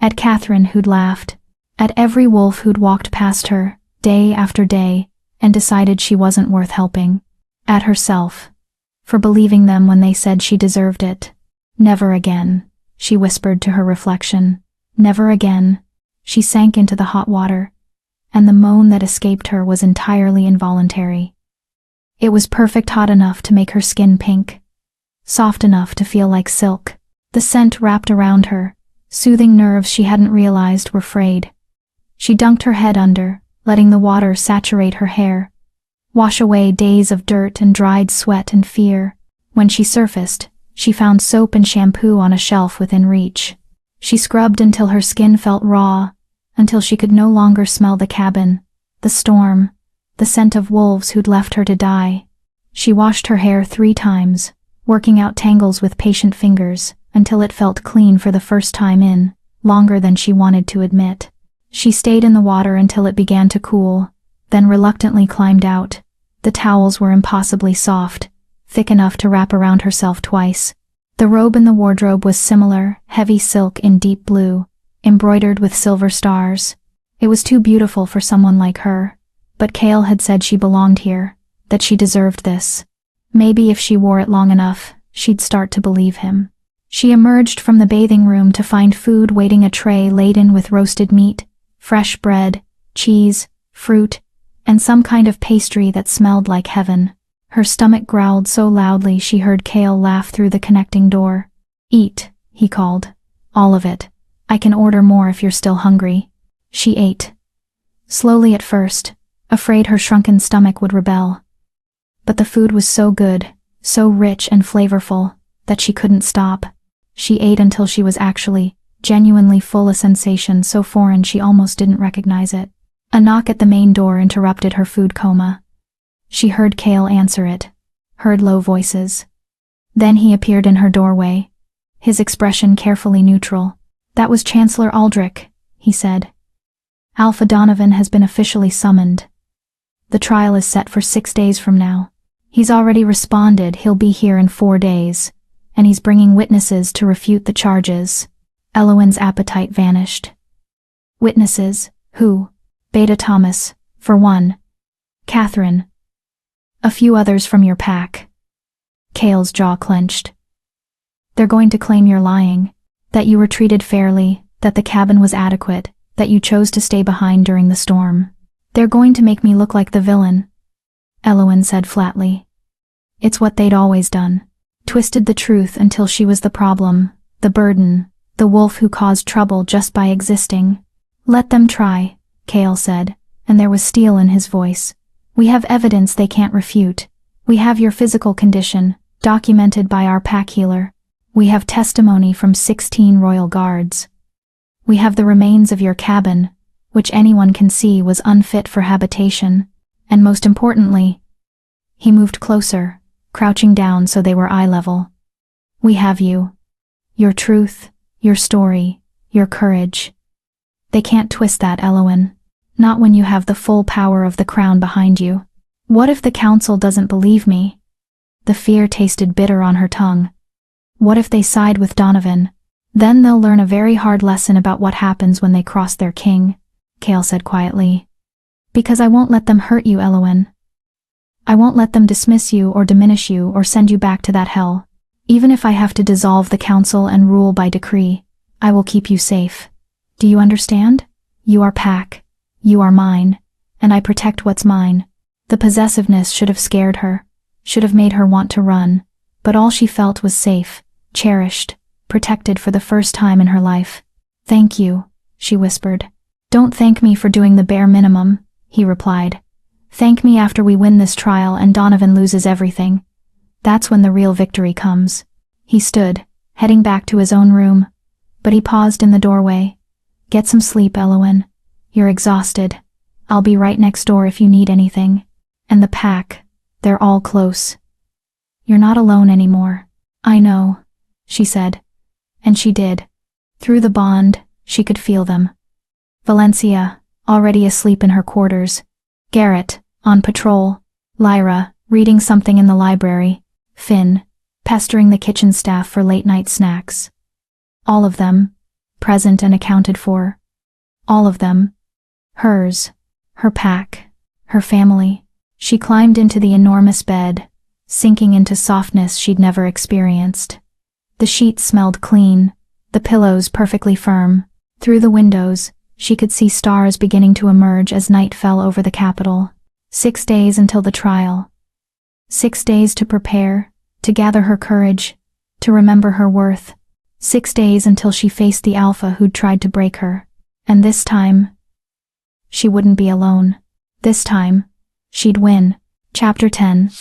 At Catherine, who'd laughed. At every wolf who'd walked past her, day after day, and decided she wasn't worth helping. At herself. For believing them when they said she deserved it. Never again, she whispered to her reflection. Never again. She sank into the hot water, and the moan that escaped her was entirely involuntary. It was perfect hot enough to make her skin pink. Soft enough to feel like silk. The scent wrapped around her, soothing nerves she hadn't realized were frayed. She dunked her head under, letting the water saturate her hair, wash away days of dirt and dried sweat and fear. When she surfaced, she found soap and shampoo on a shelf within reach. She scrubbed until her skin felt raw, until she could no longer smell the cabin, the storm, the scent of wolves who'd left her to die. She washed her hair 3 times, working out tangles with patient fingers, until it felt clean for the first time in longer than she wanted to admit. She stayed in the water until it began to cool, then reluctantly climbed out. The towels were impossibly soft, thick enough to wrap around herself twice. The robe in the wardrobe was similar, heavy silk in deep blue, embroidered with silver stars. It was too beautiful for someone like her, but Cale had said she belonged here, that she deserved this. Maybe if she wore it long enough, she'd start to believe him. She emerged from the bathing room to find food waiting, a tray laden with roasted meat, fresh bread, cheese, fruit, and some kind of pastry that smelled like heaven. Her stomach growled so loudly she heard Cale laugh through the connecting door. "Eat," he called. "All of it. I can order more if you're still hungry." She ate. Slowly at first, afraid her shrunken stomach would rebel. But the food was so good, so rich and flavorful, that she couldn't stop. She ate until she was actually, genuinely full, a sensation so foreign she almost didn't recognize it. A knock at the main door interrupted her food coma. She heard Cale answer it, heard low voices. Then he appeared in her doorway, his expression carefully neutral. "That was Chancellor Aldrich," he said. "Alpha Donovan has been officially summoned. The trial is set for 6 days from now. He's already responded he'll be here in 4 days, and he's bringing witnesses to refute the charges." Elowen's appetite vanished. "Witnesses? Who?" "Beta Thomas, for one. Catherine. A few others from your pack." Cale's jaw clenched. "They're going to claim you're lying, that you were treated fairly, that the cabin was adequate, that you chose to stay behind during the storm. They're going to make me look like the villain," Elowen said flatly. It's what they'd always done. Twisted the truth until she was the problem, the burden, the wolf who caused trouble just by existing. "Let them try," Cale said, and there was steel in his voice. "We have evidence they can't refute. We have your physical condition, documented by our pack healer. We have testimony from 16 royal guards. We have the remains of your cabin, which anyone can see was unfit for habitation. And most importantly," he moved closer, crouching down so they were eye level, "we have you. Your truth, your story, your courage. They can't twist that, Elowen. Not when you have the full power of the crown behind you. What if the council doesn't believe me?" The fear tasted bitter on her tongue. "What if they side with Donovan? Then they'll learn a very hard lesson about what happens when they cross their king," Cale said quietly. "Because I won't let them hurt you, Elowen. I won't let them dismiss you or diminish you or send you back to that hell. Even if I have to dissolve the council and rule by decree, I will keep you safe. Do you understand? You are pack. You are mine, and I protect what's mine." The possessiveness should have scared her, should have made her want to run, but all she felt was safe, cherished, protected for the first time in her life. "Thank you," she whispered. "Don't thank me for doing the bare minimum," he replied. "Thank me after we win this trial and Donovan loses everything. That's when the real victory comes." He stood, heading back to his own room, but he paused in the doorway. "Get some sleep, Elowen. You're exhausted. I'll be right next door if you need anything. And the pack, they're all close. You're not alone anymore." "I know," she said. And she did. Through the bond, She could feel them. Valencia, already asleep in her quarters. Garrett, on patrol. Lyra, reading something in the library. Finn, pestering the kitchen staff for late-night snacks. All of them, present and accounted for. All of them. Hers, her pack, her family. She climbed into the enormous bed, sinking into softness she'd never experienced. The sheets smelled clean, the pillows perfectly firm. Through the windows, she could see stars beginning to emerge as night fell over the capital. 6 days until the trial. 6 days to prepare, to gather her courage, to remember her worth. 6 days until she faced the alpha who'd tried to break her. And this time, she wouldn't be alone. This time, she'd win. Chapter 10.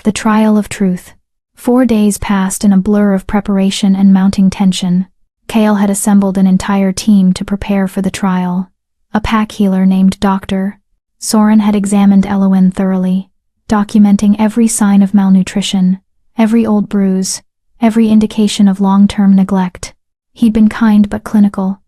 The Trial of Truth. 4 days passed in a blur of preparation and mounting tension. Kale had assembled an entire team to prepare for the trial. A pack healer named Dr. Soren had examined Elowen thoroughly, documenting every sign of malnutrition, every old bruise, every indication of long-term neglect. He'd been kind but clinical,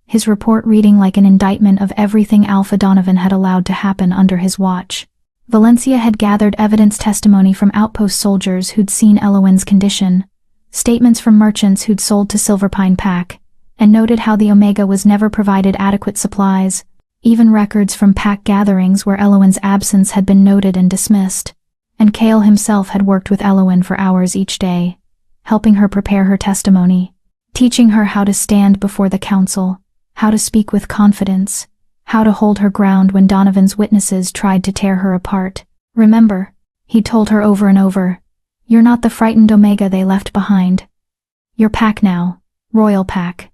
his report reading like an indictment of everything Alpha Donovan had allowed to happen under his watch. Valencia had gathered evidence testimony from outpost soldiers who'd seen Elowen's condition, statements from merchants who'd sold to Silverpine Pack, and noted how the Omega was never provided adequate supplies, even records from pack gatherings where Elowen's absence had been noted and dismissed. And Kale himself had worked with Elowen for hours each day, helping her prepare her testimony, teaching her how to stand before the council, how to speak with confidence, how to hold her ground when Donovan's witnesses tried to tear her apart. Remember, he told her over and over, you're not the frightened Omega they left behind. You're Pack now, Royal Pack.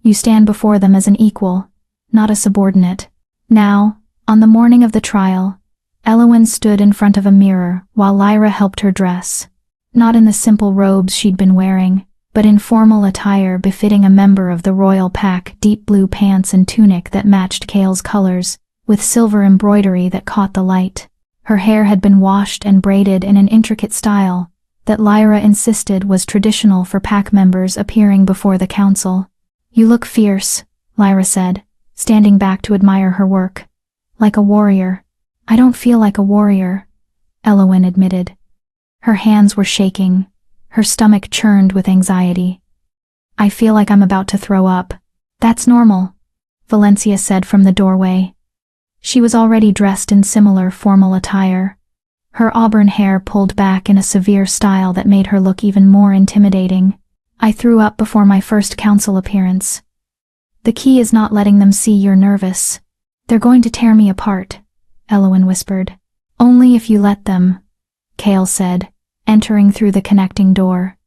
You stand before them as an equal, not a subordinate. Now, on the morning of the trial, Elowen stood in front of a mirror while Lyra helped her dress, not in the simple robes she'd been wearing, but in formal attire befitting a member of the Royal Pack, deep blue pants and tunic that matched Kale's colors, with silver embroidery that caught the light. Her hair had been washed and braided in an intricate style that Lyra insisted was traditional for pack members appearing before the council. You look fierce, Lyra said, standing back to admire her work. Like a warrior. I don't feel like a warrior, Elowen admitted. Her hands were shaking, her stomach churned with anxiety. I feel like I'm about to throw up. That's normal, Valencia said from the doorway. She was already dressed in similar formal attire, her auburn hair pulled back in a severe style that made her look even more intimidating. I threw up before my first council appearance. The key is not letting them see you're nervous. They're going to tear me apart, Elowen whispered. Only if you let them, Kale said, entering through the connecting door.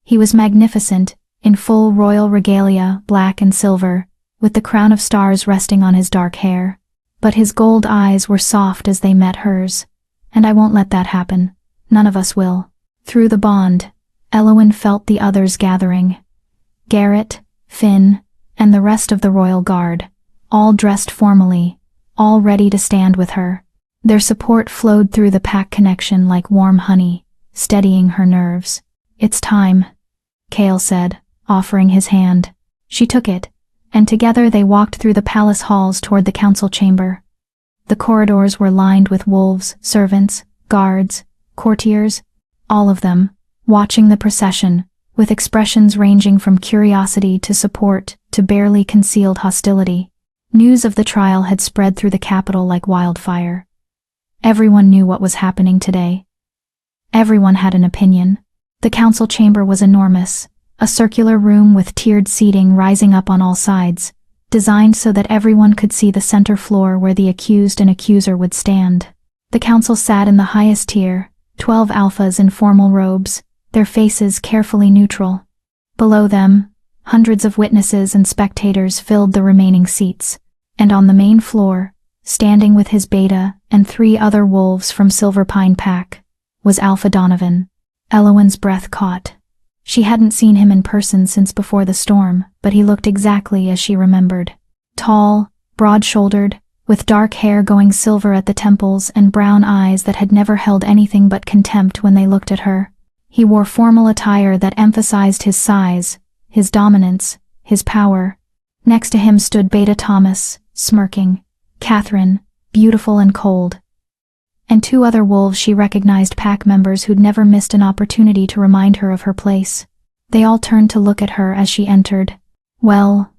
He was magnificent, in full royal regalia, black and silver, with the crown of stars resting on his dark hair. But his gold eyes were soft as they met hers. And I won't let that happen. None of us will. Through the bond, Elowen felt the others gathering. Garrett, Finn, and the rest of the royal guard, all dressed formally, all ready to stand with her. Their support flowed through the pack connection like warm honey, steadying her nerves. It's time, Kale said, offering his hand. She took it, and together they walked through the palace halls toward the council chamber. The corridors were lined with wolves, servants, guards, courtiers, all of them, watching the procession, with expressions ranging from curiosity to support to barely concealed hostility. News of the trial had spread through the capital like wildfire. Everyone knew what was happening today. Everyone had an opinion. The council chamber was enormous, a circular room with tiered seating rising up on all sides, designed so that everyone could see the center floor where the accused and accuser would stand. The council sat in the highest tier, 12 alphas in formal robes, their faces carefully neutral. Below them, hundreds of witnesses and spectators filled the remaining seats, and on the main floor, standing with his beta and 3 other wolves from Silverpine Pack, was Alpha Donovan. Elowen's breath caught. She hadn't seen him in person since before the storm, but he looked exactly as she remembered. Tall, broad-shouldered, with dark hair going silver at the temples and brown eyes that had never held anything but contempt when they looked at her. He wore formal attire that emphasized his size, his dominance, his power. Next to him stood Beta Thomas, smirking, Catherine, beautiful and cold, and two other wolves she recognized, pack members who'd never missed an opportunity to remind her of her place. They all turned to look at her as she entered. Well,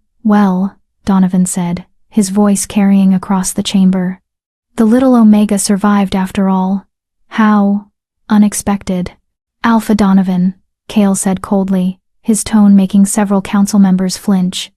Donovan said, his voice carrying across the chamber. The little Omega survived after all. How unexpected. Alpha Donovan, Cale said coldly, his tone making several council members flinch.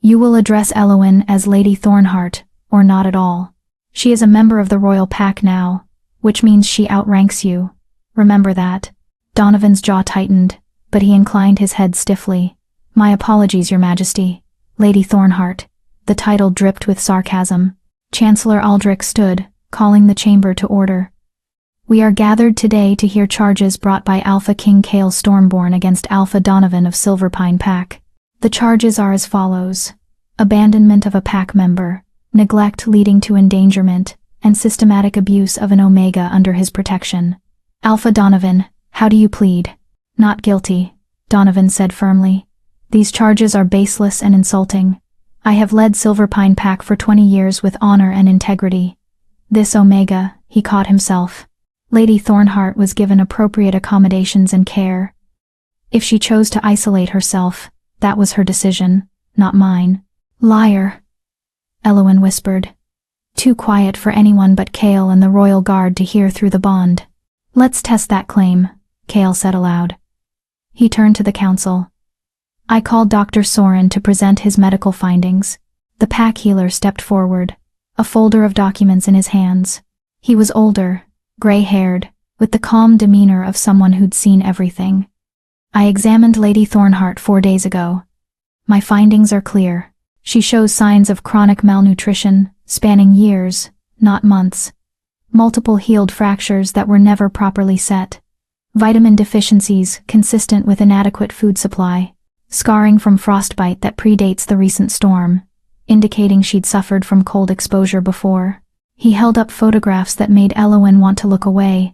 You will address Elowen as Lady Thornheart, or not at all. She is a member of the royal pack now, which means she outranks you. Remember that. Donovan's jaw tightened, but he inclined his head stiffly. My apologies, Your Majesty. Lady Thornheart. The title dripped with sarcasm. Chancellor Aldrich stood, calling the chamber to order. We are gathered today to hear charges brought by Alpha King Cale Stormborn against Alpha Donovan of Silverpine Pack. The charges are as follows: abandonment of a pack member, neglect leading to endangerment, and systematic abuse of an Omega under his protection. Alpha Donovan, how do you plead? Not guilty, Donovan said firmly. These charges are baseless and insulting. I have led Silverpine Pack for 20 years with honor and integrity. This Omega, he caught himself. Lady Thornheart was given appropriate accommodations and care. If she chose to isolate herself, that was her decision, not mine. Liar, Elowen whispered. Too quiet for anyone but Cale and the royal guard to hear through the bond. Let's test that claim, Cale said aloud. He turned to the council. I called Dr. Soren to present his medical findings. The pack healer stepped forward, a folder of documents in his hands. He was older, gray-haired, with the calm demeanor of someone who'd seen everything. I examined Lady Thornheart 4 days ago. My findings are clear. She shows signs of chronic malnutrition, spanning years, not months. Multiple healed fractures that were never properly set. Vitamin deficiencies consistent with inadequate food supply. Scarring from frostbite that predates the recent storm, indicating she'd suffered from cold exposure before. He held up photographs that made Elowen want to look away.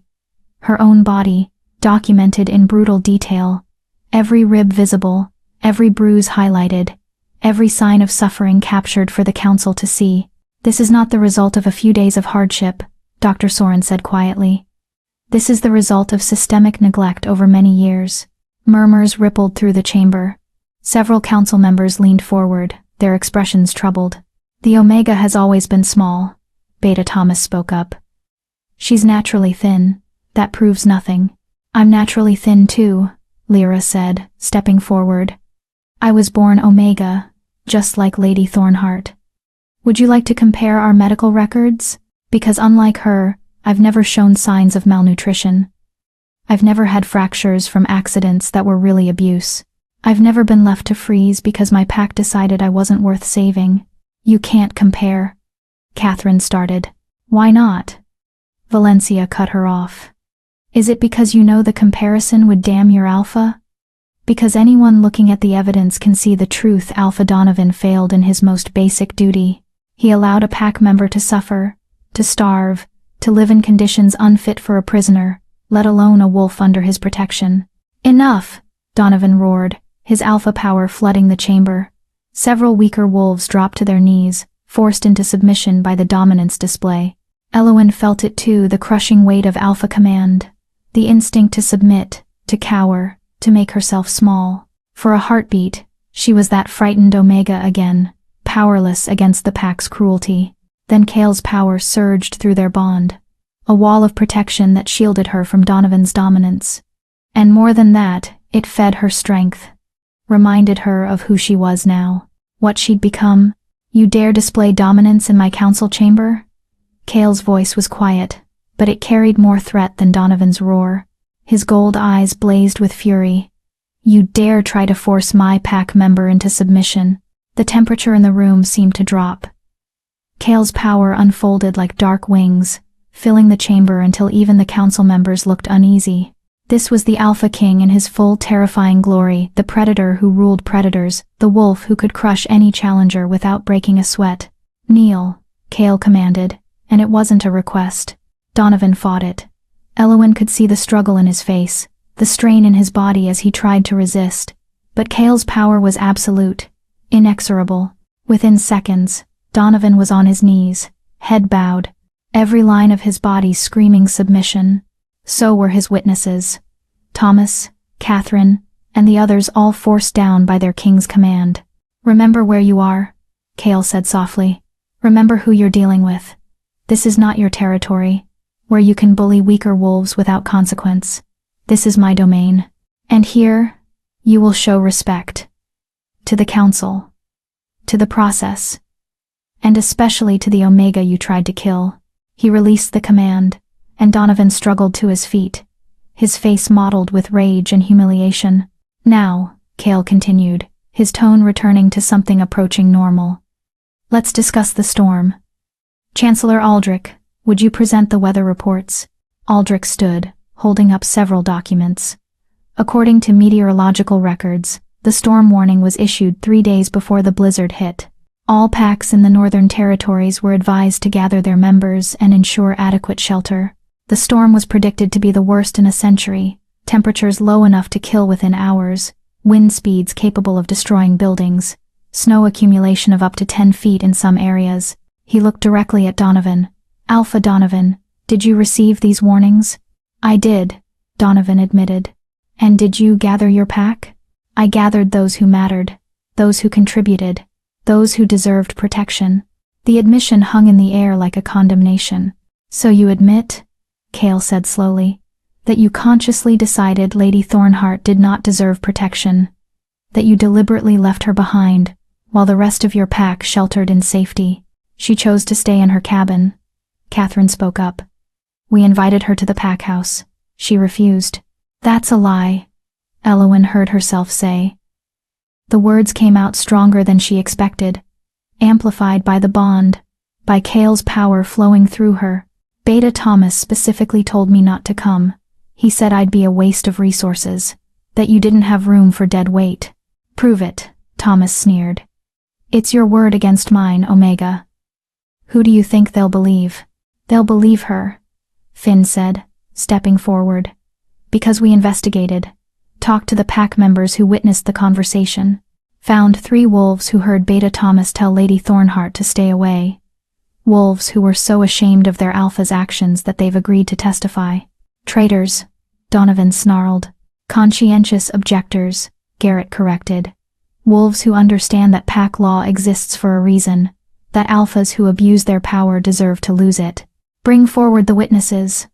Her own body, documented in brutal detail. Every rib visible, every bruise highlighted, every sign of suffering captured for the council to see. This is not the result of a few days of hardship, Dr. Soren said quietly. This is the result of systemic neglect over many years. Murmurs rippled through the chamber. Several council members leaned forward, their expressions troubled. The Omega has always been small, Beta Thomas spoke up. She's naturally thin. That proves nothing. I'm naturally thin too, Lyra said, stepping forward. I was born Omega, just like Lady Thornheart. Would you like to compare our medical records? Because unlike her, I've never shown signs of malnutrition. I've never had fractures from accidents that were really abuse. I've never been left to freeze because my pack decided I wasn't worth saving. You can't compare. Catherine started. Why not? Valencia cut her off. Is it because you know the comparison would damn your Alpha? Because anyone looking at the evidence can see the truth. Alpha Donovan failed in his most basic duty. He allowed a pack member to suffer, to starve, to live in conditions unfit for a prisoner, let alone a wolf under his protection. Enough, Donovan roared, his alpha power flooding the chamber. Several weaker wolves dropped to their knees, forced into submission by the dominance display. Elowen felt it too, the crushing weight of alpha command, the instinct to submit, to cower, to make herself small. For a heartbeat, she was that frightened Omega again, powerless against the pack's cruelty. Then Cale's power surged through their bond, a wall of protection that shielded her from Donovan's dominance. And more than that, it fed her strength, reminded her of who she was now, what she'd become. You dare display dominance in my council chamber? Cale's voice was quiet, but it carried more threat than Donovan's roar. His gold eyes blazed with fury. You dare try to force my pack member into submission. The temperature in the room seemed to drop. Cale's power unfolded like dark wings, filling the chamber until even the council members looked uneasy. This was the Alpha King in his full terrifying glory, the predator who ruled predators, the wolf who could crush any challenger without breaking a sweat. Kneel, Cale commanded, and it wasn't a request. Donovan fought it. Elowen could see the struggle in his face, the strain in his body as he tried to resist. But Cale's power was absolute, inexorable. Within seconds, Donovan was on his knees, head bowed, every line of his body screaming submission. So were his witnesses. Thomas, Catherine, and the others, all forced down by their king's command. "Remember where you are," Cale said softly. "Remember who you're dealing with. This is not your territory, where you can bully weaker wolves without consequence. This is my domain. And here, you will show respect. To the council. To the process. And especially to the Omega you tried to kill." He released the command, and Donovan struggled to his feet, his face mottled with rage and humiliation. "Now," Cale continued, his tone returning to something approaching normal. "Let's discuss the storm. Chancellor Aldrich, would you present the weather reports?" Aldrich stood, holding up several documents. According to meteorological records, the storm warning was issued 3 days before the blizzard hit. All packs in the Northern Territories were advised to gather their members and ensure adequate shelter. The storm was predicted to be the worst in a century, temperatures low enough to kill within hours, wind speeds capable of destroying buildings, snow accumulation of up to 10 feet in some areas. He looked directly at Donovan. "Alpha Donovan, did you receive these warnings?" "I did," Donovan admitted. "And did you gather your pack?" "I gathered those who mattered, those who contributed, those who deserved protection." The admission hung in the air like a condemnation. "So you admit," Cale said slowly, "that you consciously decided Lady Thornheart did not deserve protection, that you deliberately left her behind, while the rest of your pack sheltered in safety. She chose to stay in her cabin." Catherine spoke up. "We invited her to the pack house. She refused." "That's a lie," Elowen heard herself say. The words came out stronger than she expected, amplified by the bond, by Cale's power flowing through her. "Beta Thomas specifically told me not to come. He said I'd be a waste of resources, that you didn't have room for dead weight." "Prove it," Thomas sneered. "It's your word against mine, Omega." "Who do you think they'll believe?" "They'll believe her," Finn said, stepping forward. "Because we investigated, talked to the pack members who witnessed the conversation, found 3 wolves who heard Beta Thomas tell Lady Thornheart to stay away. Wolves who were so ashamed of their alpha's actions that they've agreed to testify." "Traitors," Donovan snarled. "Conscientious objectors," Garrett corrected. "Wolves who understand that pack law exists for a reason, that alphas who abuse their power deserve to lose it." "Bring forward the witnesses,"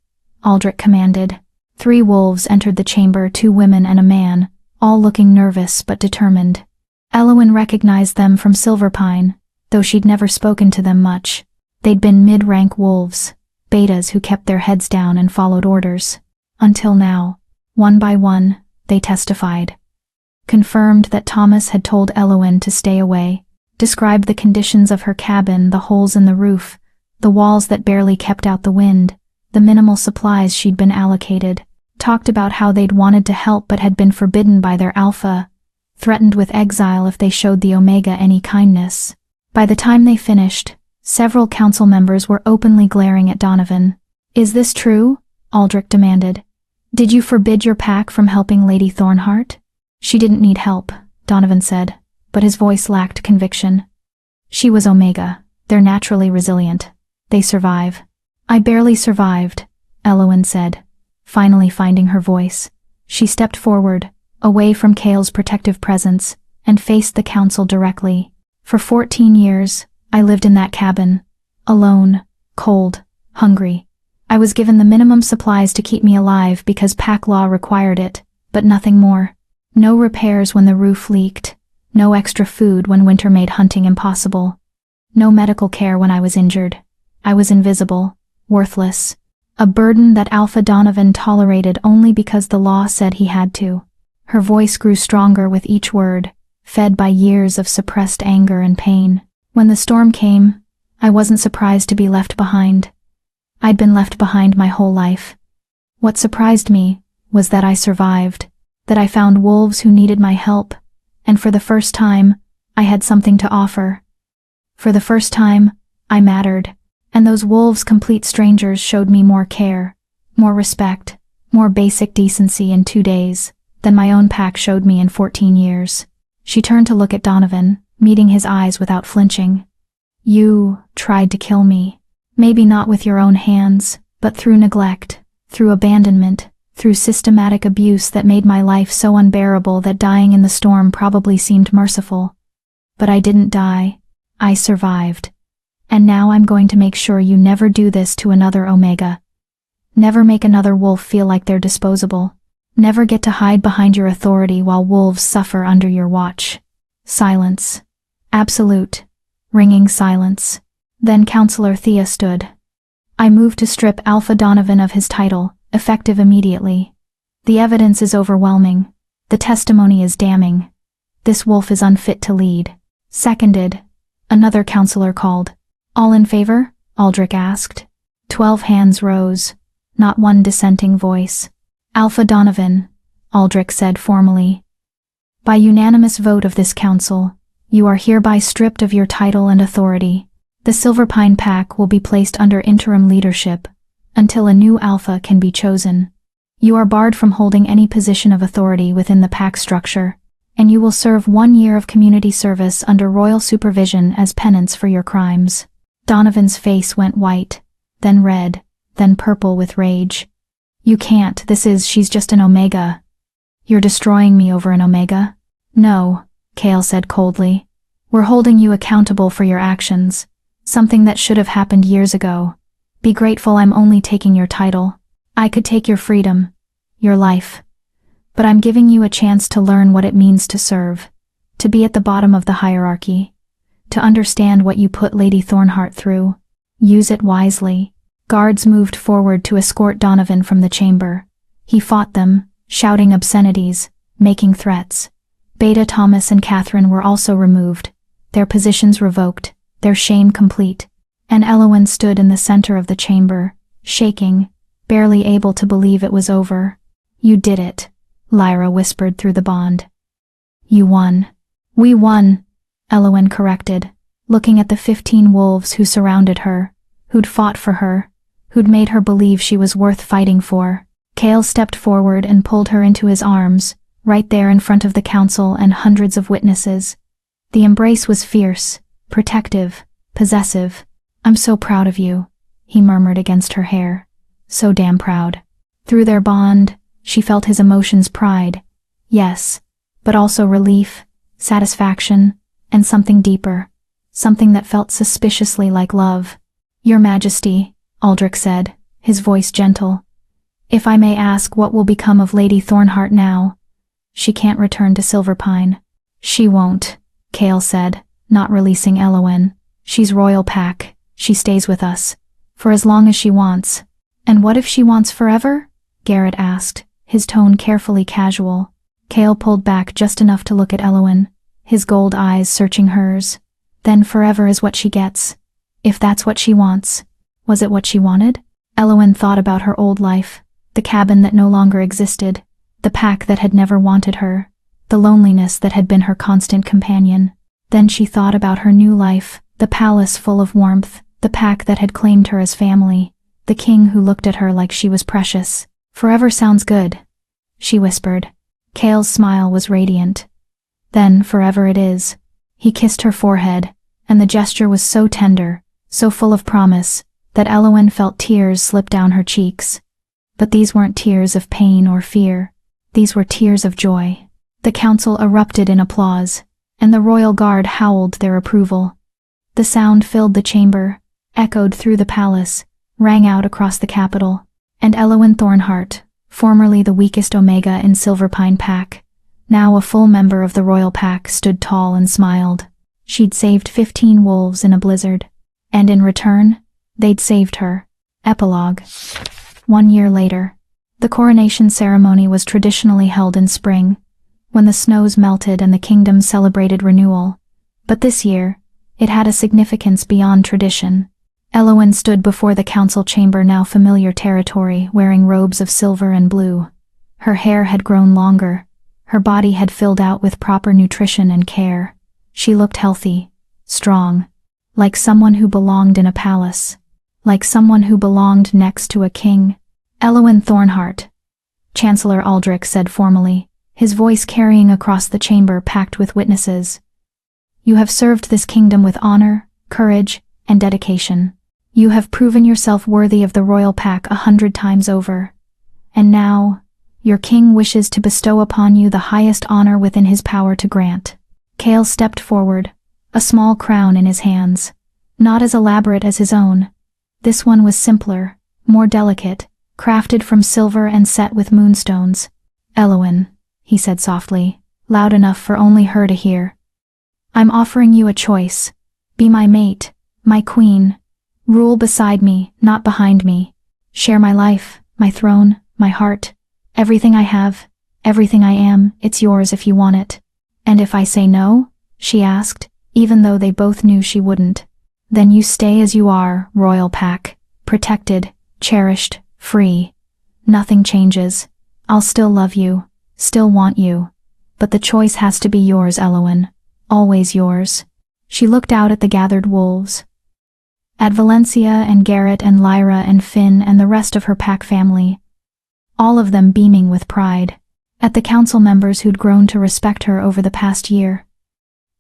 Aldrich commanded. 3 wolves entered the chamber, 2 women and a man, all looking nervous but determined. Elowen recognized them from Silverpine, though she'd never spoken to them much. They'd been mid-rank wolves, betas who kept their heads down and followed orders. Until now, one by one, they testified. Confirmed that Thomas had told Elowen to stay away, described the conditions of her cabin, the holes in the roof, the walls that barely kept out the wind, the minimal supplies she'd been allocated, talked about how they'd wanted to help but had been forbidden by their alpha, threatened with exile if they showed the Omega any kindness. By the time they finished, several council members were openly glaring at Donovan. "Is this true?" Aldrich demanded. "Did you forbid your pack from helping Lady Thornheart?" "She didn't need help," Donovan said, but his voice lacked conviction. "She was Omega. They're naturally resilient. They survive." "I barely survived," Elowen said, finally finding her voice. She stepped forward, away from Cale's protective presence, and faced the council directly. "For 14 years, I lived in that cabin, alone, cold, hungry. I was given the minimum supplies to keep me alive because pack law required it, but nothing more. No repairs when the roof leaked, no extra food when winter made hunting impossible. No medical care when I was injured. I was invisible, worthless. A burden that Alpha Donovan tolerated only because the law said he had to." Her voice grew stronger with each word, fed by years of suppressed anger and pain. "When the storm came, I wasn't surprised to be left behind. I'd been left behind my whole life. What surprised me was that I survived, that I found wolves who needed my help, and for the first time, I had something to offer. For the first time, I mattered, and those wolves, complete strangers, showed me more care, more respect, more basic decency in 2 days than my own pack showed me in 14 years. She turned to look at Donovan, meeting his eyes without flinching. You tried to kill me. Maybe not with your own hands, but through neglect, through abandonment, through systematic abuse that made my life so unbearable that dying in the storm probably seemed merciful. But I didn't die. I survived. And now I'm going to make sure you never do this to another Omega. Never make another wolf feel like they're disposable. Never get to hide behind your authority while wolves suffer under your watch. Silence. Absolute, ringing silence. Then Counselor Thea stood. I move to strip Alpha Donovan of his title, effective immediately. The evidence is overwhelming. The testimony is damning. This wolf is unfit to lead. Seconded. Another counselor called. All in favor? Aldrich asked. 12 hands rose. Not one dissenting voice. Alpha Donovan, Aldrich said formally. By unanimous vote of this council, you are hereby stripped of your title and authority. The Silverpine Pack will be placed under interim leadership until a new Alpha can be chosen. You are barred from holding any position of authority within the pack structure, and you will serve 1 year of community service under royal supervision as penance for your crimes. Donovan's face went white, then red, then purple with rage. You can't, she's just an Omega. You're destroying me over an Omega? No, Kale said coldly. We're holding you accountable for your actions, something that should have happened years ago. Be grateful I'm only taking your title. I could take your freedom, your life. But I'm giving you a chance to learn what it means to serve, to be at the bottom of the hierarchy, to understand what you put Lady Thornheart through. Use it wisely. Guards moved forward to escort Donovan from the chamber. He fought them, shouting obscenities, making threats. Beta, Thomas, and Catherine were also removed, their positions revoked, their shame complete. And Elowen stood in the center of the chamber, shaking, barely able to believe it was over. You did it, Lyra whispered through the bond. You won. We won, Elowen corrected, looking at the 15 wolves who surrounded her, who'd fought for her, who'd made her believe she was worth fighting for. Kale stepped forward and pulled her into his arms, right there in front of the council and hundreds of witnesses. The embrace was fierce, protective, possessive. I'm so proud of you, he murmured against her hair. So damn proud. Through their bond, she felt his emotions: pride, yes, but also relief, satisfaction, and something deeper, something that felt suspiciously like love. Your Majesty, Aldrich said, his voice gentle. If I may ask, what will become of Lady Thornheart now? She can't return to Silverpine. She won't, Kale said, not releasing Elowen. She's royal pack. She stays with us. For as long as she wants. And what if she wants forever? Garrett asked, his tone carefully casual. Kale pulled back just enough to look at Elowen, his gold eyes searching hers. Then forever is what she gets. If that's what she wants. Was it what she wanted? Elowen thought about her old life, the cabin that no longer existed, the pack that had never wanted her, the loneliness that had been her constant companion. Then she thought about her new life, the palace full of warmth, the pack that had claimed her as family, the king who looked at her like she was precious. Forever sounds good, she whispered. Kale's smile was radiant. Then forever it is. He kissed her forehead, and the gesture was so tender, so full of promise, that Elowen felt tears slip down her cheeks. But these weren't tears of pain or fear. These were tears of joy. The council erupted in applause, and the royal guard howled their approval. The sound filled the chamber, echoed through the palace, rang out across the capital, and Elowen Thornheart, formerly the weakest Omega in Silverpine Pack, now a full member of the royal pack, stood tall and smiled. She'd saved 15 wolves in a blizzard, and in return, they'd saved her. Epilogue. 1 year later, the coronation ceremony was traditionally held in spring, when the snows melted and the kingdom celebrated renewal. But this year, it had a significance beyond tradition. Elowen stood before the council chamber, now familiar territory, wearing robes of silver and blue. Her hair had grown longer. Her body had filled out with proper nutrition and care. She looked healthy, strong, like someone who belonged in a palace, like someone who belonged next to a king. Elowen Thornheart, Chancellor Aldrich said formally, his voice carrying across the chamber packed with witnesses. You have served this kingdom with honor, courage, and dedication. You have proven yourself worthy of the royal pack 100 times over. And now, your king wishes to bestow upon you the highest honor within his power to grant." Chaol stepped forward, a small crown in his hands. Not as elaborate as his own. This one was simpler, more delicate, crafted from silver and set with moonstones. "Elowen," he said softly, loud enough for only her to hear. "I'm offering you a choice. Be my mate, my queen. Rule beside me, not behind me. Share my life, my throne, my heart. Everything I have, everything I am, it's yours if you want it." "And if I say no?" she asked, even though they both knew she wouldn't. "Then you stay as you are, royal pack, protected, cherished, free. Nothing changes. I'll still love you, still want you. But the choice has to be yours, Elowen. Always yours." She looked out at the gathered wolves. At Valencia and Garrett and Lyra and Finn and the rest of her pack family. All of them beaming with pride. At the council members who'd grown to respect her over the past year.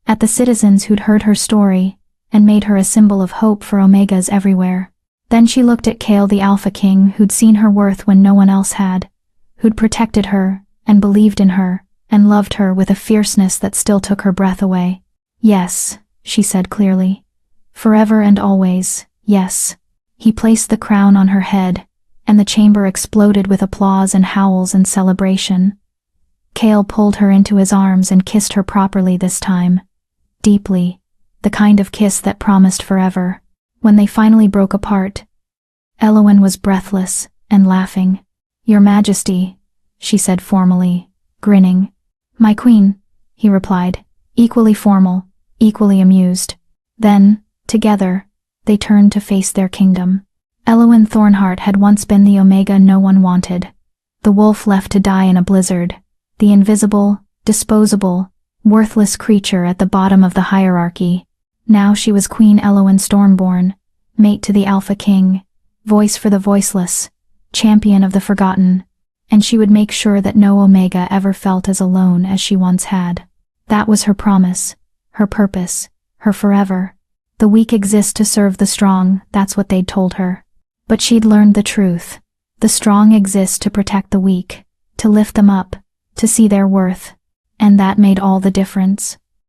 At the citizens who'd heard her story and made her a symbol of hope for Omegas everywhere. Then she looked at Chaol the Alpha King, who'd seen her worth when no one else had, who'd protected her and believed in her and loved her with a fierceness that still took her breath away. "Yes," she said clearly. "Forever and always, yes." He placed the crown on her head, and the chamber exploded with applause and howls and celebration. Chaol pulled her into his arms and kissed her properly this time. Deeply, the kind of kiss that promised forever. When they finally broke apart, Elowen was breathless and laughing. "Your Majesty," she said formally, grinning. "My queen," he replied, equally formal, equally amused. Then, together, they turned to face their kingdom. Elowen Thornheart had once been the Omega no one wanted. The wolf left to die in a blizzard. The invisible, disposable, worthless creature at the bottom of the hierarchy. Now she was Queen Elowen Stormborn, mate to the Alpha King, voice for the voiceless, champion of the forgotten, and she would make sure that no Omega ever felt as alone as she once had. That was her promise, her purpose, her forever. The weak exist to serve the strong, that's what they'd told her. But she'd learned the truth. The strong exist to protect the weak, to lift them up, to see their worth. And that made all the difference.